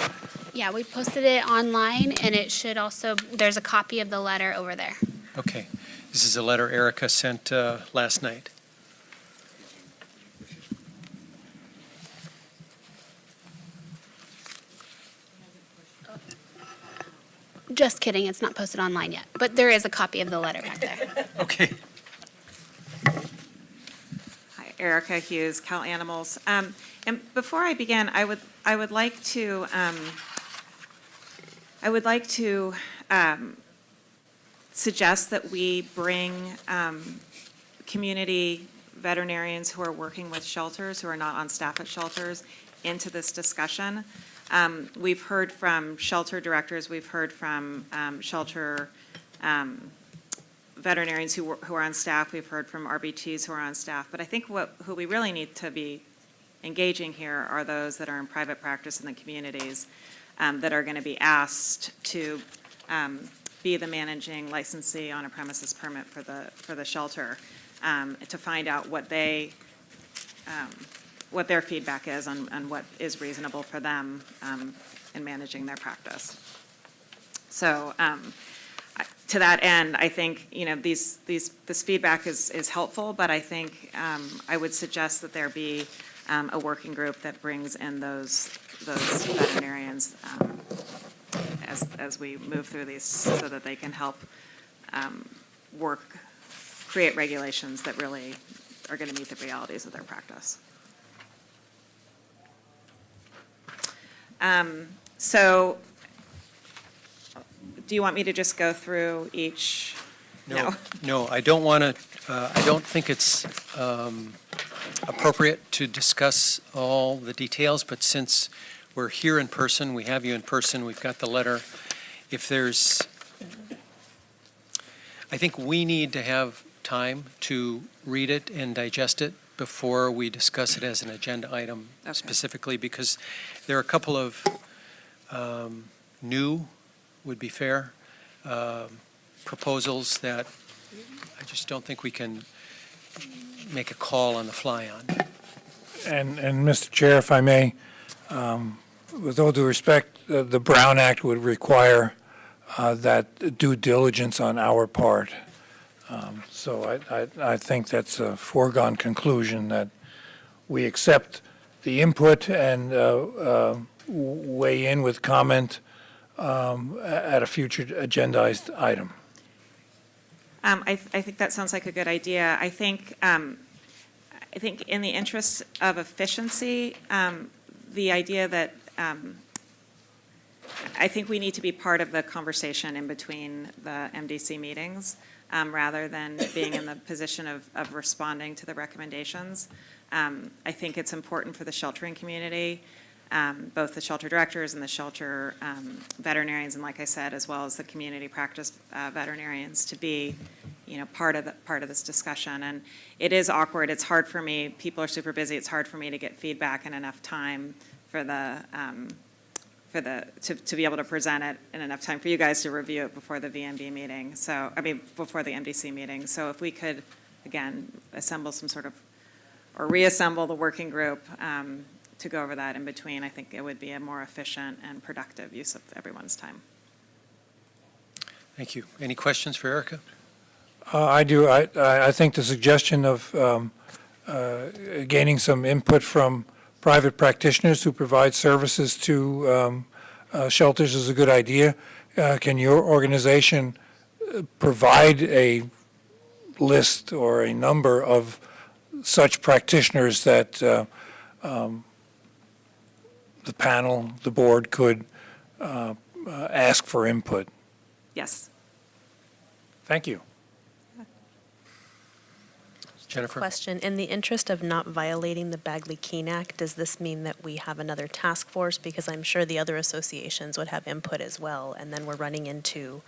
Yeah, we posted it online, and it should also, there's a copy of the letter over there. Okay, this is a letter Erica sent last night. Just kidding, it's not posted online yet, but there is a copy of the letter back there. Okay. Hi, Erica Hughes, Cal Animals. And before I begin, I would like to suggest that we bring community veterinarians who are working with shelters, who are not on staff at shelters, into this discussion. We've heard from shelter directors, we've heard from shelter veterinarians who are on staff, we've heard from RBTs who are on staff, but I think who we really need to be engaging here are those that are in private practice in the communities that are going to be asked to be the managing licensee on a premises permit for the shelter, to find out what their feedback is on what is reasonable for them in managing their practice. So to that end, I think, this feedback is helpful, but I think I would suggest that there be a working group that brings in those veterinarians as we move through these, so that they can help create regulations that really are going to meet the realities of their practice. So, do you want me to just go through each? No, I don't want to, I don't think it's appropriate to discuss all the details, but since we're here in person, we have you in person, we've got the letter. If there's, I think we need to have time to read it and digest it before we discuss it as an agenda item specifically, because there are a couple of new, would be fair, proposals that I just don't think we can make a call on the fly on. And Mr. Chair, if I may, with all due respect, the Brown Act would require that due diligence on our part. So I think that's a foregone conclusion that we accept the input and weigh in with comment at a future agendized item. I think that sounds like a good idea. I think in the interest of efficiency, the idea that I think we need to be part of the conversation in between the MDC meetings, rather than being in the position of responding to the recommendations. I think it's important for the sheltering community, both the shelter directors and the shelter veterinarians, and like I said, as well as the community practice veterinarians, to be, part of this discussion. And it is awkward. It's hard for me. People are super busy. It's hard for me to get feedback in enough time for to be able to present it in enough time for you guys to review it before the VMB meeting. So, before the MDC meeting. So if we could, again, assemble some sort of, or reassemble the working group to go over that in between, I think it would be a more efficient and productive use of everyone's time. Thank you. Any questions for Erica? I do. I think the suggestion of gaining some input from private practitioners who provide services to shelters is a good idea. Can your organization provide a list or a number of such practitioners that the panel, the board could ask for input? Yes. Thank you. Jennifer? Question, in the interest of not violating the Bagley-Keene Act, does this mean that we have another task force? Because I'm sure the other associations would have input as well, and then we're running into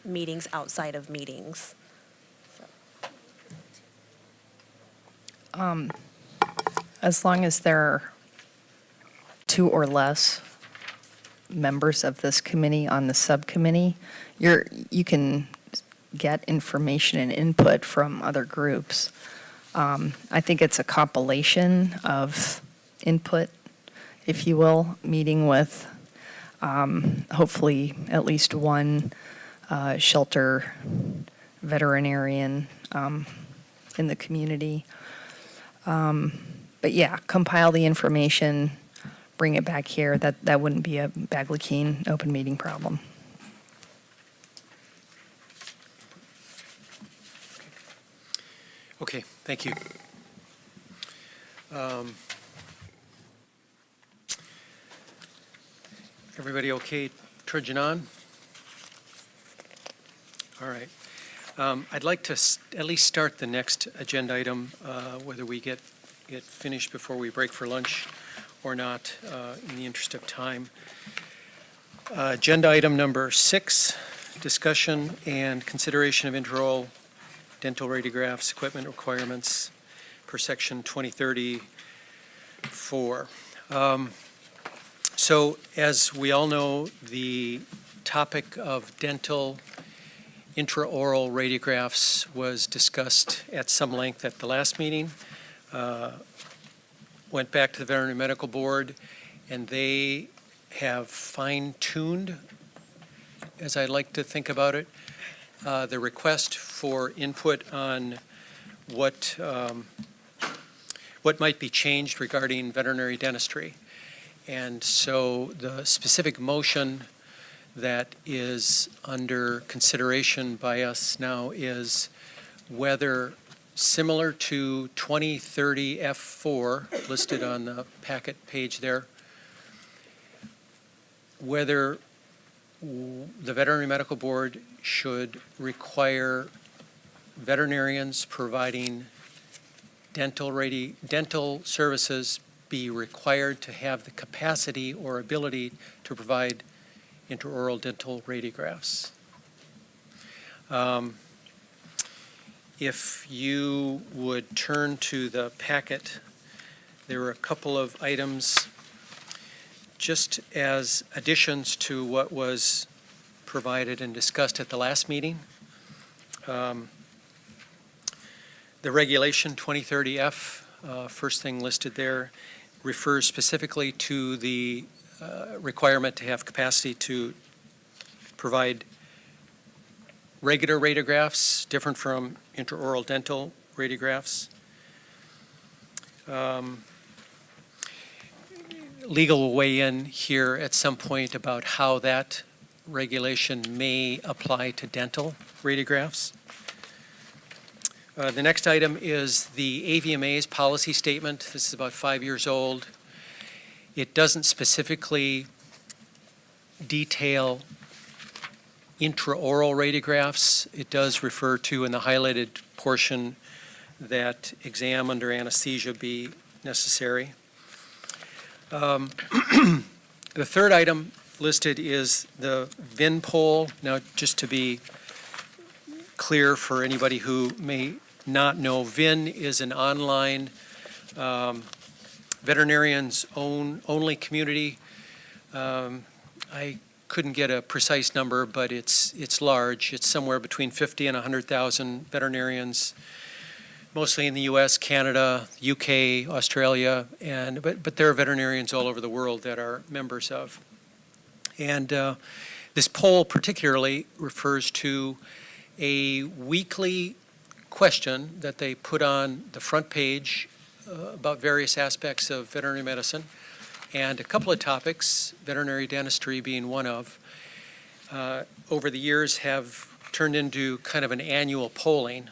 meetings outside of meetings. As long as there are 2 or less members of this committee on the subcommittee, you can get information and input from other groups. I think it's a compilation of input, if you will, meeting with hopefully at least one shelter veterinarian in the community. But yeah, compile the information, bring it back here. That wouldn't be a Bagley-Keene open meeting problem. Okay, thank you. Everybody okay trudging on? All right. I'd like to at least start the next agenda item, whether we get finished before we break for lunch or not, in the interest of time. Agenda item number 6, discussion and consideration of intraoral dental radiographs equipment requirements per section 2034. So as we all know, the topic of dental intraoral radiographs was discussed at some length at the last meeting. Went back to the Veterinary Medical Board, and they have fine-tuned, as I like to think about it, the request for input on what might be changed regarding veterinary dentistry. And so the specific motion that is under consideration by us now is whether, similar to 2030 F4 listed on the packet page there, whether the Veterinary Medical Board should require veterinarians providing dental services be required to have the capacity or ability to provide intraoral dental radiographs. If you would turn to the packet, there are a couple of items just as additions to what was provided and discussed at the last meeting. The regulation 2030F, first thing listed there, refers specifically to the requirement to have capacity to provide regular radiographs, different from intraoral dental radiographs. Legal will weigh in here at some point about how that regulation may apply to dental radiographs. The next item is the AVMA's policy statement. This is about 5 years old. It doesn't specifically detail intraoral radiographs. It does refer to, in the highlighted portion, that exam under anesthesia be necessary. The third item listed is the VIN poll. Now, just to be clear for anybody who may not know, VIN is an online veterinarians only community. I couldn't get a precise number, but it's large. It's somewhere between 50 and 100,000 veterinarians, mostly in the U.S., Canada, UK, Australia, but there are veterinarians all over the world that are members of. And this poll particularly refers to a weekly question that they put on the front page about various aspects of veterinary medicine, and a couple of topics, veterinary dentistry being one of, over the years have turned into kind of an annual polling.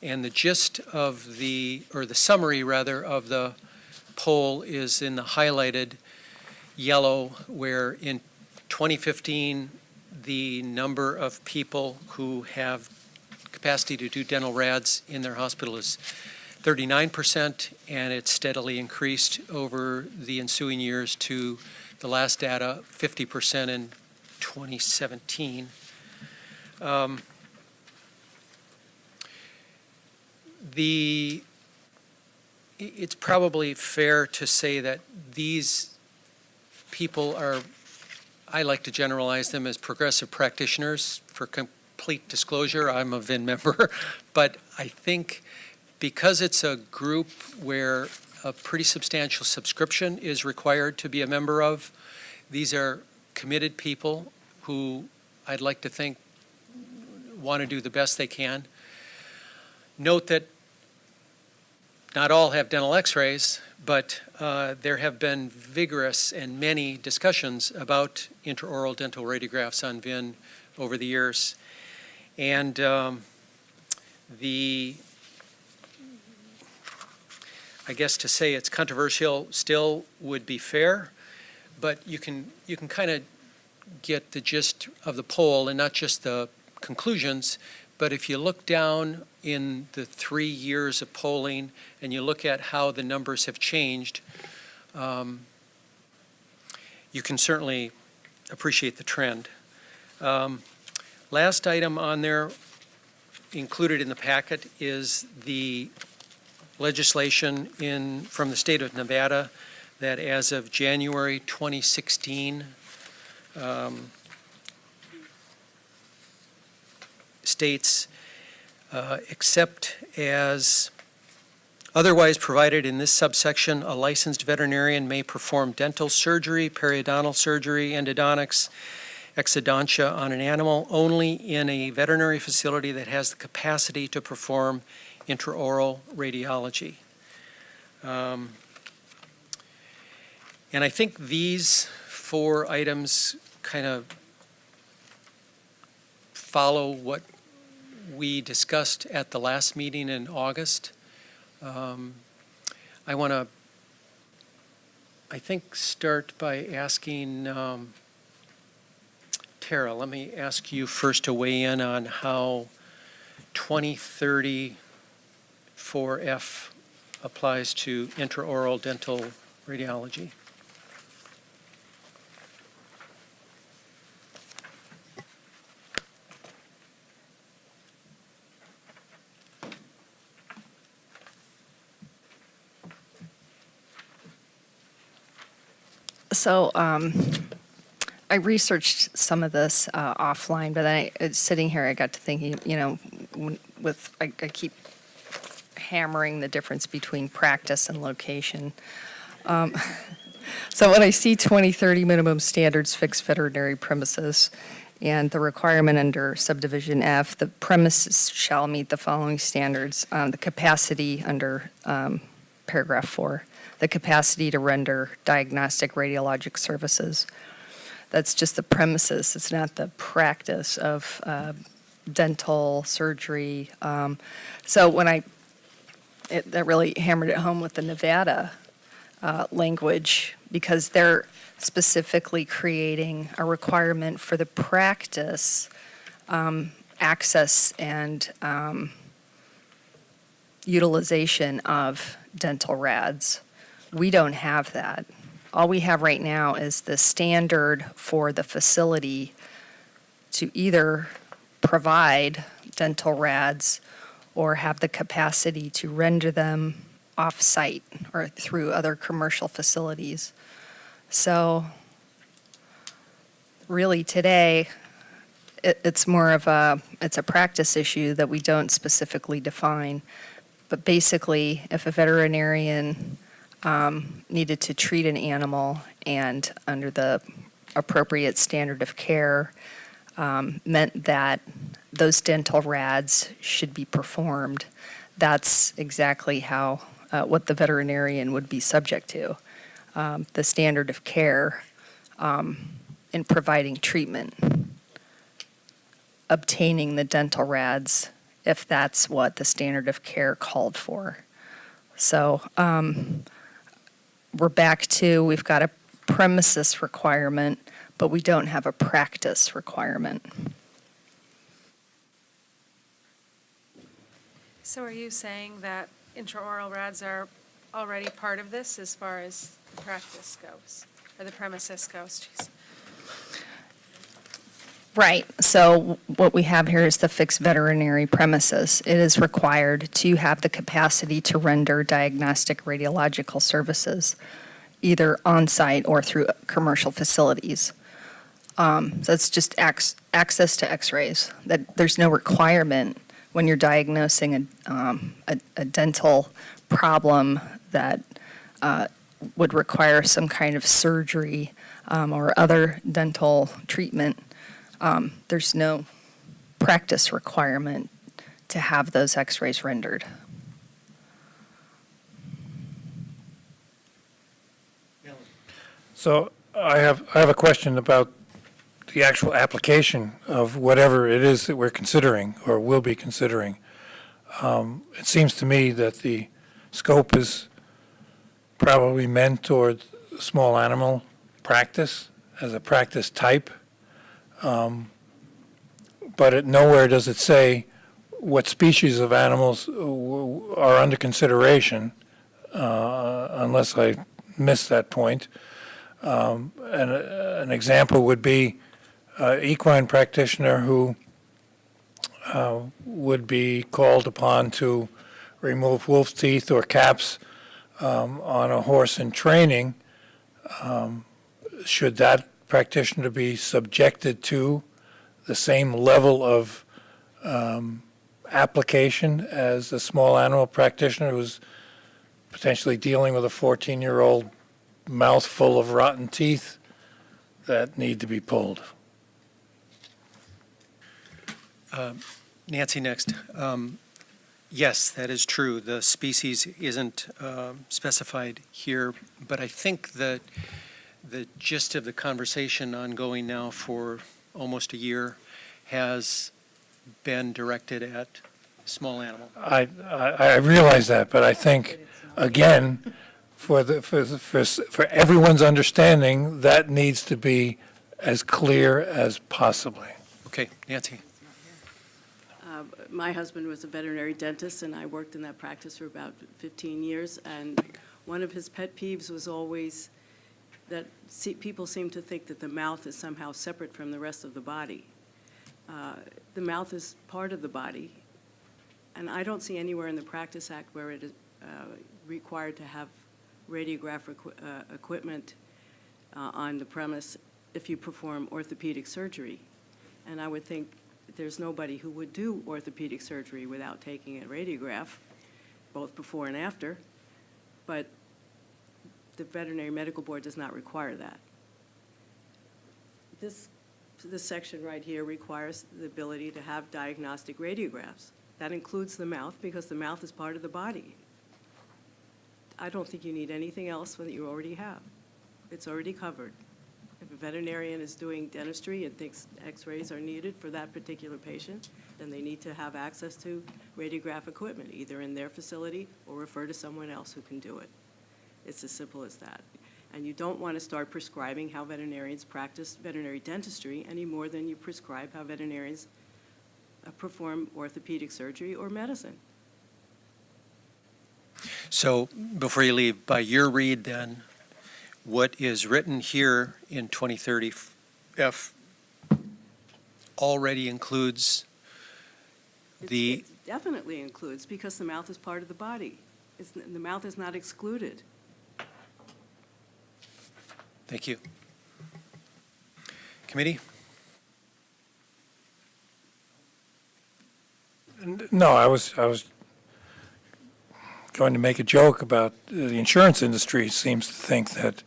And the gist of the summary rather, of the poll is in the highlighted yellow, where in 2015, the number of people who have capacity to do dental rads in their hospital is 39%, and it's steadily increased over the ensuing years to the last data, 50% in 2017. It's probably fair to say that these people are, I like to generalize them as progressive practitioners. For complete disclosure, I'm a VIN member, but I think because it's a group where a pretty substantial subscription is required to be a member of, these are committed people who I'd like to think want to do the best they can. Note that not all have dental x-rays, but there have been vigorous and many discussions about intraoral dental radiographs on VIN over the years. And I guess to say it's controversial still would be fair, but you can kind of get the gist of the poll, and not just the conclusions, but if you look down in the 3 years of polling and you look at how the numbers have changed you can certainly appreciate the trend. Last item on there, included in the packet, is the legislation from the state of Nevada that as of January 2016, states, except as otherwise provided in this subsection, a licensed veterinarian may perform dental surgery, periodontal surgery, endodontics, exodontia on an animal only in a veterinary facility that has the capacity to perform intraoral radiology. And I think these 4 items kind of follow what we discussed at the last meeting in August. I want to, I think, start by asking Tara, let me ask you first to weigh in on how 2030 4F applies to intraoral dental radiology. So I researched some of this offline, but then sitting here, I got to thinking, I keep hammering the difference between practice and location. So when I see 2030 minimum standards fixed veterinary premises and the requirement under subdivision F, the premises shall meet the following standards, the capacity under paragraph 4, the capacity to render diagnostic radiologic services. That's just the premises. It's not the practice of dental surgery. So when that really hammered it home with the Nevada language, because they're specifically creating a requirement for the practice access and utilization of dental rads. We don't have that. All we have right now is the standard for the facility to either provide dental rads or have the capacity to render them off-site or through other commercial facilities. So really today, it's more of it's a practice issue that we don't specifically define. But basically, if a veterinarian needed to treat an animal and under the appropriate standard of care meant that those dental rads should be performed, that's exactly how what the veterinarian would be subject to. The standard of care in providing treatment, obtaining the dental rads if that's what the standard of care called for. So we're back to, we've got a premises requirement, but we don't have a practice requirement. So are you saying that intraoral rads are already part of this as far as the practice goes, or the premises goes? Jeez. Right. So what we have here is the fixed veterinary premises. It is required to have the capacity to render diagnostic radiological services, either on-site or through commercial facilities. So it's just access to x-rays. That there's no requirement when you're diagnosing a dental problem that would require some kind of surgery or other dental treatment. There's no practice requirement to have those x-rays rendered. So I have a question about the actual application of whatever it is that we're considering or will be considering. It seems to me that the scope is probably meant toward small animal practice as a practice type. But nowhere does it say what species of animals are under consideration, unless I miss that point. An example would be equine practitioner who would be called upon to remove wolf teeth or caps on a horse in training. Should that practitioner be subjected to the same level of application as a small animal practitioner who's potentially dealing with a 14-year-old mouth full of rotten teeth that need to be pulled? Nancy, next. Yes, that is true. The species isn't specified here, but I think that the gist of the conversation ongoing now for almost a year has been directed at small animal. I realize that, but I think, again, for everyone's understanding, that needs to be as clear as possibly. Okay, Nancy. My husband was a veterinary dentist, and I worked in that practice for about 15 years. And one of his pet peeves was always that people seem to think that the mouth is somehow separate from the rest of the body. The mouth is part of the body, and I don't see anywhere in the Practice Act where it is required to have radiograph equipment on the premise if you perform orthopedic surgery. And I would think there's nobody who would do orthopedic surgery without taking a radiograph, both before and after, but the Veterinary Medical Board does not require that. This section right here requires the ability to have diagnostic radiographs. That includes the mouth because the mouth is part of the body. I don't think you need anything else that you already have. It's already covered. If a veterinarian is doing dentistry and thinks x-rays are needed for that particular patient, then they need to have access to radiograph equipment, either in their facility or refer to someone else who can do it. It's as simple as that. And you don't want to start prescribing how veterinarians practice veterinary dentistry any more than you prescribe how veterinarians perform orthopedic surgery or medicine. So before you leave, by your read then, what is written here in 2030 F already includes It definitely includes, because the mouth is part of the body. The mouth is not excluded. Thank you. Committee? No, I was going to make a joke about the insurance industry seems to think that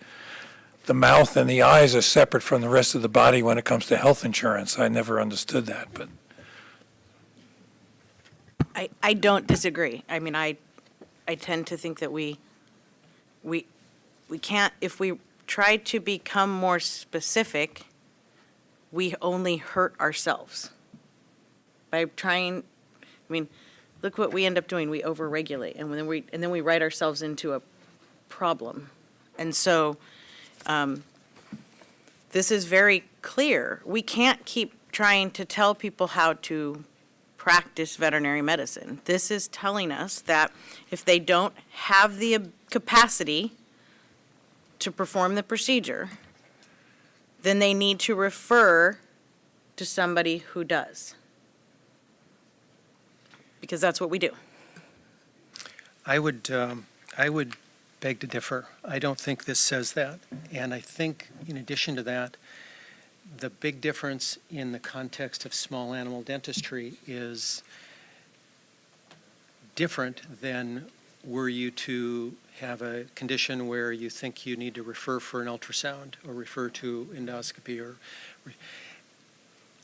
the mouth and the eyes are separate from the rest of the body when it comes to health insurance. I never understood that, but. I don't disagree. I mean, I tend to think that we can't, if we try to become more specific, we only hurt ourselves. By trying, I mean, look what we end up doing. We overregulate, and then we write ourselves into a problem. And so, this is very clear. We can't keep trying to tell people how to practice veterinary medicine. This is telling us that if they don't have the capacity to perform the procedure, then they need to refer to somebody who does. Because that's what we do. I would beg to differ. I don't think this says that. And I think in addition to that, the big difference in the context of small animal dentistry is different than were you to have a condition where you think you need to refer for an ultrasound or refer to endoscopy or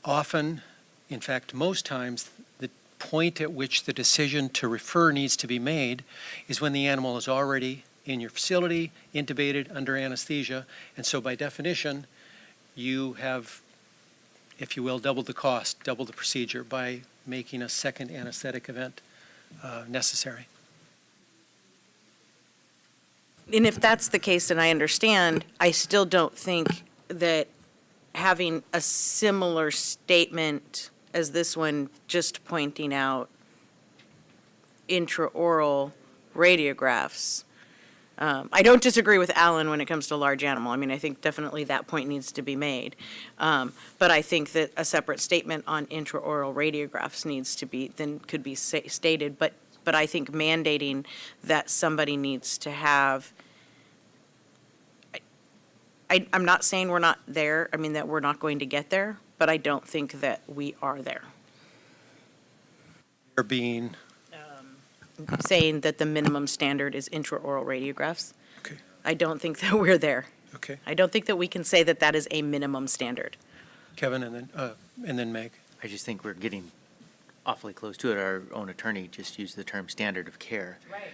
often, in fact, most times, the point at which the decision to refer needs to be made is when the animal is already in your facility, intubated, under anesthesia, and so by definition, you have, if you will, doubled the cost, doubled the procedure by making a second anesthetic event necessary. And if that's the case, then I understand. I still don't think that having a similar statement as this one, just pointing out intraoral radiographs, I don't disagree with Alan when it comes to large animal. I mean, I think definitely that point needs to be made. But I think that a separate statement on intraoral radiographs needs to be, then could be stated. But I think mandating that somebody needs to have, I'm not saying we're not there, I mean, that we're not going to get there, but I don't think that we are there. There being, Saying that the minimum standard is intraoral radiographs. Okay. I don't think that we're there. okay, I don't think that we can say that that is a minimum standard. Kevin and then Meg. I just think we're getting awfully close to it. Our own attorney just used the term standard of care. Right.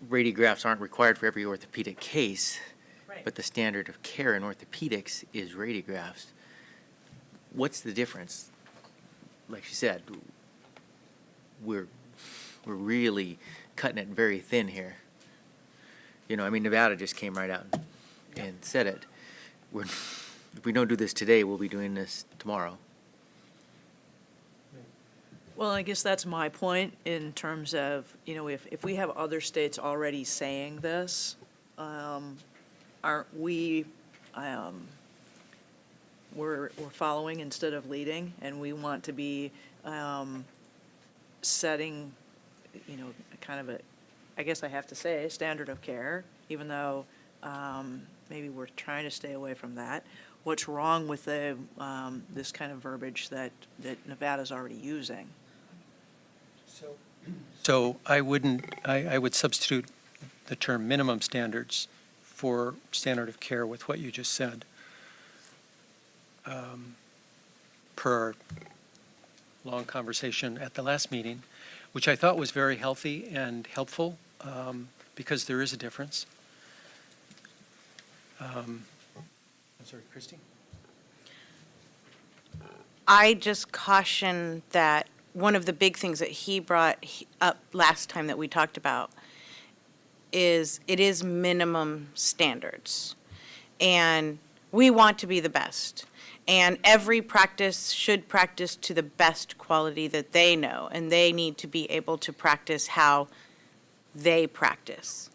Radiographs aren't required for every orthopedic case, Right. but the standard of care in orthopedics is radiographs. What's the difference? Like she said, we're really cutting it very thin here. You know, I mean, Nevada just came right out and said it. If we don't do this today, we'll be doing this tomorrow. Well, I guess that's my point in terms of, you know, if we have other states already saying this, aren't we, we're following instead of leading, and we want to be setting, you know, kind of a, I guess I have to say, standard of care, even though maybe we're trying to stay away from that. What's wrong with the, this kind of verbiage that Nevada's already using? So I would substitute the term minimum standards for standard of care with what you just said. Per our long conversation at the last meeting, which I thought was very healthy and helpful, because there is a difference. I'm sorry, Christy? I just caution that one of the big things that he brought up last time that we talked about is it is minimum standards. And we want to be the best. And every practice should practice to the best quality that they know. And they need to be able to practice how they practice.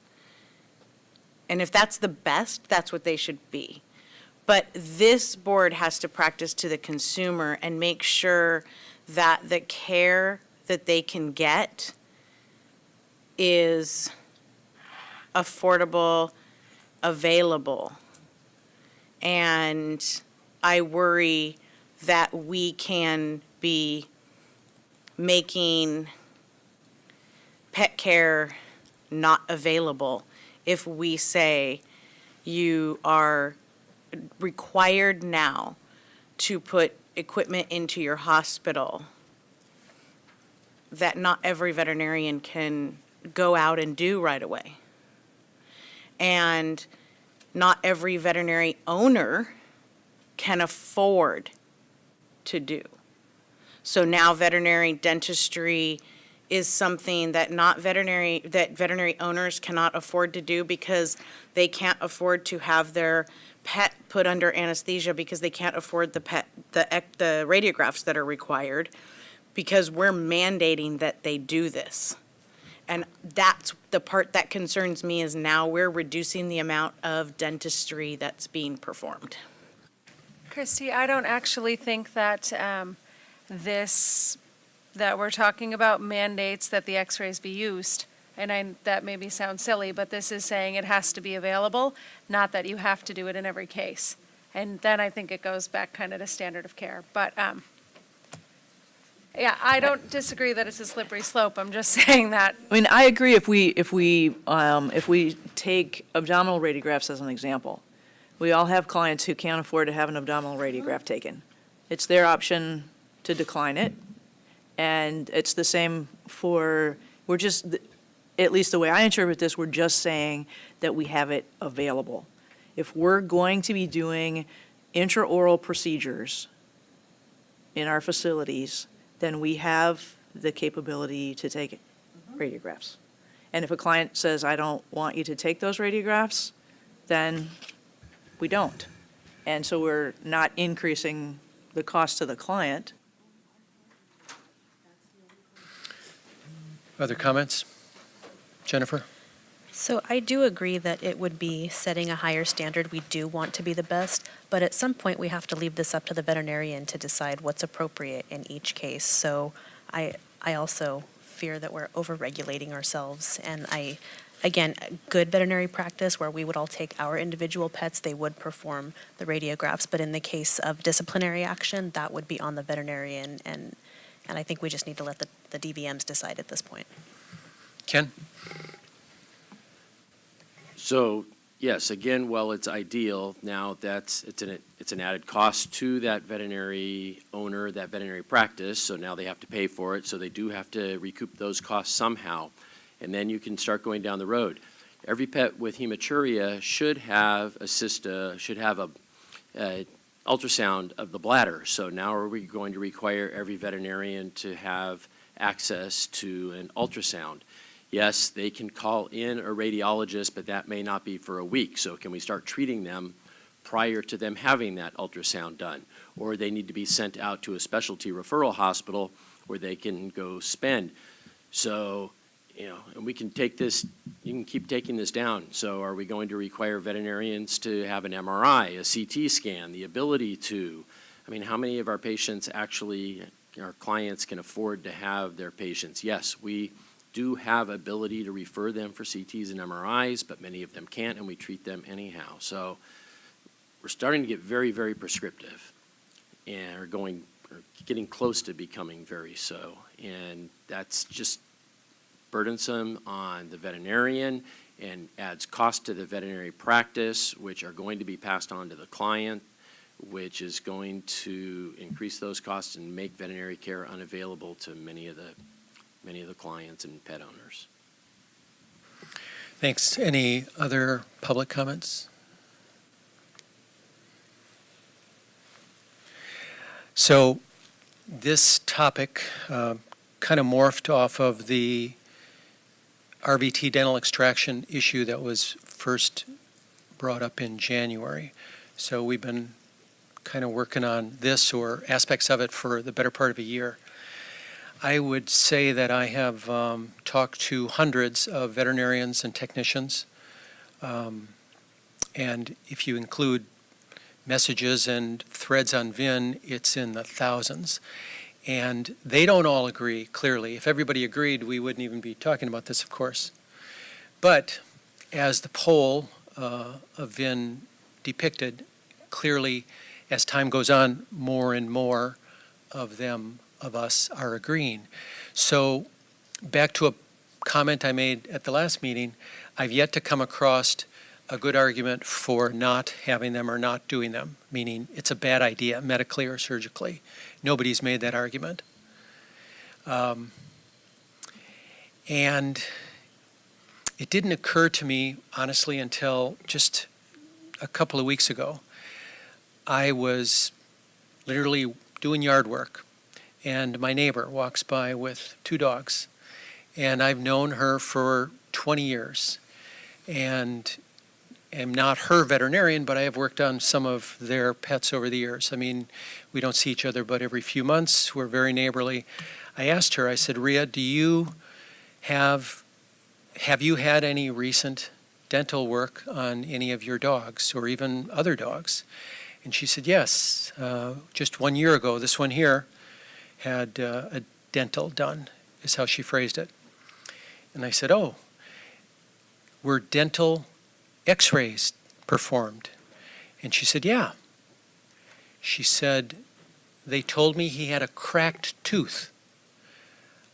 And if that's the best, that's what they should be. But this board has to practice to the consumer and make sure that the care that they can get is affordable, available. And I worry that we can be making pet care not available if we say you are required now to put equipment into your hospital that not every veterinarian can go out and do right away. And not every veterinary owner can afford to do. So now veterinary dentistry is something that veterinary owners cannot afford to do because they can't afford to have their pet put under anesthesia because they can't afford the radiographs that are required because we're mandating that they do this. And that's the part that concerns me is now we're reducing the amount of dentistry that's being performed. Christy, I don't actually think that that we're talking about mandates that the x-rays be used. And that maybe sounds silly, but this is saying it has to be available, not that you have to do it in every case. And then I think it goes back kind of to standard of care. But, yeah, I don't disagree that it's a slippery slope. I'm just saying that. I mean, I agree if we take abdominal radiographs as an example. We all have clients who can't afford to have an abdominal radiograph taken. It's their option to decline it. And it's the same for, we're just, at least the way I interpret this, we're just saying that we have it available. If we're going to be doing intraoral procedures in our facilities, then we have the capability to take radiographs. And if a client says, I don't want you to take those radiographs, then we don't. And so we're not increasing the cost to the client. Other comments? Jennifer? So I do agree that it would be setting a higher standard. We do want to be the best, but at some point we have to leave this up to the veterinarian to decide what's appropriate in each case. So I also fear that we're over-regulating ourselves. And again, good veterinary practice where we would all take our individual pets, they would perform the radiographs. But in the case of disciplinary action, that would be on the veterinarian. And I think we just need to let the DVMs decide at this point. Ken? So, yes, again, while it's ideal, now it's an added cost to that veterinary owner, that veterinary practice, so now they have to pay for it, so they do have to recoup those costs somehow. And then you can start going down the road. Every pet with hematuria should have a ultrasound of the bladder. So now are we going to require every veterinarian to have access to an ultrasound? Yes, they can call in a radiologist, but that may not be for a week. So can we start treating them prior to them having that ultrasound done? Or they need to be sent out to a specialty referral hospital where they can go spend. So, and we can take this, you can keep taking this down. So are we going to require veterinarians to have an MRI, a CT scan, the ability to, how many of our patients actually, our clients can afford to have their patients? Yes, we do have ability to refer them for CTs and MRIs, but many of them can't, and we treat them anyhow. So we're starting to get very, very prescriptive, and are getting close to becoming very so. And that's just burdensome on the veterinarian and adds cost to the veterinary practice, which are going to be passed on to the client, which is going to increase those costs and make veterinary care unavailable to many of the clients and pet owners. Thanks. Any other public comments? So this topic kind of morphed off of the RVT dental extraction issue that was first brought up in January. So we've been kind of working on this or aspects of it for the better part of a year. I would say that I have talked to hundreds of veterinarians and technicians, and if you include messages and threads on VIN, it's in the thousands. And they don't all agree, clearly. If everybody agreed, we wouldn't even be talking about this, of course. But as the poll of VIN depicted, clearly, as time goes on, more and more of us are agreeing. So back to a comment I made at the last meeting, I've yet to come across a good argument for not having them or not doing them, meaning it's a bad idea medically or surgically. Nobody's made that argument. And it didn't occur to me, honestly, until just a couple of weeks ago. I was literally doing yard work, and my neighbor walks by with 2 dogs, and I've known her for 20 years, and am not her veterinarian, but I have worked on some of their pets over the years. We don't see each other but every few months. We're very neighborly. I asked her, I said, Rhea, have you had any recent dental work on any of your dogs or even other dogs? And she said, yes, just 1 year ago, this one here had a dental done, is how she phrased it. And I said, oh, were dental x-rays performed? And she said, yeah. She said, they told me he had a cracked tooth.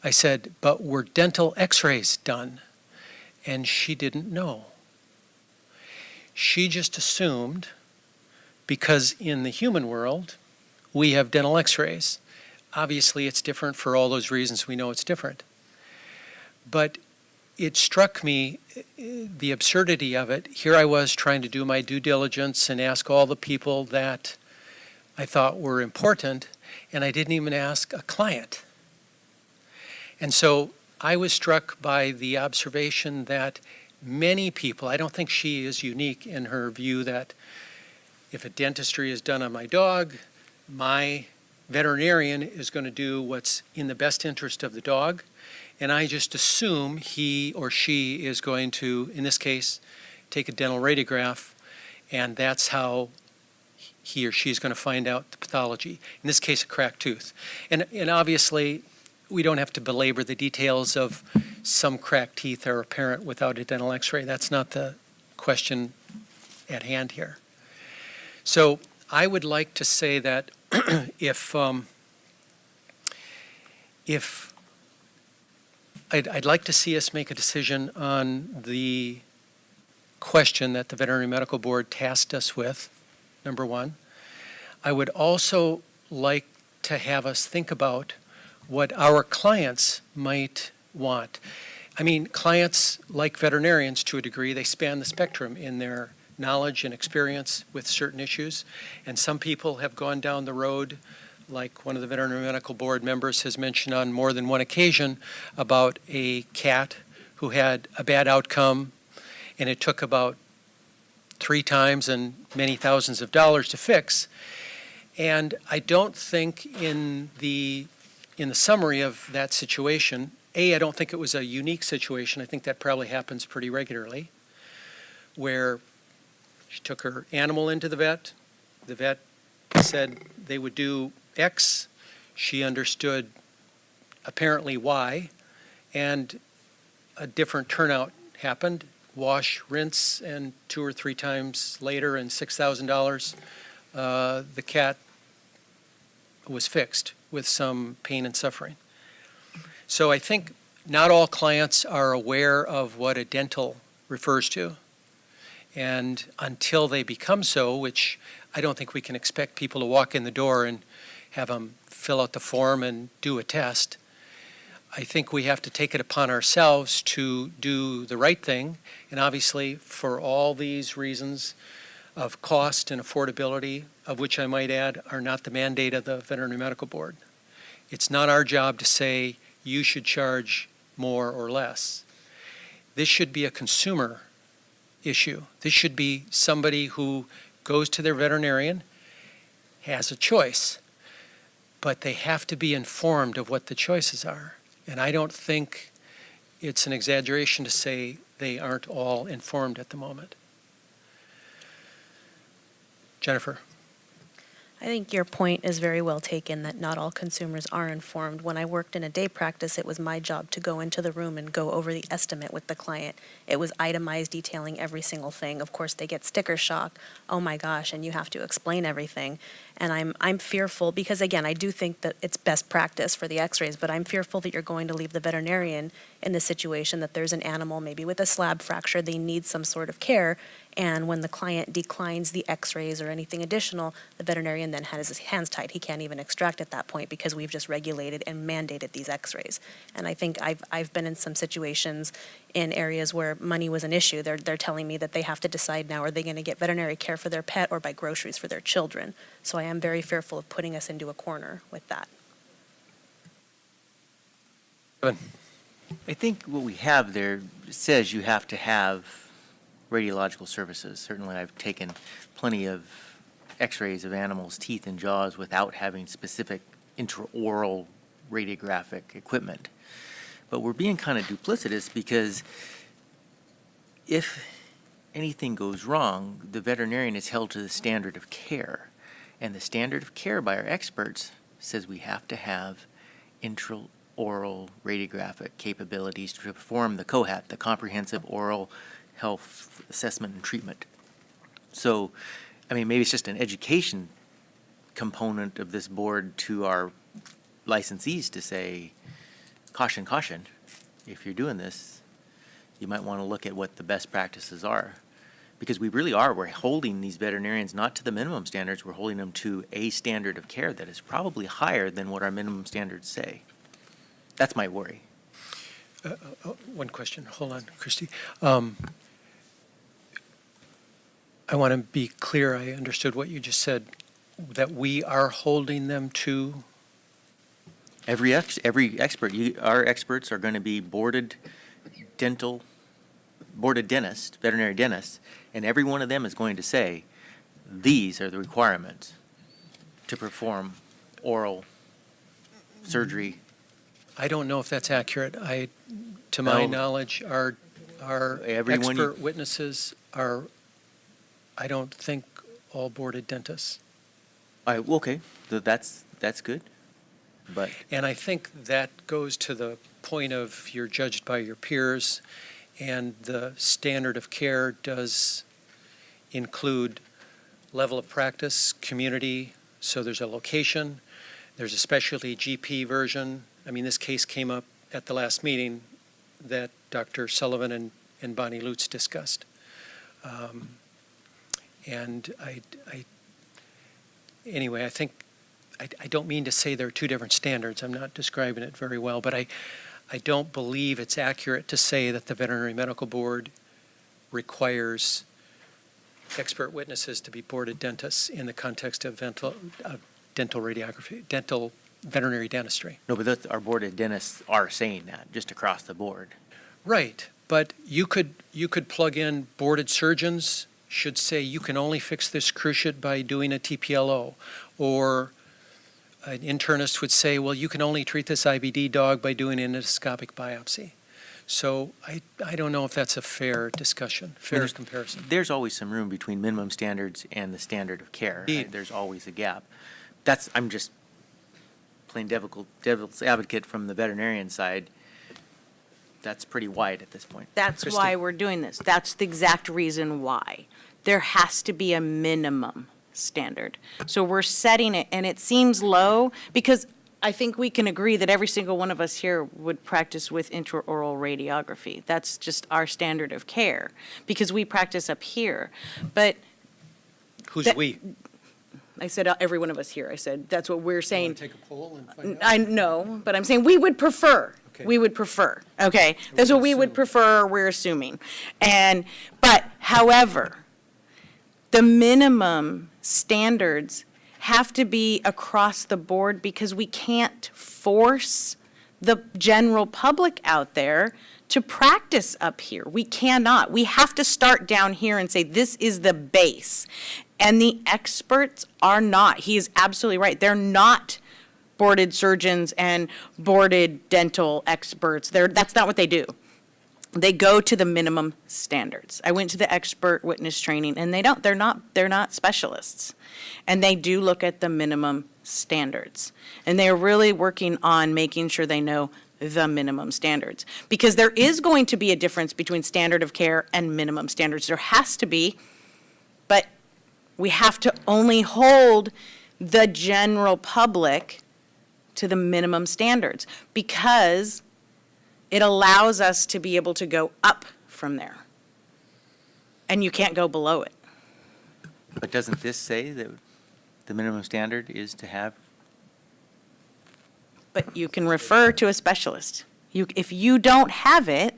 I said, but were dental x-rays done? And she didn't know. She just assumed, because in the human world, we have dental x-rays. Obviously, it's different for all those reasons we know it's different. But it struck me, the absurdity of it. Here I was trying to do my due diligence and ask all the people that I thought were important, and I didn't even ask a client. And so I was struck by the observation that many people, I don't think she is unique in her view that if a dentistry is done on my dog, my veterinarian is going to do what's in the best interest of the dog and I just assume he or she is going to, in this case, take a dental radiograph, and that's how he or she is going to find out the pathology. In this case, a cracked tooth. And obviously, we don't have to belabor the details of some cracked teeth are apparent without a dental x-ray. That's not the question at hand here. So I would like to say that if I'd like to see us make a decision on the question that the Veterinary Medical Board tasked us with, number one. I would also like to have us think about what our clients might want. I mean, clients, like veterinarians to a degree, they span the spectrum in their knowledge and experience with certain issues. And some people have gone down the road, like one of the Veterinary Medical Board members has mentioned on more than one occasion, about a cat who had a bad outcome, and it took about 3 times and many thousands of dollars to fix. And I don't think in the summary of that situation, I don't think it was a unique situation. I think that probably happens pretty regularly, where she took her animal into the vet said they would do X, she understood apparently Y, and a different turnout happened. Wash, rinse, and 2 or 3 times later and $6,000, the cat was fixed with some pain and suffering. So I think not all clients are aware of what a dental refers to. And until they become so, which I don't think we can expect people to walk in the door and have them fill out the form and do a test, I think we have to take it upon ourselves to do the right thing. And obviously, for all these reasons of cost and affordability, of which I might add are not the mandate of the Veterinary Medical Board. It's not our job to say you should charge more or less. This should be a consumer issue. This should be somebody who goes to their veterinarian, has a choice, but they have to be informed of what the choices are. And I don't think it's an exaggeration to say they aren't all informed at the moment. Jennifer. I think your point is very well taken, that not all consumers are informed. When I worked in a day practice, it was my job to go into the room and go over the estimate with the client. It was itemized, detailing every single thing. Of course, they get sticker shock. Oh my gosh, and you have to explain everything. And I'm fearful, because again, I do think that it's best practice for the x-rays, but I'm fearful that you're going to leave the veterinarian in the situation that there's an animal maybe with a slab fracture, they need some sort of care, and when the client declines the x-rays or anything additional, the veterinarian then has his hands tied. He can't even extract at that point because we've just regulated and mandated these x-rays. And I think I've been in some situations in areas where money was an issue. They're telling me that they have to decide now, are they going to get veterinary care for their pet or buy groceries for their children? So I am very fearful of putting us into a corner with that. I think what we have there says you have to have radiological services. Certainly, I've taken plenty of x-rays of animals' teeth and jaws without having specific intraoral radiographic equipment. But we're being kind of duplicitous, because if anything goes wrong, the veterinarian is held to the standard of care. And the standard of care by our experts says we have to have intraoral radiographic capabilities to perform the COHAT, the Comprehensive Oral Health Assessment and Treatment. So, I mean, maybe it's just an education component of this board to our licensees to say, caution, caution, if you're doing this, you might want to look at what the best practices are. Because we really are, we're holding these veterinarians not to the minimum standards, we're holding them to a standard of care that is probably higher than what our minimum standards say. That's my worry. One question, hold on, Christy. I want to be clear, I understood what you just said, that we are holding them to? Every expert, our experts are going to be boarded dentists, veterinary dentists, and every one of them is going to say, these are the requirements to perform oral surgery I don't know if that's accurate. To my No. knowledge, our Everyone you- expert witnesses are, I don't think, all boarded dentists. Okay, that's good, but. And I think that goes to the point of you're judged by your peers, and the standard of care does include level of practice, community, so there's a location, there's a specialty GP version. I mean, this case came up at the last meeting that Dr. Sullivan and Bonnie Lutz discussed. And anyway, I think, I don't mean to say there are two different standards. I'm not describing it very well, but I don't believe it's accurate to say that the Veterinary Medical Board requires expert witnesses to be boarded dentists in the context of dental radiography, dental veterinary dentistry. No, but our boarded dentists are saying that, just across the board. Right, but you could plug in boarded surgeons should say you can only fix this cruciate by doing a TPLO, or an internist would say, well, you can only treat this IBD dog by doing an endoscopic biopsy. So I don't know if that's a fair discussion, fair comparison. There's always some room between minimum standards and the standard of care. Indeed. There's always a gap. I'm just plain devil's advocate from the veterinarian side. That's pretty wide at this point. That's Christy? why we're doing this. That's the exact reason why. There has to be a minimum standard. So we're setting it, and it seems low, because I think we can agree that every single one of us here would practice with intraoral radiography. That's just our standard of care, because we practice up here. But Who's that- we? I said every one of us here. I said, that's what we're saying. Take a poll and find out? I know, but I'm saying we would prefer. Okay. We would prefer, okay? That's what we would prefer, we're assuming. But however, the minimum standards have to be across the board, because we can't force the general public out there to practice up here. We cannot. We have to start down here and say, this is the base. And the experts are not. He is absolutely right. They're not boarded surgeons and boarded dental experts. That's not what they do. They go to the minimum standards. I went to the expert witness training, and they're not specialists. And they do look at the minimum standards. And they're really working on making sure they know the minimum standards. Because there is going to be a difference between standard of care and minimum standards. There has to be, but we have to only hold the general public to the minimum standards, because it allows us to be able to go up from there. And you can't go below it. But doesn't this say that the minimum standard is to have? But you can refer to a specialist. If you don't have it,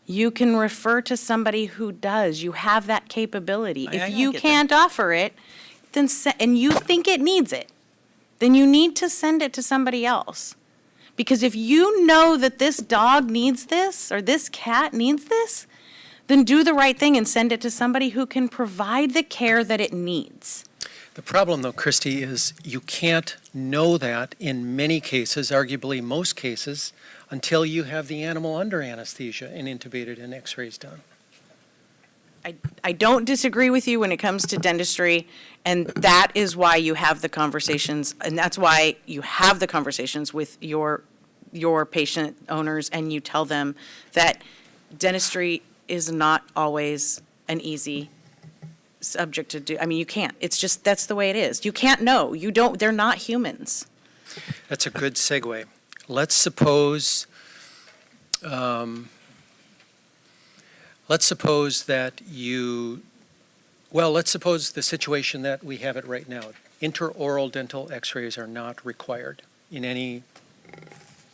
you can refer to somebody who does. You have that capability. I If you get that. can't offer it, then and you think it needs it, then you need to send it to somebody else. Because if you know that this dog needs this, or this cat needs this, then do the right thing and send it to somebody who can provide the care that it needs. The problem, though, Christy, is you can't know that in many cases, arguably most cases, until you have the animal under anesthesia and intubated and x-rays done. I don't disagree with you when it comes to dentistry, and that is why you have the conversations, and that's why you have the conversations with your patient owners, and you tell them that dentistry is not always an easy subject to do. I mean, you can't. It's just, that's the way it is. You can't know. You don't, they're not humans. That's a good segue. Let's suppose, let's suppose the situation that we have it right now. Intraoral dental x-rays are not required in any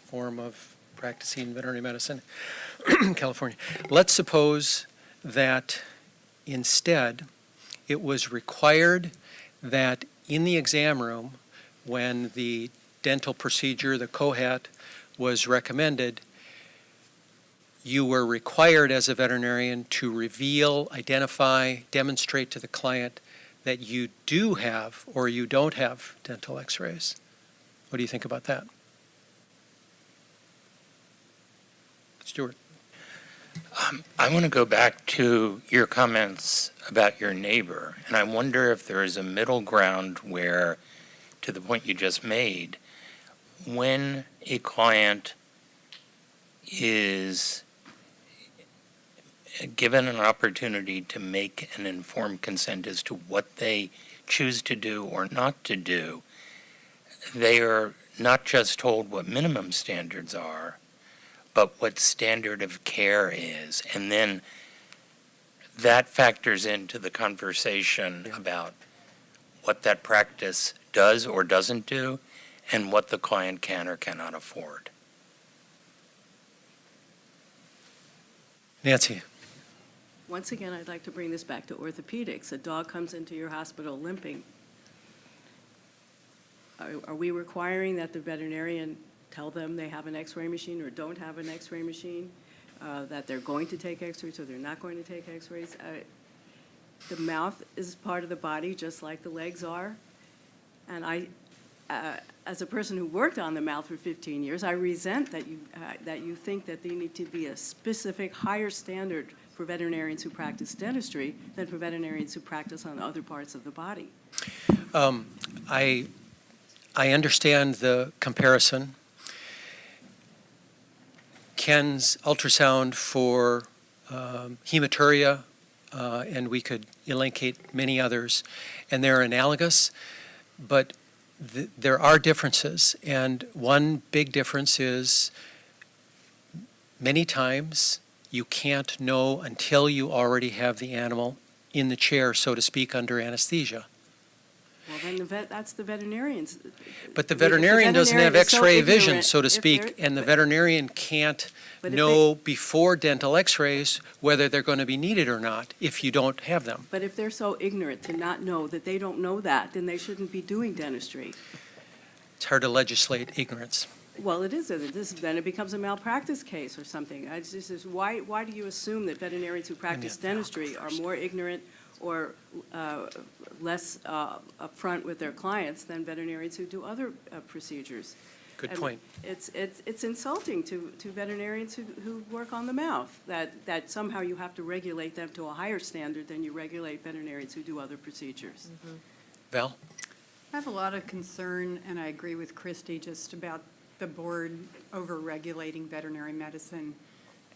form of practicing veterinary medicine in California. Let's suppose that instead it was required that in the exam room, when the dental procedure, the COHAT, was recommended, you were required as a veterinarian to reveal, identify, demonstrate to the client that you do have or you don't have dental x-rays. What do you think about that? Stewart. I want to go back to your comments about your neighbor, and I wonder if there is a middle ground where, to the point you just made, when a client is given an opportunity to make an informed consent as to what they choose to do or not to do, they are not just told what minimum standards are, but what standard of care is. And then that factors into the conversation about what that practice does or doesn't do and what the client can or cannot afford. Nancy. Once again, I'd like to bring this back to orthopedics. A dog comes into your hospital limping. Are we requiring that the veterinarian tell them they have an x-ray machine or don't have an x-ray machine, that they're going to take x-rays or they're not going to take x-rays? The mouth is part of the body, just like the legs are. And as a person who worked on the mouth for 15 years, I resent that you think that there need to be a specific higher standard for veterinarians who practice dentistry than for veterinarians who practice on other parts of the body. I understand the comparison. Ken's ultrasound for hematuria, and we could elenchate many others, and they're analogous, but there are differences. And one big difference is many times you can't know until you already have the animal in the chair, so to speak, under anesthesia. Well, then that's the veterinarian's. But the veterinarian doesn't have is so x-ray vision, ignorant, so to if speak, they're- and the veterinarian can't But if know before dental x-rays whether they're going to be needed or not if you don't have them. But if they're so ignorant to not know that they don't know that, then they shouldn't be doing dentistry. It's hard to legislate ignorance. Well, it is. Then it becomes a malpractice case or something. Why do you assume that veterinarians who practice dentistry are more ignorant or less upfront with their clients than veterinarians who do other procedures? Good And point. It's insulting to veterinarians who work on the mouth, that somehow you have to regulate them to a higher standard than you regulate veterinarians who do other procedures. Val? I have a lot of concern, and I agree with Christy, just about the board over-regulating veterinary medicine.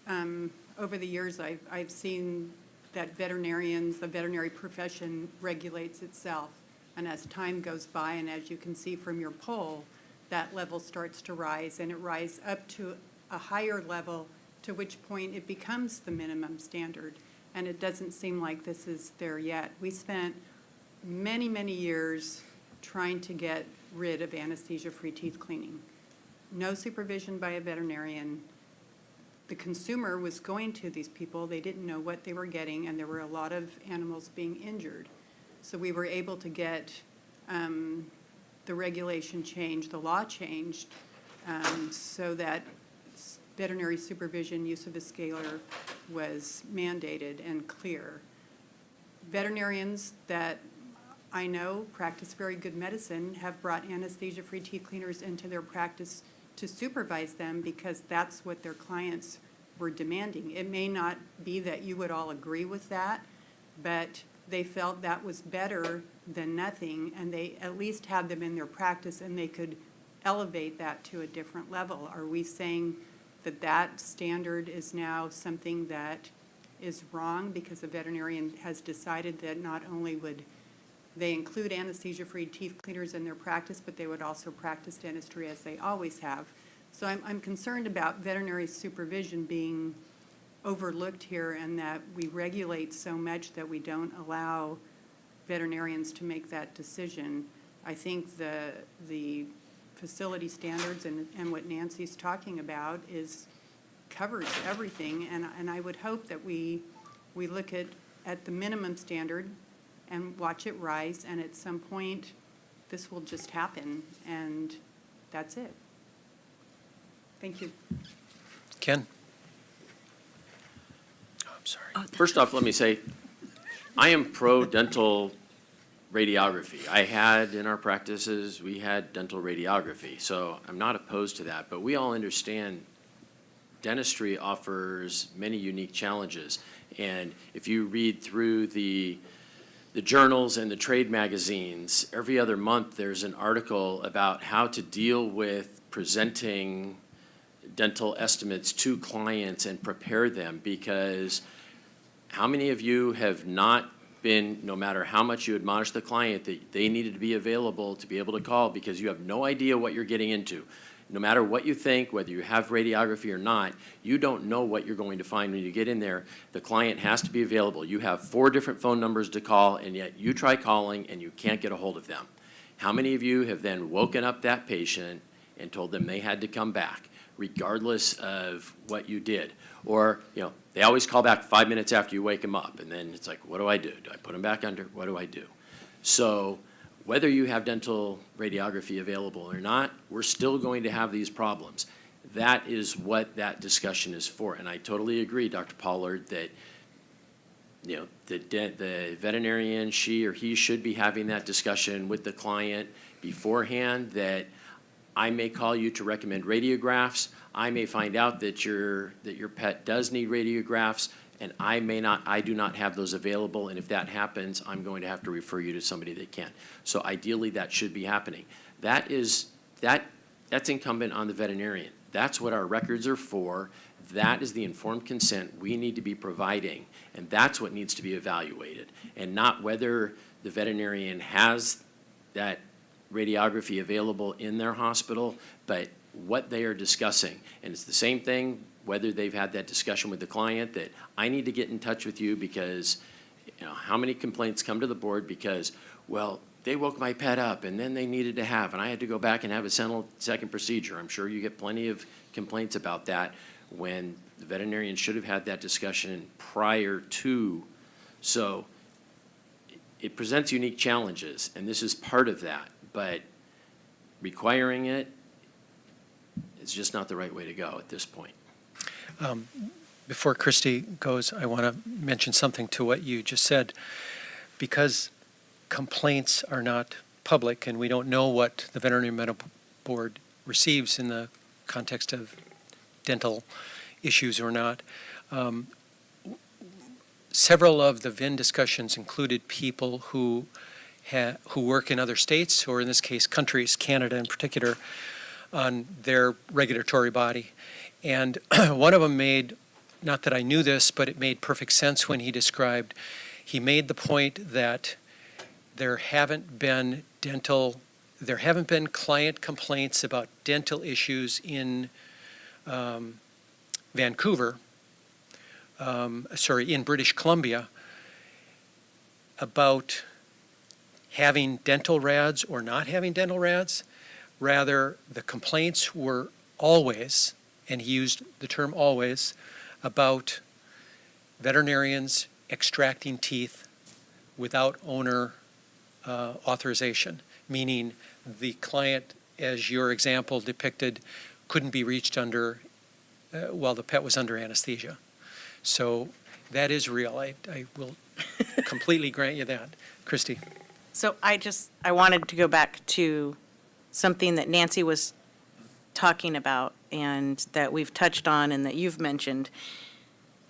Over the years, I've seen that the veterinary profession regulates itself. And as time goes by, and as you can see from your poll, that level starts to rise, and it rises up to a higher level, to which point it becomes the minimum standard. And it doesn't seem like this is there yet. We spent many, many years trying to get rid of anesthesia-free teeth cleaning. No supervision by a veterinarian. The consumer was going to these people, they didn't know what they were getting, and there were a lot of animals being injured. So we were able to get the regulation changed, the law changed, so that veterinary supervision, use of a scaler was mandated and clear. Veterinarians that I know practice very good medicine have brought anesthesia-free teeth cleaners into their practice to supervise them because that's what their clients were demanding. It may not be that you would all agree with that, but they felt that was better than nothing, and they at least had them in their practice and they could elevate that to a different level. Are we saying that that standard is now something that is wrong because the veterinarian has decided that not only would they include anesthesia-free teeth cleaners in their practice, but they would also practice dentistry as they always have? So I'm concerned about veterinary supervision being overlooked here, and that we regulate so much that we don't allow veterinarians to make that decision. I think the facility standards and what Nancy's talking about covers everything, and I would hope that we look at the minimum standard and watch it rise, and at some point, this will just happen, and that's it. Thank you. Ken? Oh, I'm sorry. First off, let me say, I am pro-dental radiography. I had, in our practices, we had dental radiography, so I'm not opposed to that, but we all understand dentistry offers many unique challenges. And if you read through the journals and the trade magazines, every other month there's an article about how to deal with presenting dental estimates to clients and prepare them, because how many of you have not been, no matter how much you admonish the client that they needed to be available to be able to call, because you have no idea what you're getting into. No matter what you think, whether you have radiography or not, you don't know what you're going to find when you get in there. The client has to be available. You have 4 different phone numbers to call, and yet you try calling and you can't get a hold of them. How many of you have then woken up that patient and told them they had to come back, regardless of what you did? Or, they always call back 5 minutes after you wake them up, and then it's like, what do I do? Do I put them back under? What do I do? So whether you have dental radiography available or not, we're still going to have these problems. That is what that discussion is for. And I totally agree, Dr. Pollard, that the veterinarian, she or he should be having that discussion with the client beforehand, that I may call you to recommend radiographs. I may find out that your pet does need radiographs, and I do not have those available, and if that happens, I'm going to have to refer you to somebody that can. So ideally, that should be happening. That's incumbent on the veterinarian. That's what our records are for. That is the informed consent we need to be providing, and that's what needs to be evaluated, and not whether the veterinarian has that radiography available in their hospital, but what they are discussing. And it's the same thing whether they've had that discussion with the client that I need to get in touch with you because, how many complaints come to the board because, well, they woke my pet up and then they needed to have, and I had to go back and have a second procedure. I'm sure you get plenty of complaints about that when the veterinarian should have had that discussion prior to. So it presents unique challenges, and this is part of that, but requiring it is just not the right way to go at this point. Before Christy goes, I want to mention something to what you just said. Because complaints are not public and we don't know what the Veterinary Medical Board receives in the context of dental issues or not, several of the VIN discussions included people who work in other states, or in this case countries, Canada in particular, on their regulatory body. And one of them made, not that I knew this, but it made perfect sense when he made the point that there haven't been client complaints about dental issues in Vancouver, in British Columbia, about having dental rads or not having dental rads. Rather, the complaints were always, and he used the term always, about veterinarians extracting teeth without owner authorization, meaning the client, as your example depicted, couldn't be reached while the pet was under anesthesia. So that is real. I will completely grant you that. Christy. So I wanted to go back to something that Nancy was talking about and that we've touched on and that you've mentioned.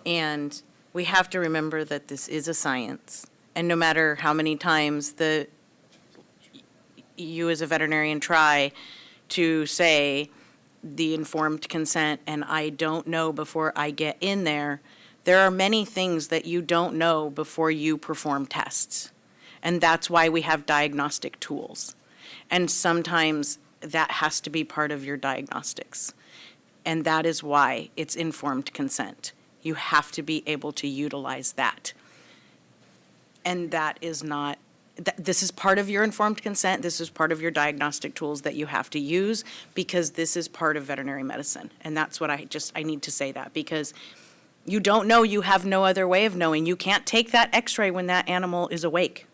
And we have to remember that this is a science. And no matter how many times you as a veterinarian try to say the informed consent and I don't know before I get in there, there are many things that you don't know before you perform tests. And that's why we have diagnostic tools. And sometimes that has to be part of your diagnostics. And that is why it's informed consent. You have to be able to utilize that. And that is not, this is part of your informed consent. This is part of your diagnostic tools that you have to use because this is part of veterinary medicine. And that's what I need to say that because you don't know, you have no other way of knowing. You can't take that x-ray when that animal is awake.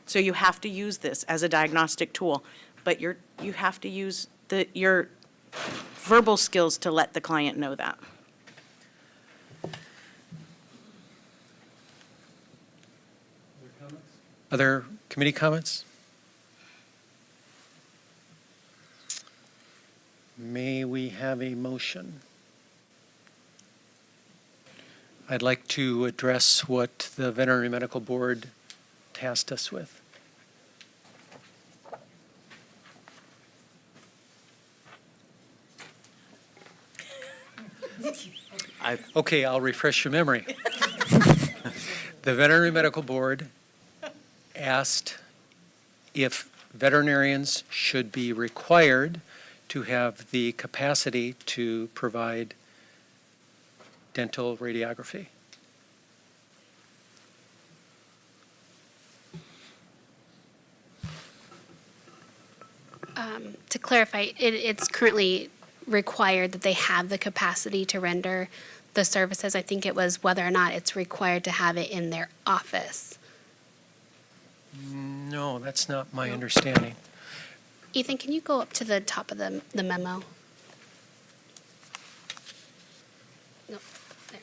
So you have to use this as a diagnostic tool, but you have to use your verbal skills to let the client know that. Other committee comments? May we have a motion? I'd like to address what the Veterinary Medical Board tasked us with. Okay, I'll refresh your memory. The Veterinary Medical Board asked if veterinarians should be required to have the capacity to provide dental radiography. To clarify, it's currently required that they have the capacity to render the services. I think it was whether or not it's required to have it in their office. No, that's not my understanding. Ethan, can you go up to the top of the memo? No, there.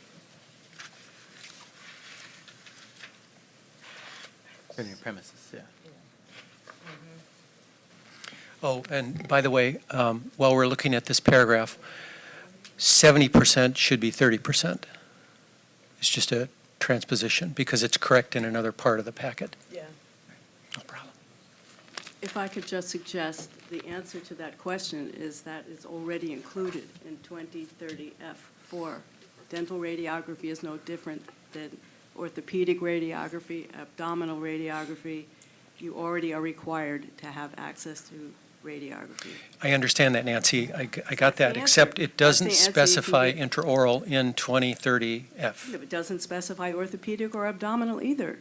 In your premises, yeah. Oh, and by the way, while we're looking at this paragraph, 70% should be 30%. It's just a transposition because it's correct in another part of the packet. Yeah. No problem. If I could just suggest, the answer to that question is that it's already included in 2030F4. Dental radiography is no different than orthopedic radiography, abdominal radiography. You already are required to have access to radiography. I understand that, Nancy. I got that, the except answer. it doesn't That's the answer you can specify get. intraoral in 2030F. If it doesn't specify orthopedic or abdominal either.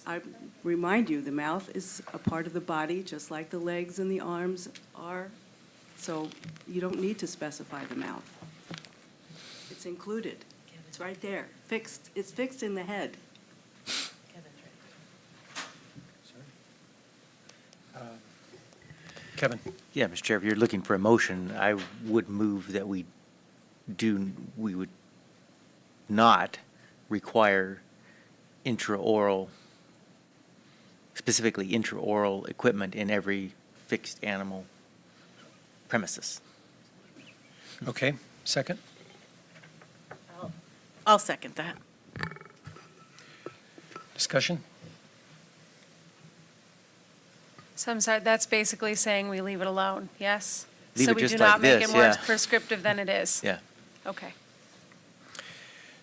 I remind you, the mouth is a part of the body, just like the legs and the arms are. So you don't need to specify the mouth. It's included. It's right there, fixed. It's fixed in the head. Kevin? Yeah, Mr. Chair, if you're looking for a motion, I would move that we would not require intraoral, specifically intraoral equipment in every fixed animal premises. Okay, second? I'll second that. Discussion? So I'm sorry, that's basically saying we leave it alone, yes? Leave So it we just do not like make this, it more yeah. prescriptive than it is? Yeah. Okay.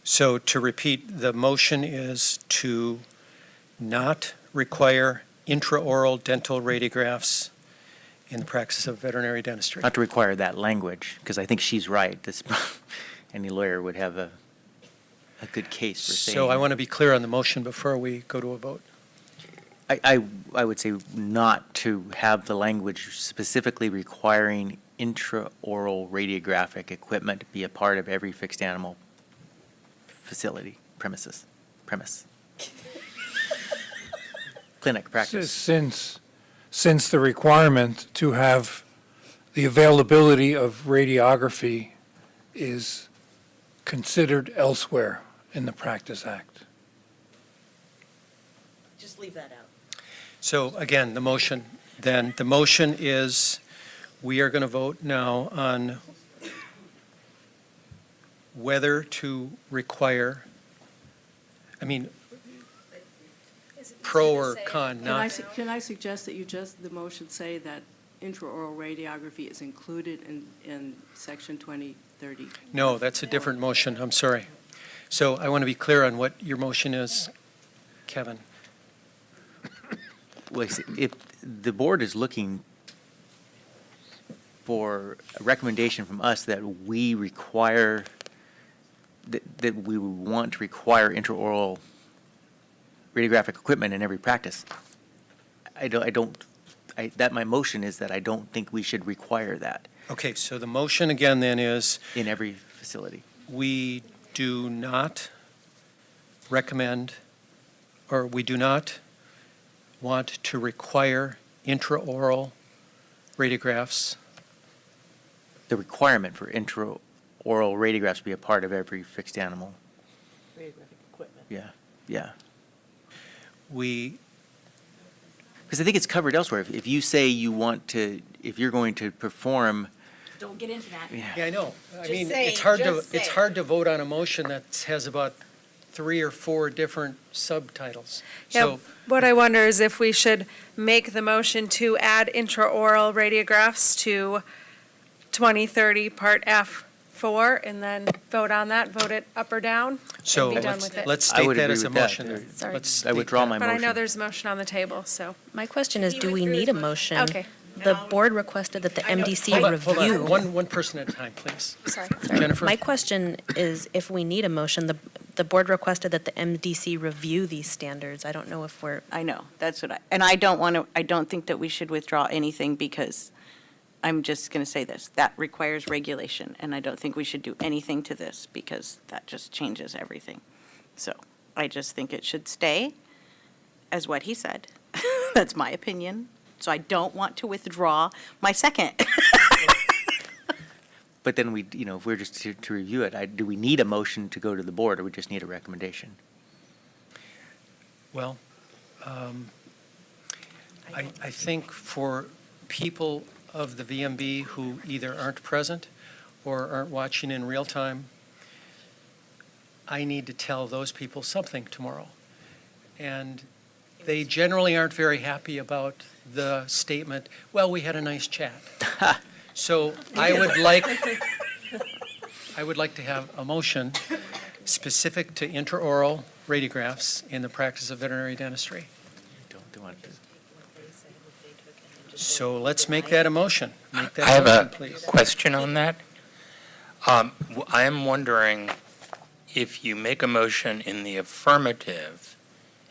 So to repeat, the motion is to not require intraoral dental radiographs in the practice of veterinary dentistry. Not to require that language, because I think she's right. This, any lawyer would have a good case for saying. So I want to be clear on the motion before we go to a vote. I would say not to have the language specifically requiring intraoral radiographic equipment to be a part of every fixed animal facility, premise. Clinic practice. Since the requirement to have the availability of radiography is considered elsewhere in the Practice Act. Just leave that out. So again, the motion is, we are going to vote now on whether to require, pro or con, not. Can I suggest that the motion say that intraoral radiography is included in Section 2030? No, that's a different motion, I'm sorry. So I want to be clear on what your motion is, Kevin. Well, if the board is looking for a recommendation from us that we require, that we want to require intraoral radiographic equipment in every practice, my motion is that I don't think we should require that. Okay, so the motion again then is, in every facility. we do not recommend, or we do not want to require intraoral radiographs. The requirement for intraoral radiographs be a part of every fixed animal. Radiographic equipment. Yeah. We, Because I think it's covered elsewhere. If you say you want to, if you're going to perform. Don't get into that. yeah, I know. Just say it, just say It's it. hard to vote on a motion that has about 3 or 4 different subtitles. Yeah, So, what I wonder is if we should make the motion to add intraoral radiographs to 2030 Part F4 and then vote on that, vote it up or down? so be done with it. let's I state would that agree as a with that. motion. then. Sorry. Let's I state withdraw that. my But I know motion. there's a motion on the table, so. My question is, do we need a motion? Okay. The board requested that the MDC Hold on, review. one person at a time, please. Sorry. Jennifer? My question is, if we need a motion, the board requested that the MDC review these standards. I don't know if we're, I know, that's what and I don't think that we should withdraw anything because I'm just going to say this, that requires regulation, and I don't think we should do anything to this because that just changes everything. So I just think it should stay as what he said. That's my opinion. So I don't want to withdraw my second. But then we, if we're just to review it, do we need a motion to go to the board, or we just need a recommendation? Well, I think for people of the VMB who either aren't present or aren't watching in real time, I need to tell those people something tomorrow. And they generally aren't very happy about the statement, well, we had a nice chat. So I would like to have a motion specific to intraoral radiographs in the practice of veterinary dentistry. Don't want to. So let's make that a motion. Make that I have motion, a please. question on that. I am wondering if you make a motion in the affirmative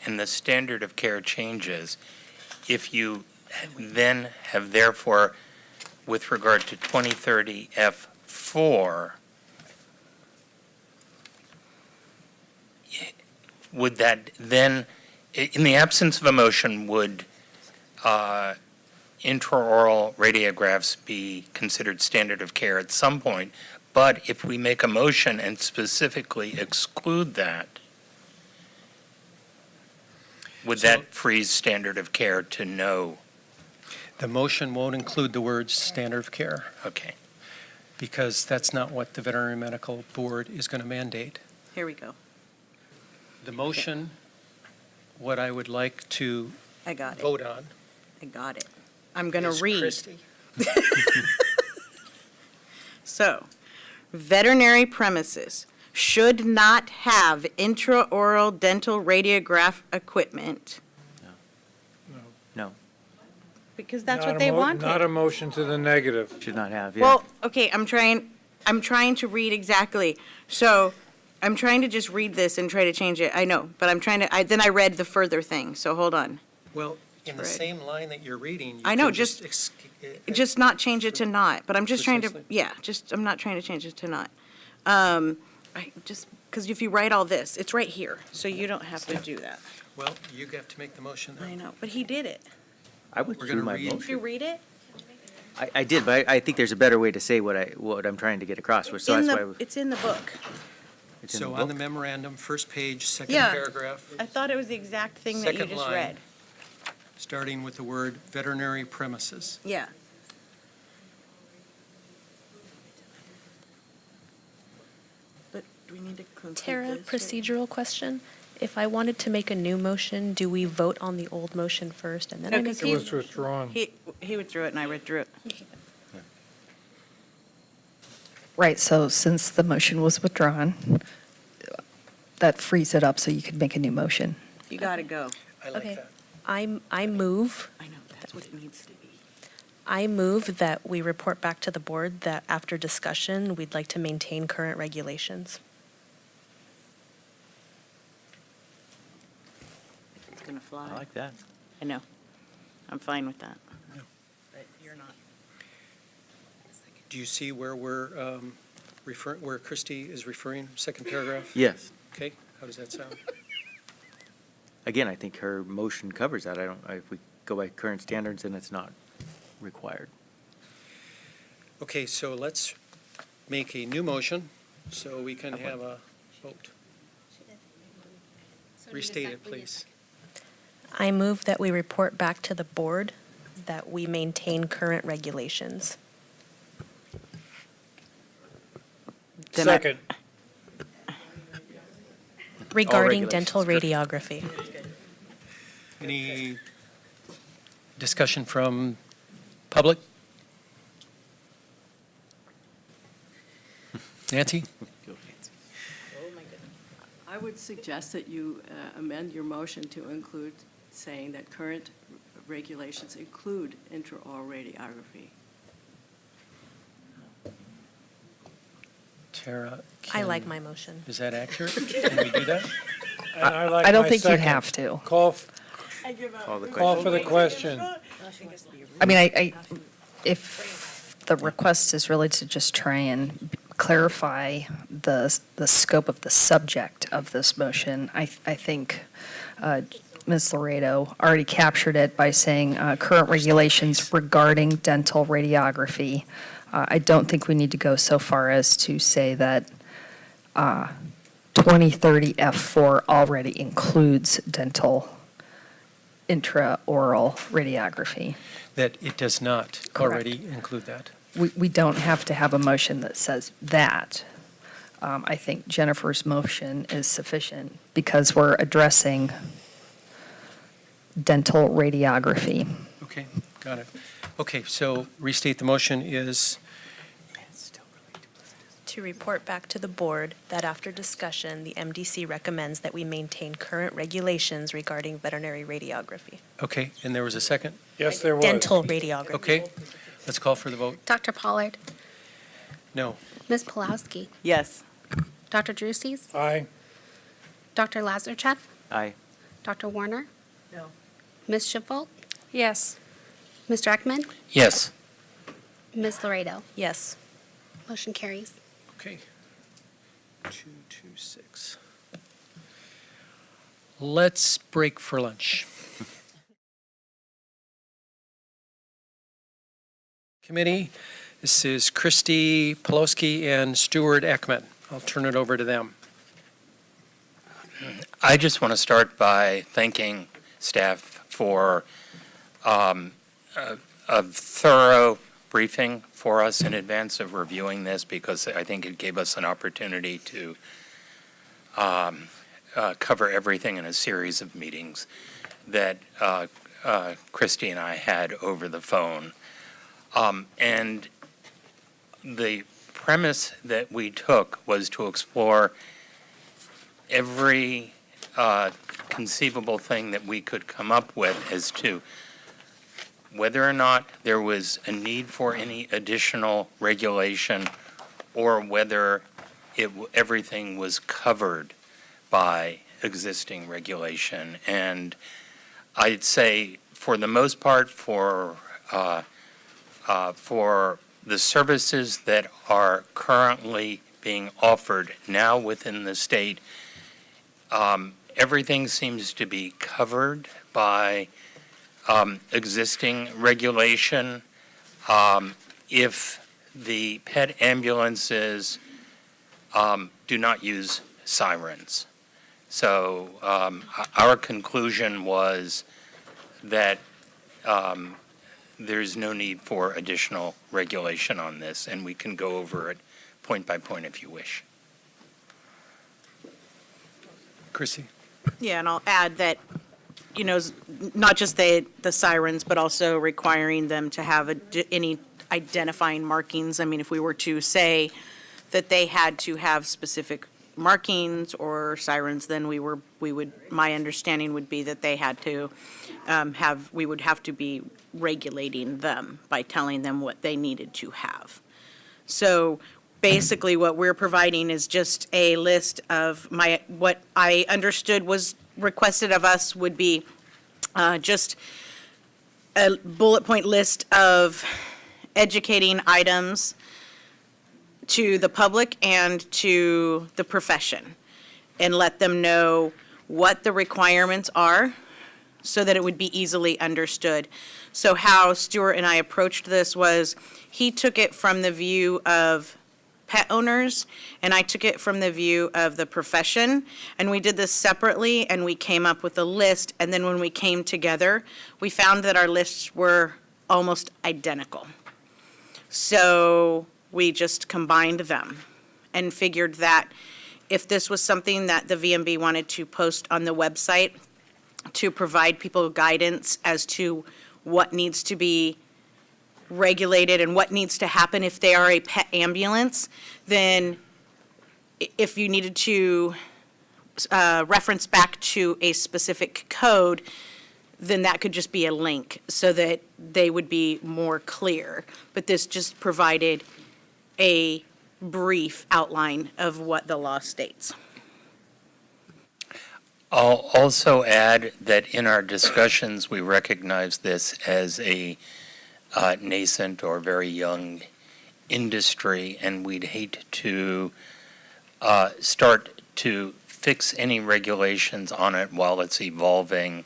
and the standard of care changes, if you then have therefore, with regard to 2030 F4, would that then, in the absence of a motion, would intraoral radiographs be considered standard of care at some point? But if we make a motion and specifically exclude that, would that freeze standard of care to no? The motion won't include the words standard of care Okay. because that's not what the Veterinary Medical Board is going to mandate. Here we go. The motion, what I would like to I got it. vote on I got it. I'm going to is read. Christie. So, veterinary premises should not have intraoral dental radiograph equipment. No, Because that's Not what a they mo- wanted. Not a motion to the negative. should not have, yeah. Well, okay, I'm trying to read exactly. So, I'm trying to just read this and try to change it. I know, but I'm trying to, then I read the further thing, so hold on. Well, in the Right. same line that you're reading, you I know, can just- just Just not change it to not, but I'm just trying to, Precisely. I'm not trying to change it to not. Because if you write all this, it's right here, so you don't have to do that. Well, you have to make the motion then. I know, but he did it. I would We're do gonna my read- Did you motion. read it? I did, but I think there's a better way to say what I'm trying to get across, so that's why It's in the book. it's in So the on the book. memorandum, first page, second Yeah. paragraph, I thought it was the exact thing that you Second just line. read. starting with the word veterinary premises. Yeah. But do we need to conclude Tara, this, or- procedural question. If I wanted to make a new motion, do we vote on the old motion first and then No, I 'cause make It a was withdrawn. He withdrew it and I withdrew it. Right, so since the motion was withdrawn, that frees it up so you could make a new motion. You gotta go. I like Okay. that. I move, I know, that's what it needs to be. I move that we report back to the board that after discussion, we'd like to maintain current regulations. It's gonna fly. I like that. I know. I'm fine with that. Yeah. But you're not. Do you see where we're referring, where Christie is referring, second paragraph? Yes. Okay, how does that sound? Again, I think her motion covers that. If we go by current standards, then it's not required. Okay, so let's make a new motion so we can have a vote. Restate it, please. I move that we report back to the board that we maintain current regulations. Then I- Second. Regarding regulations. dental radiography. Any discussion from public? Nancy? I would suggest that you amend your motion to include saying that current regulations include intraoral radiography. Tara? I like my motion. Is that accurate? Can we do that? And I like I don't my think you second. have to. Call the for the question. I mean, if the request is really to just try and clarify the scope of the subject of this motion, I think Ms. Laredo already captured it by saying current regulations regarding dental radiography. I don't think we need to go so far as to say that 2030 F4 already includes dental intraoral radiography. That it does not already include that. We don't have to have a motion that says that. I think Jennifer's motion is sufficient because we're addressing dental radiography. Okay, got it. Okay, so restate the motion is, To report back to the board that after discussion, the MDC recommends that we maintain current regulations regarding veterinary radiography. okay, and there was a second? Yes, there was. Dental radiography. Okay, let's call for the vote. Dr. Pollard, No. Ms. Pulowski, Yes. Dr. Druces, Aye. Dr. Lazarchuk, Aye. Dr. Warner, No. Ms. Shipfold, Yes. Mr. Ekman, Yes. Ms. Laredo. Yes. Motion carries. Okay. 226. Let's break for lunch. Committee, this is Christy Pulowski and Stuart Ekman. I'll turn it over to them. I just want to start by thanking staff for a thorough briefing for us in advance of reviewing this, because I think it gave us an opportunity to cover everything in a series of meetings that Christy and I had over the phone. And the premise that we took was to explore every conceivable thing that we could come up with as to whether or not there was a need for any additional regulation, or whether everything was covered by existing regulation. And I'd say, for the most part, for the services that are currently being offered now within the state, everything seems to be covered by existing regulation. If the pet ambulances do not use sirens. So our conclusion was that there's no need for additional regulation on this, and we can go over it point by point if you wish. Chrissy? Yeah, and I'll add that, you know, not just the sirens, but also requiring them to have any identifying markings. I mean, if we were to say that they had to have specific markings or sirens, then my understanding would be that they had to we would have to be regulating them by telling them what they needed to have. So basically what we're providing is just a list of what I understood was requested of us would be just a bullet point list of educating items to the public and to the profession, and let them know what the requirements are so that it would be easily understood. So how Stuart and I approached this was, he took it from the view of pet owners, and I took it from the view of the profession, and we did this separately, and we came up with a list, and then when we came together, we found that our lists were almost identical. So we just combined them and figured that if this was something that the VMB wanted to post on the website to provide people guidance as to what needs to be regulated and what needs to happen if they are a pet ambulance, then if you needed to reference back to a specific code, then that could just be a link so that they would be more clear. But this just provided a brief outline of what the law states. I'll also add that in our discussions, we recognize this as a nascent or very young industry, and we'd hate to start to fix any regulations on it while it's evolving,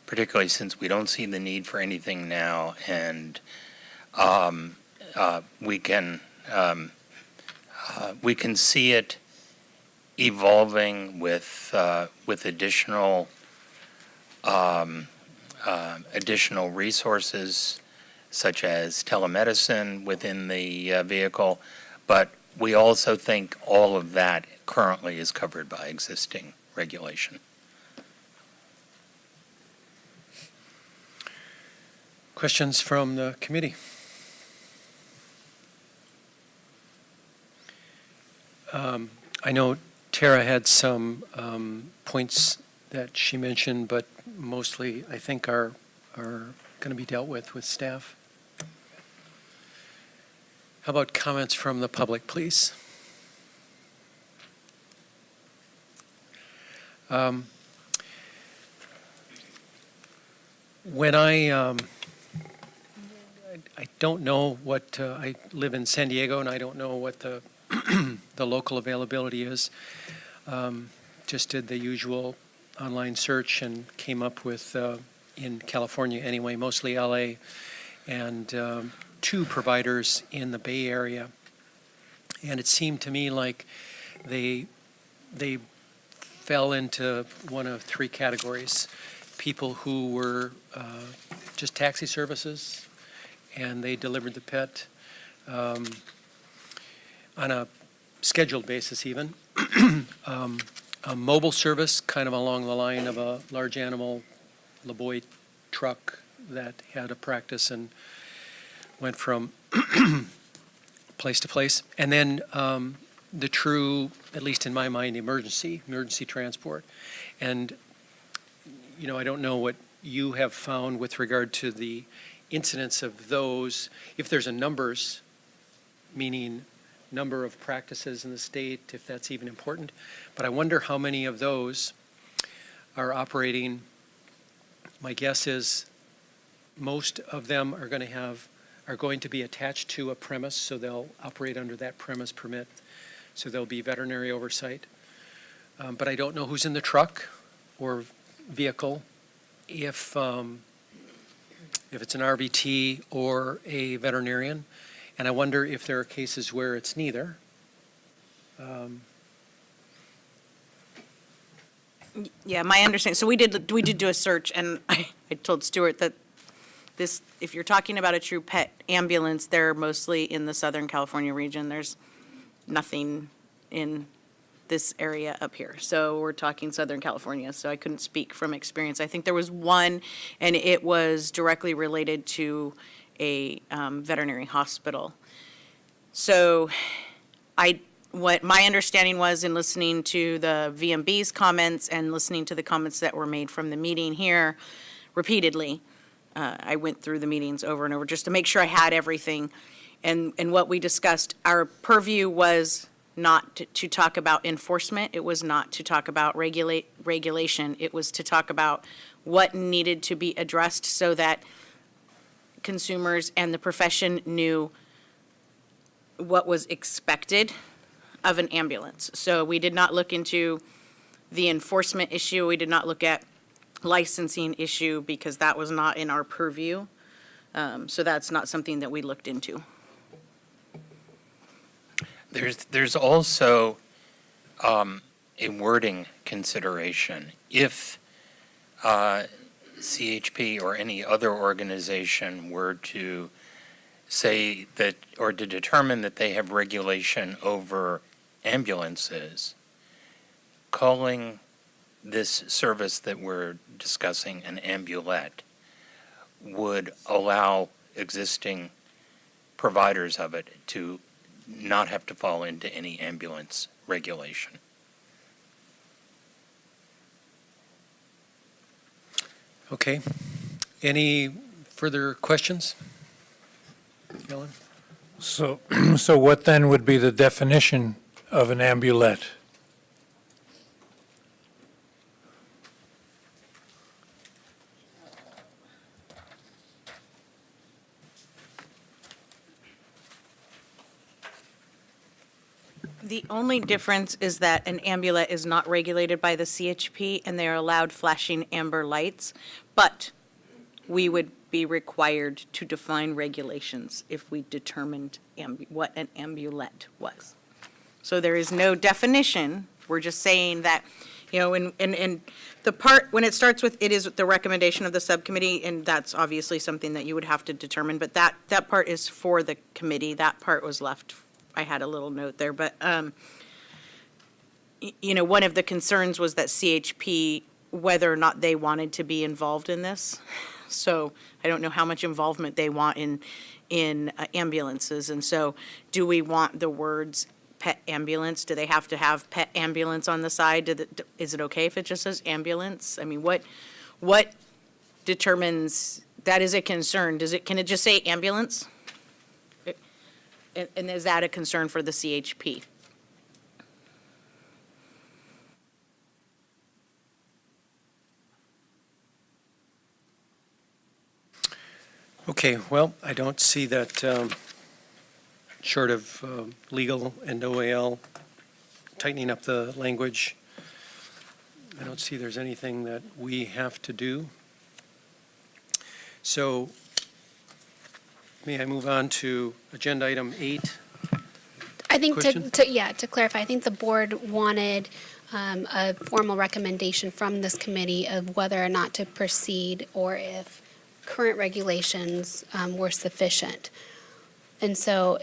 particularly since we don't see the need for anything now, and we can see it evolving with additional additional resources such as telemedicine within the vehicle, but we also think all of that currently is covered by existing regulation. Questions from the committee? I know Tara had some points that she mentioned, but mostly I think are going to be dealt with staff. How about comments from the public, please? When I don't know what, I live in San Diego and I don't know what the the local availability is. Just did the usual online search and came up with, in California anyway, mostly LA, and 2 providers in the Bay Area. And it seemed to me like they fell into one of 3 categories. People who were just taxi services, and they delivered the pet on a scheduled basis even. A mobile service, kind of along the line of a large animal Laboy truck that had a practice and went from place to place. And then the true, at least in my mind, emergency transport. And, you know, I don't know what you have found with regard to the incidence of those, if there's a numbers, meaning number of practices in the state, if that's even important. But I wonder how many of those are operating. My guess is most of them are going to be attached to a premise, so they'll operate under that premise permit. So there'll be veterinary oversight. But I don't know who's in the truck or vehicle, if it's an RVT or a veterinarian. And I wonder if there are cases where it's neither. Yeah, my understanding, so we did do a search, and I told Stuart that this, if you're talking about a true pet ambulance, they're mostly in the Southern California region. There's nothing in this area up here. So we're talking Southern California, so I couldn't speak from experience. I think there was one, and it was directly related to a veterinary hospital. So what my understanding was in listening to the VMB's comments and listening to the comments that were made from the meeting here repeatedly, I went through the meetings over and over just to make sure I had everything. And what we discussed, our purview was not to talk about enforcement. It was not to talk about regulation. It was to talk about what needed to be addressed so that consumers and the profession knew what was expected of an ambulance. So we did not look into the enforcement issue. We did not look at licensing issue because that was not in our purview. So that's not something that we looked into. There's also a wording consideration. If CHP or any other organization were to say that, or to determine that they have regulation over ambulances, calling this service that we're discussing an ambulette would allow existing providers of it to not have to fall into any ambulance regulation. Okay. Any further questions? Ellen? So, so what then would be the definition of an ambulette? The only difference is that an ambulette is not regulated by the CHP and they are allowed flashing amber lights, but we would be required to define regulations if we determined what an ambulette was. So there is no definition. We're just saying that, you know, in the part, when it starts with, it is the recommendation of the subcommittee, and that's obviously something that you would have to determine, but that part is for the committee. That part was left, I had a little note there, but, you know, one of the concerns was that CHP, whether or not they wanted to be involved in this. So I don't know how much involvement they want in ambulances. And so do we want the words pet ambulance? Do they have to have pet ambulance on the side? Is it okay if it just says ambulance? I mean, what determines that is a concern? Can it just say ambulance? And is that a concern for the CHP? Okay, well, I don't see that, short of legal and OAL tightening up the language, I don't see there's anything that we have to do. So may I move on to agenda item 8? I think Question? to clarify, I think the board wanted a formal recommendation from this committee of whether or not to proceed or if current regulations were sufficient. And so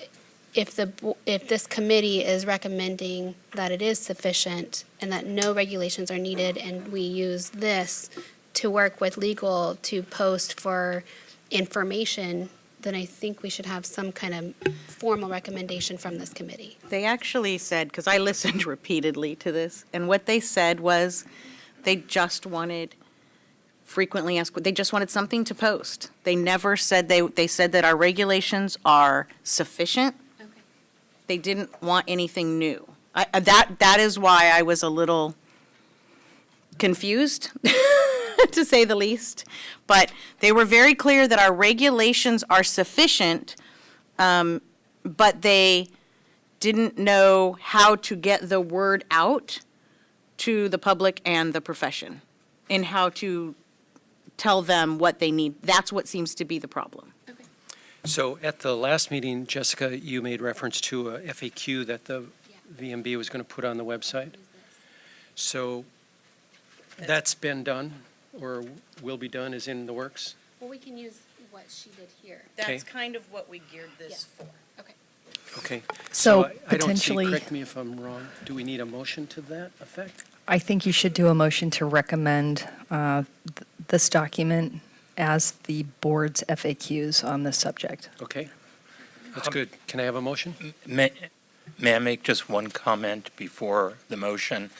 if this committee is recommending that it is sufficient and that no regulations are needed and we use this to work with legal to post for information, then I think we should have some kind of formal recommendation from this committee. They actually said, because I listened repeatedly to this, and what they said was they just wanted frequently asked, they just wanted something to post. They never said, they said that our regulations are sufficient. Okay. They didn't want anything new. That is why I was a little confused, to say the least. But they were very clear that our regulations are sufficient, but they didn't know how to get the word out to the public and the profession, and how to tell them what they need. That's what seems to be the problem. So at the last meeting, Jessica, you made reference to a FAQ that the VMB was going to put on the website. So that's been done or will be done, is in the works? Well, we can use what she did here. Okay. That's kind of what we geared this for. Okay. Okay. So I don't see, potentially, correct me if I'm wrong, do we need a motion to that effect? I think you should do a motion to recommend this document as the board's FAQs on this subject. Okay, that's good. Can I have a motion? May I make just one comment before the motion?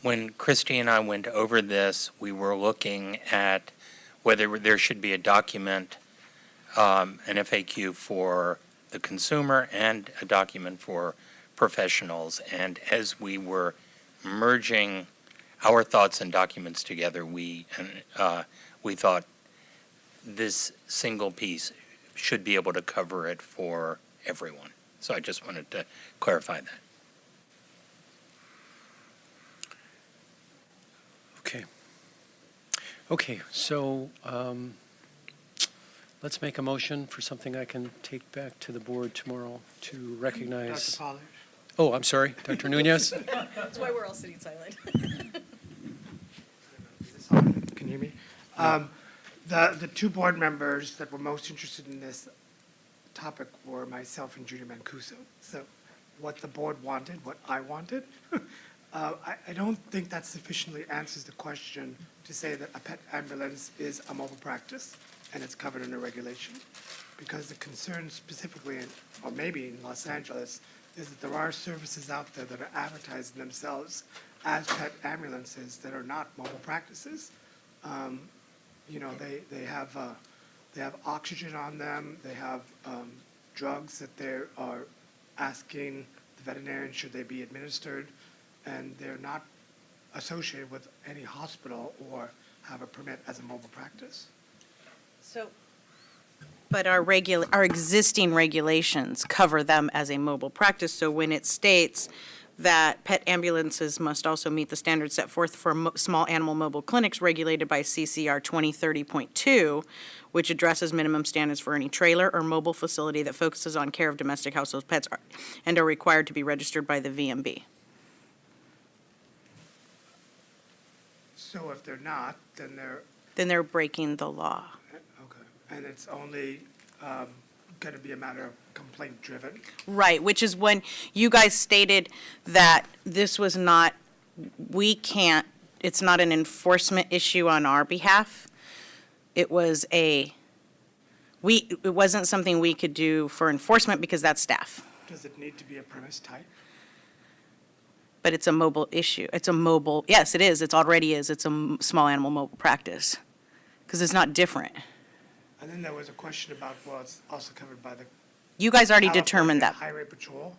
When Christy and I went over this, we were looking at whether there should be a document, an FAQ for the consumer and a document for professionals. And as we were merging our thoughts and documents together, we thought this single piece should be able to cover it for everyone. So I just wanted to clarify that. Okay. Okay, so let's make a motion for something I can take back to the board tomorrow to recognize. Dr. Pollard? Oh, I'm sorry, Dr. Nunez? That's why we're all sitting silent. Can you hear me? The two board members that were most interested in this topic were myself and Judy Mancuso. So what the board wanted, what I wanted, I don't think that sufficiently answers the question to say that a pet ambulance is a mobile practice and it's covered under regulation. Because the concern specifically, or maybe in Los Angeles, is that there are services out there that are advertising themselves as pet ambulances that are not mobile practices. You know, they have oxygen on them, they have drugs that they are asking the veterinarian should they be administered, and they're not associated with any hospital or have a permit as a mobile practice. So. But our existing regulations cover them as a mobile practice, so when it states that pet ambulances must also meet the standards set forth for small animal mobile clinics regulated by CCR 2030.2, which addresses minimum standards for any trailer or mobile facility that focuses on care of domestic household pets and are required to be registered by the VMB. So if they're not, then They're breaking the law. and it's only going to be a matter of complaint driven. Right, which is when you guys stated that this was not, it's not an enforcement issue on our behalf. It wasn't something we could do for enforcement because that's staff. Does it need to be a premise type? But it's a mobile issue. Yes, it is. It already is. It's a small animal mobile practice because it's not different. And then there was a question about, well, it's also covered by the You guys already determined that. Highway Patrol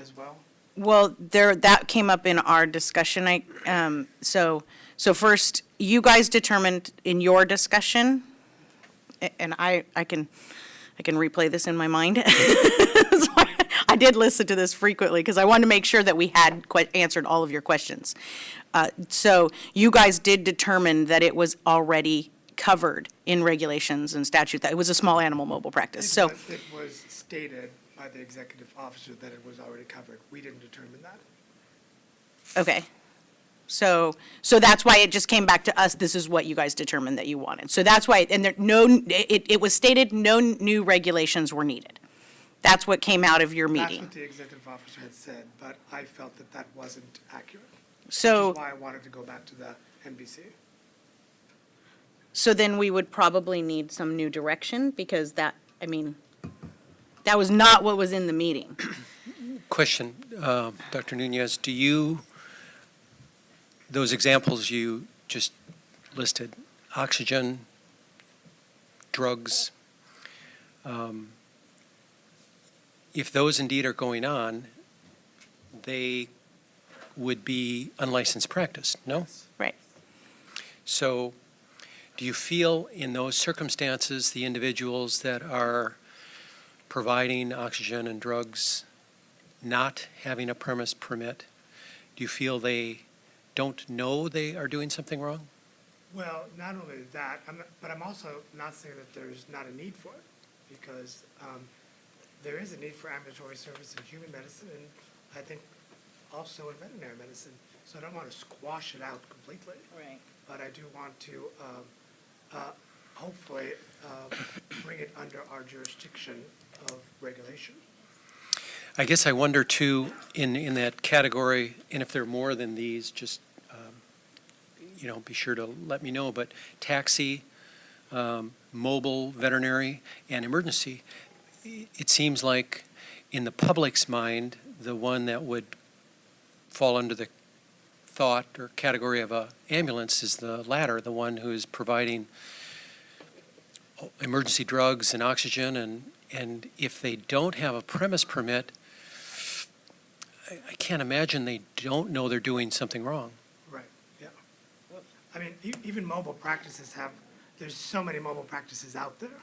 as well? Well, that came up in our discussion. So first, you guys determined in your discussion, and I can replay this in my mind. So I did listen to this frequently because I wanted to make sure that we had answered all of your questions. So you guys did determine that it was already covered in regulations and statute, that it was a small animal mobile practice. So It was stated by the executive officer that it was already covered. We didn't determine that. okay. So that's why it just came back to us. This is what you guys determined that you wanted. So that's why, and it was stated no new regulations were needed. That's what came out of your That's meeting. what the executive officer had said, but I felt that that wasn't accurate. So. Which is why I wanted to go back to the NBC. So then we would probably need some new direction because that was not what was in the meeting. Question, Dr. Nunez, those examples you just listed, oxygen, drugs, if those indeed are going on, they would be unlicensed practice, no? Right. So do you feel in those circumstances, the individuals that are providing oxygen and drugs not having a premise permit, do you feel they don't know they are doing something wrong? Well, not only that, but I'm also not saying that there's not a need for it, because there is a need for ambulatory service in human medicine, and I think also in veterinary medicine. So I don't want to squash it out completely. Right. But I do want to hopefully bring it under our jurisdiction of regulation. I guess I wonder too, in that category, and if there are more than these, just, be sure to let me know, but taxi, mobile, veterinary, and emergency, it seems like in the public's mind, the one that would fall under the thought or category of a ambulance is the latter, the one who is providing emergency drugs and oxygen, and if they don't have a premise permit, I can't imagine they don't know they're doing something wrong. Right, yeah. I mean, even mobile practices there's so many mobile practices out there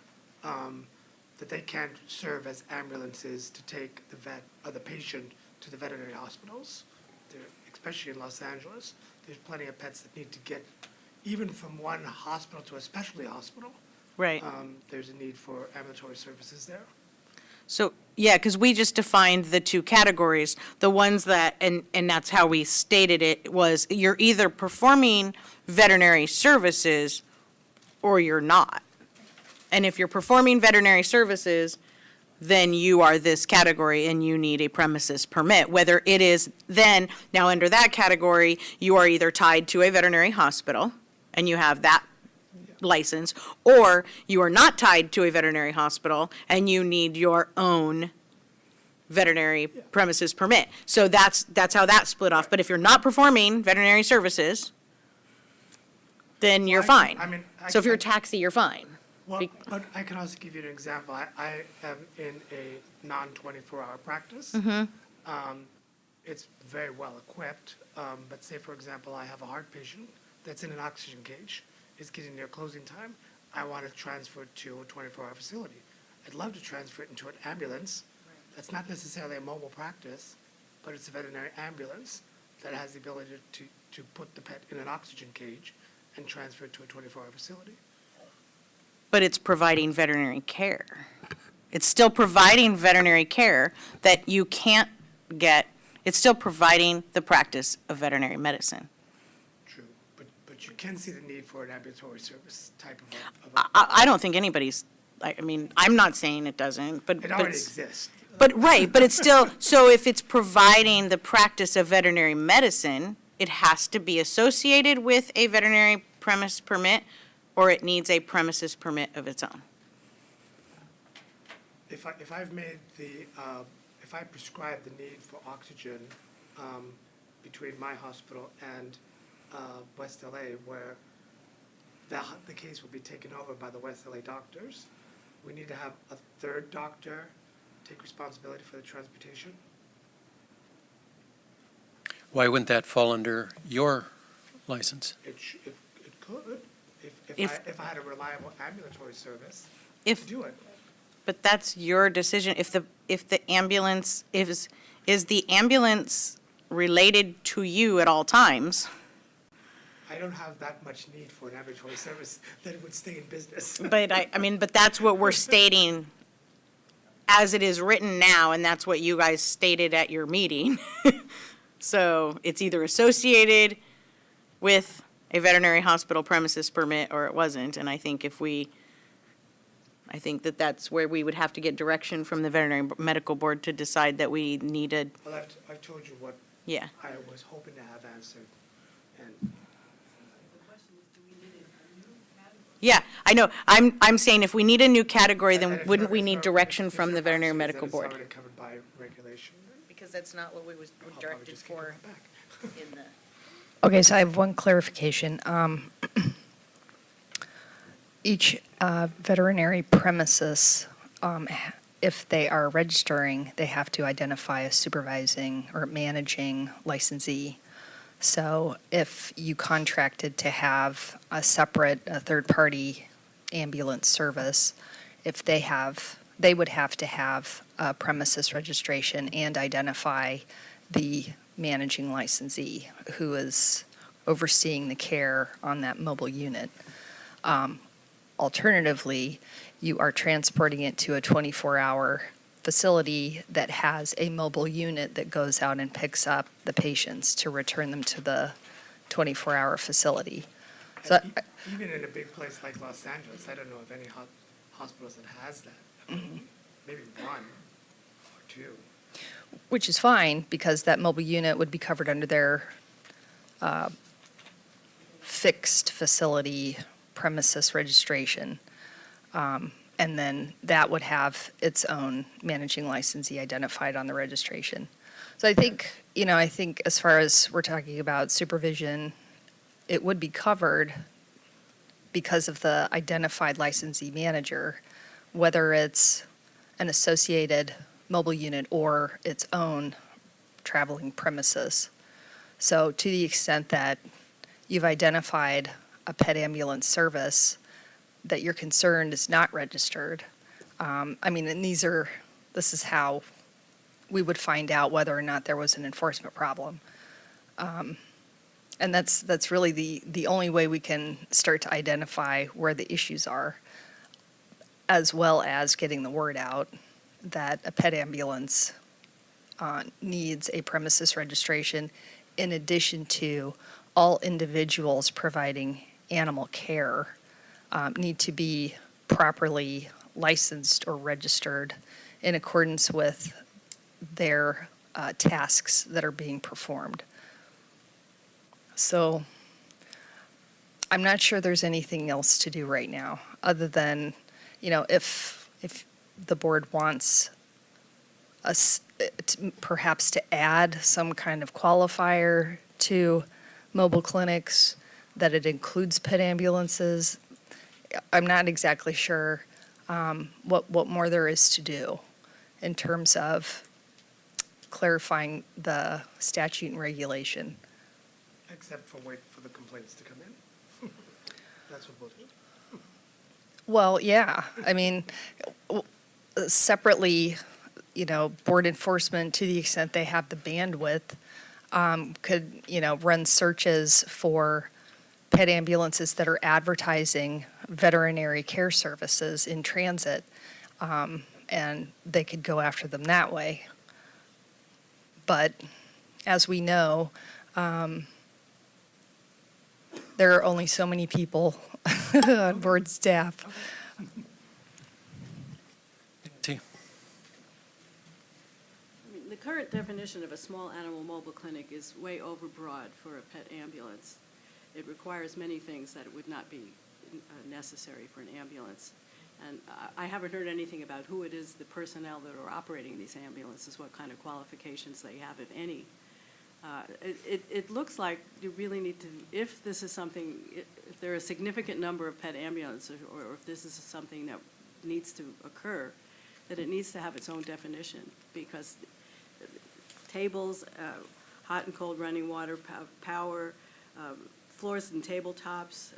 that they can't serve as ambulances to take the vet or the patient to the veterinary hospitals. Especially in Los Angeles, there's plenty of pets that need to get even from one hospital to a specialty hospital. Right. There's a need for ambulatory services there. So, yeah, because we just defined the two categories. The ones that, and that's how we stated it, was you're either performing veterinary services or you're not. And if you're performing veterinary services, then you are this category and you need a premises permit. Whether it is then, now under that category, you are either tied to a veterinary hospital and you have that license, or you are not tied to a veterinary hospital and you need your own veterinary premises permit. So that's how that's split off. But if you're not performing veterinary services, then you're fine. I mean, So if you're a taxi, you're fine. Well, but I can also give you an example. I am in a non-24-hour practice. It's very well equipped, but say, for example, I have a heart patient that's in an oxygen cage. It's getting near closing time. I want to transfer it to a 24-hour facility. I'd love to transfer it into an ambulance. That's not necessarily a mobile practice, but it's a veterinary ambulance that has the ability to put the pet in an oxygen cage and transfer it to a 24-hour facility. But it's providing veterinary care. It's still providing veterinary care that you can't get, it's still providing the practice of veterinary medicine. True, but you can see the need for an ambulatory service type of I don't think anybody's, I mean, I'm not saying it doesn't, but. it already exists. But, right, but it's still, so if it's providing the practice of veterinary medicine, it has to be associated with a veterinary premise permit, or it needs a premises permit of its own. If I've made if I prescribe the need for oxygen between my hospital and West LA, where the case will be taken over by the West LA doctors, we need to have a third doctor take responsibility for the transportation. Why wouldn't that fall under your license? It could, if I had a reliable ambulatory service, If, do it. but that's your decision. If the ambulance, is the ambulance related to you at all times? I don't have that much need for an ambulatory service that it would stay in business. But I mean, but that's what we're stating as it is written now, and that's what you guys stated at your meeting. So it's either associated with a veterinary hospital premises permit or it wasn't. And I think that's where we would have to get direction from the veterinary medical board to decide that we needed, Well, I've told you what yeah. I was hoping to have answered, and Yeah, I know. I'm saying if we need a new category, And then if wouldn't there- we if need there- direction if from there the veterinary actually is, medical then it's board? already covered by regulation. Because that's not what we were I'll probably just kick it back. in the. Okay, so I have one clarification. Each veterinary premises, if they are registering, they have to identify a supervising or managing licensee. So if you contracted to have a third-party ambulance service, if they would have to have a premises registration and identify the managing licensee who is overseeing the care on that mobile unit. Alternatively, you are transporting it to a 24-hour facility that has a mobile unit that goes out and picks up the patients to return them to the 24-hour facility. So, And even in a big place like Los Angeles, I don't know of any hospitals that has that. Maybe one or two. which is fine, because that mobile unit would be covered under their fixed facility premises registration. And then that would have its own managing licensee identified on the registration. So I think as far as we're talking about supervision, it would be covered because of the identified licensee manager, whether it's an associated mobile unit or its own traveling premises. So to the extent that you've identified a pet ambulance service that you're concerned is not registered, and this is how we would find out whether or not there was an enforcement problem. And that's really the only way we can start to identify where the issues are, as well as getting the word out that a pet ambulance needs a premises registration, in addition to all individuals providing animal care need to be properly licensed or registered in accordance with their tasks that are being performed. So I'm not sure there's anything else to do right now, other than, if the board wants us perhaps to add some kind of qualifier to mobile clinics, that it includes pet ambulances. I'm not exactly sure what more there is to do in terms of clarifying the statute and regulation. Except for wait for the complaints to come in. That's what we'll do. Well, yeah, I mean, separately, board enforcement, to the extent they have the bandwidth, could, run searches for pet ambulances that are advertising veterinary care services in transit, and they could go after them that way. But as we know, there are only so many people on board staff. See. I mean, the current definition of a small animal mobile clinic is way overbroad for a pet ambulance. It requires many things that would not be necessary for an ambulance. And I haven't heard anything about who it is, the personnel that are operating these ambulances, what kind of qualifications they have, if any. It looks like you really need to, if this is something, if there are a significant number of pet ambulances, or if this is something that needs to occur, that it needs to have its own definition, because tables, hot and cold running water, power, floors and tabletops,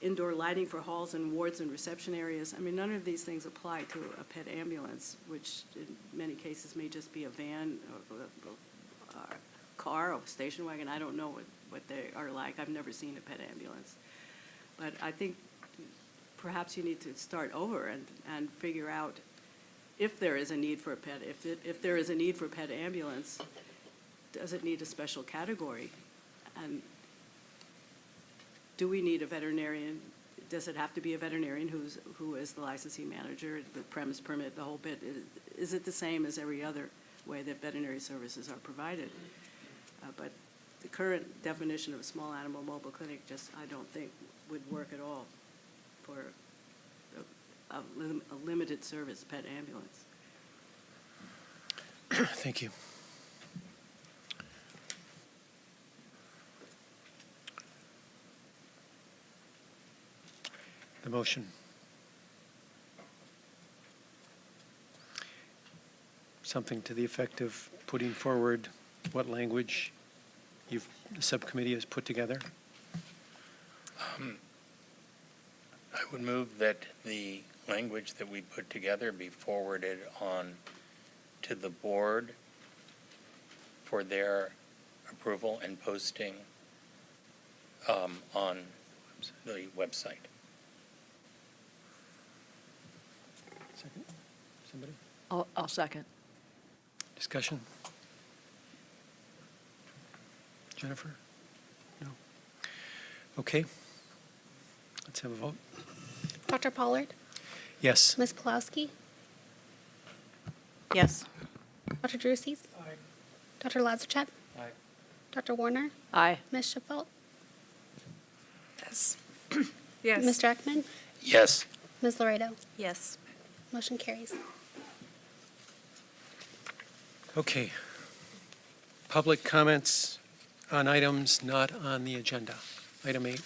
indoor lighting for halls and wards and reception areas. I mean, none of these things apply to a pet ambulance, which in many cases may just be a van, or a car, or a station wagon. I don't know what they are like. I've never seen a pet ambulance. But I think perhaps you need to start over and figure out if there is a need for a pet, if there is a need for a pet ambulance, does it need a special category? And do we need a veterinarian? Does it have to be a veterinarian who is the licensing manager, the premise permit, the whole bit? Is it the same as every other way that veterinary services are provided? But the current definition of a small animal mobile clinic just, I don't think, would work at all for a limited service pet ambulance. Thank you. The motion. Something to the effect of putting forward what language the subcommittee has put together? I would move that the language that we put together be forwarded on to the board for their approval and posting on the website. Second? Somebody? I'll second. Discussion? Jennifer? No? Okay. Let's have a vote. Dr. Pollard? Yes. Ms. Pulowski? Yes. Dr. Druces? Aye. Dr. Lazachet? Aye. Dr. Warner? Aye. Ms. Schifelt? Yes. Yes. Mr. Ekman? Yes. Ms. Laredo? Yes. Motion carries. Okay. Public comments on items not on the agenda. Item 8.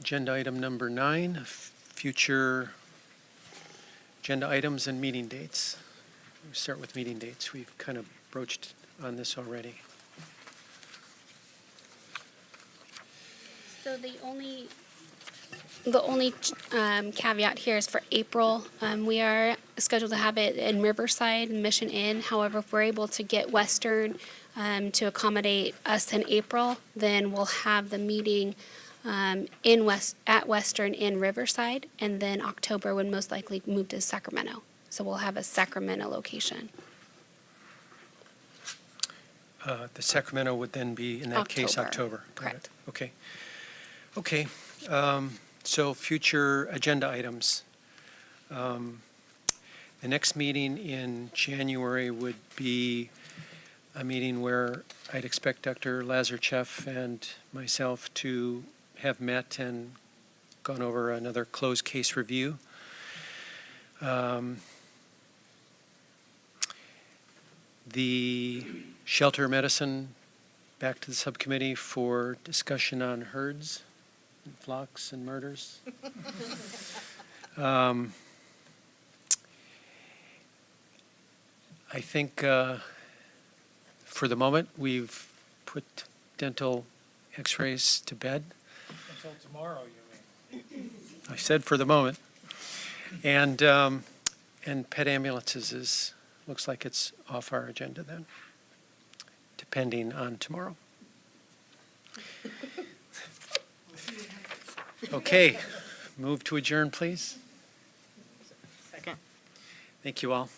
Agenda item number 9, future agenda items and meeting dates. We'll start with meeting dates. We've kind of broached on this already. So the only caveat here is for April. We are scheduled to have it in Riverside, Mission Inn. However, if we're able to get Western to accommodate us in April, then we'll have the meeting at Western in Riverside, and then October would most likely move to Sacramento. So we'll have a Sacramento location. The Sacramento would then be, in that case, October. Got it. Correct. Okay. Okay. So future agenda items. The next meeting in January would be a meeting where I'd expect Dr. Lazarchef and myself to have met and gone over another closed case review. The shelter medicine, back to the subcommittee for discussion on herds, and flocks, and murders. I think for the moment, we've put dental x-rays to bed. Until tomorrow, you mean? I said for the moment. And pet ambulances looks like it's off our agenda then, depending on tomorrow. Okay, move to adjourn, please. Second. Thank you all.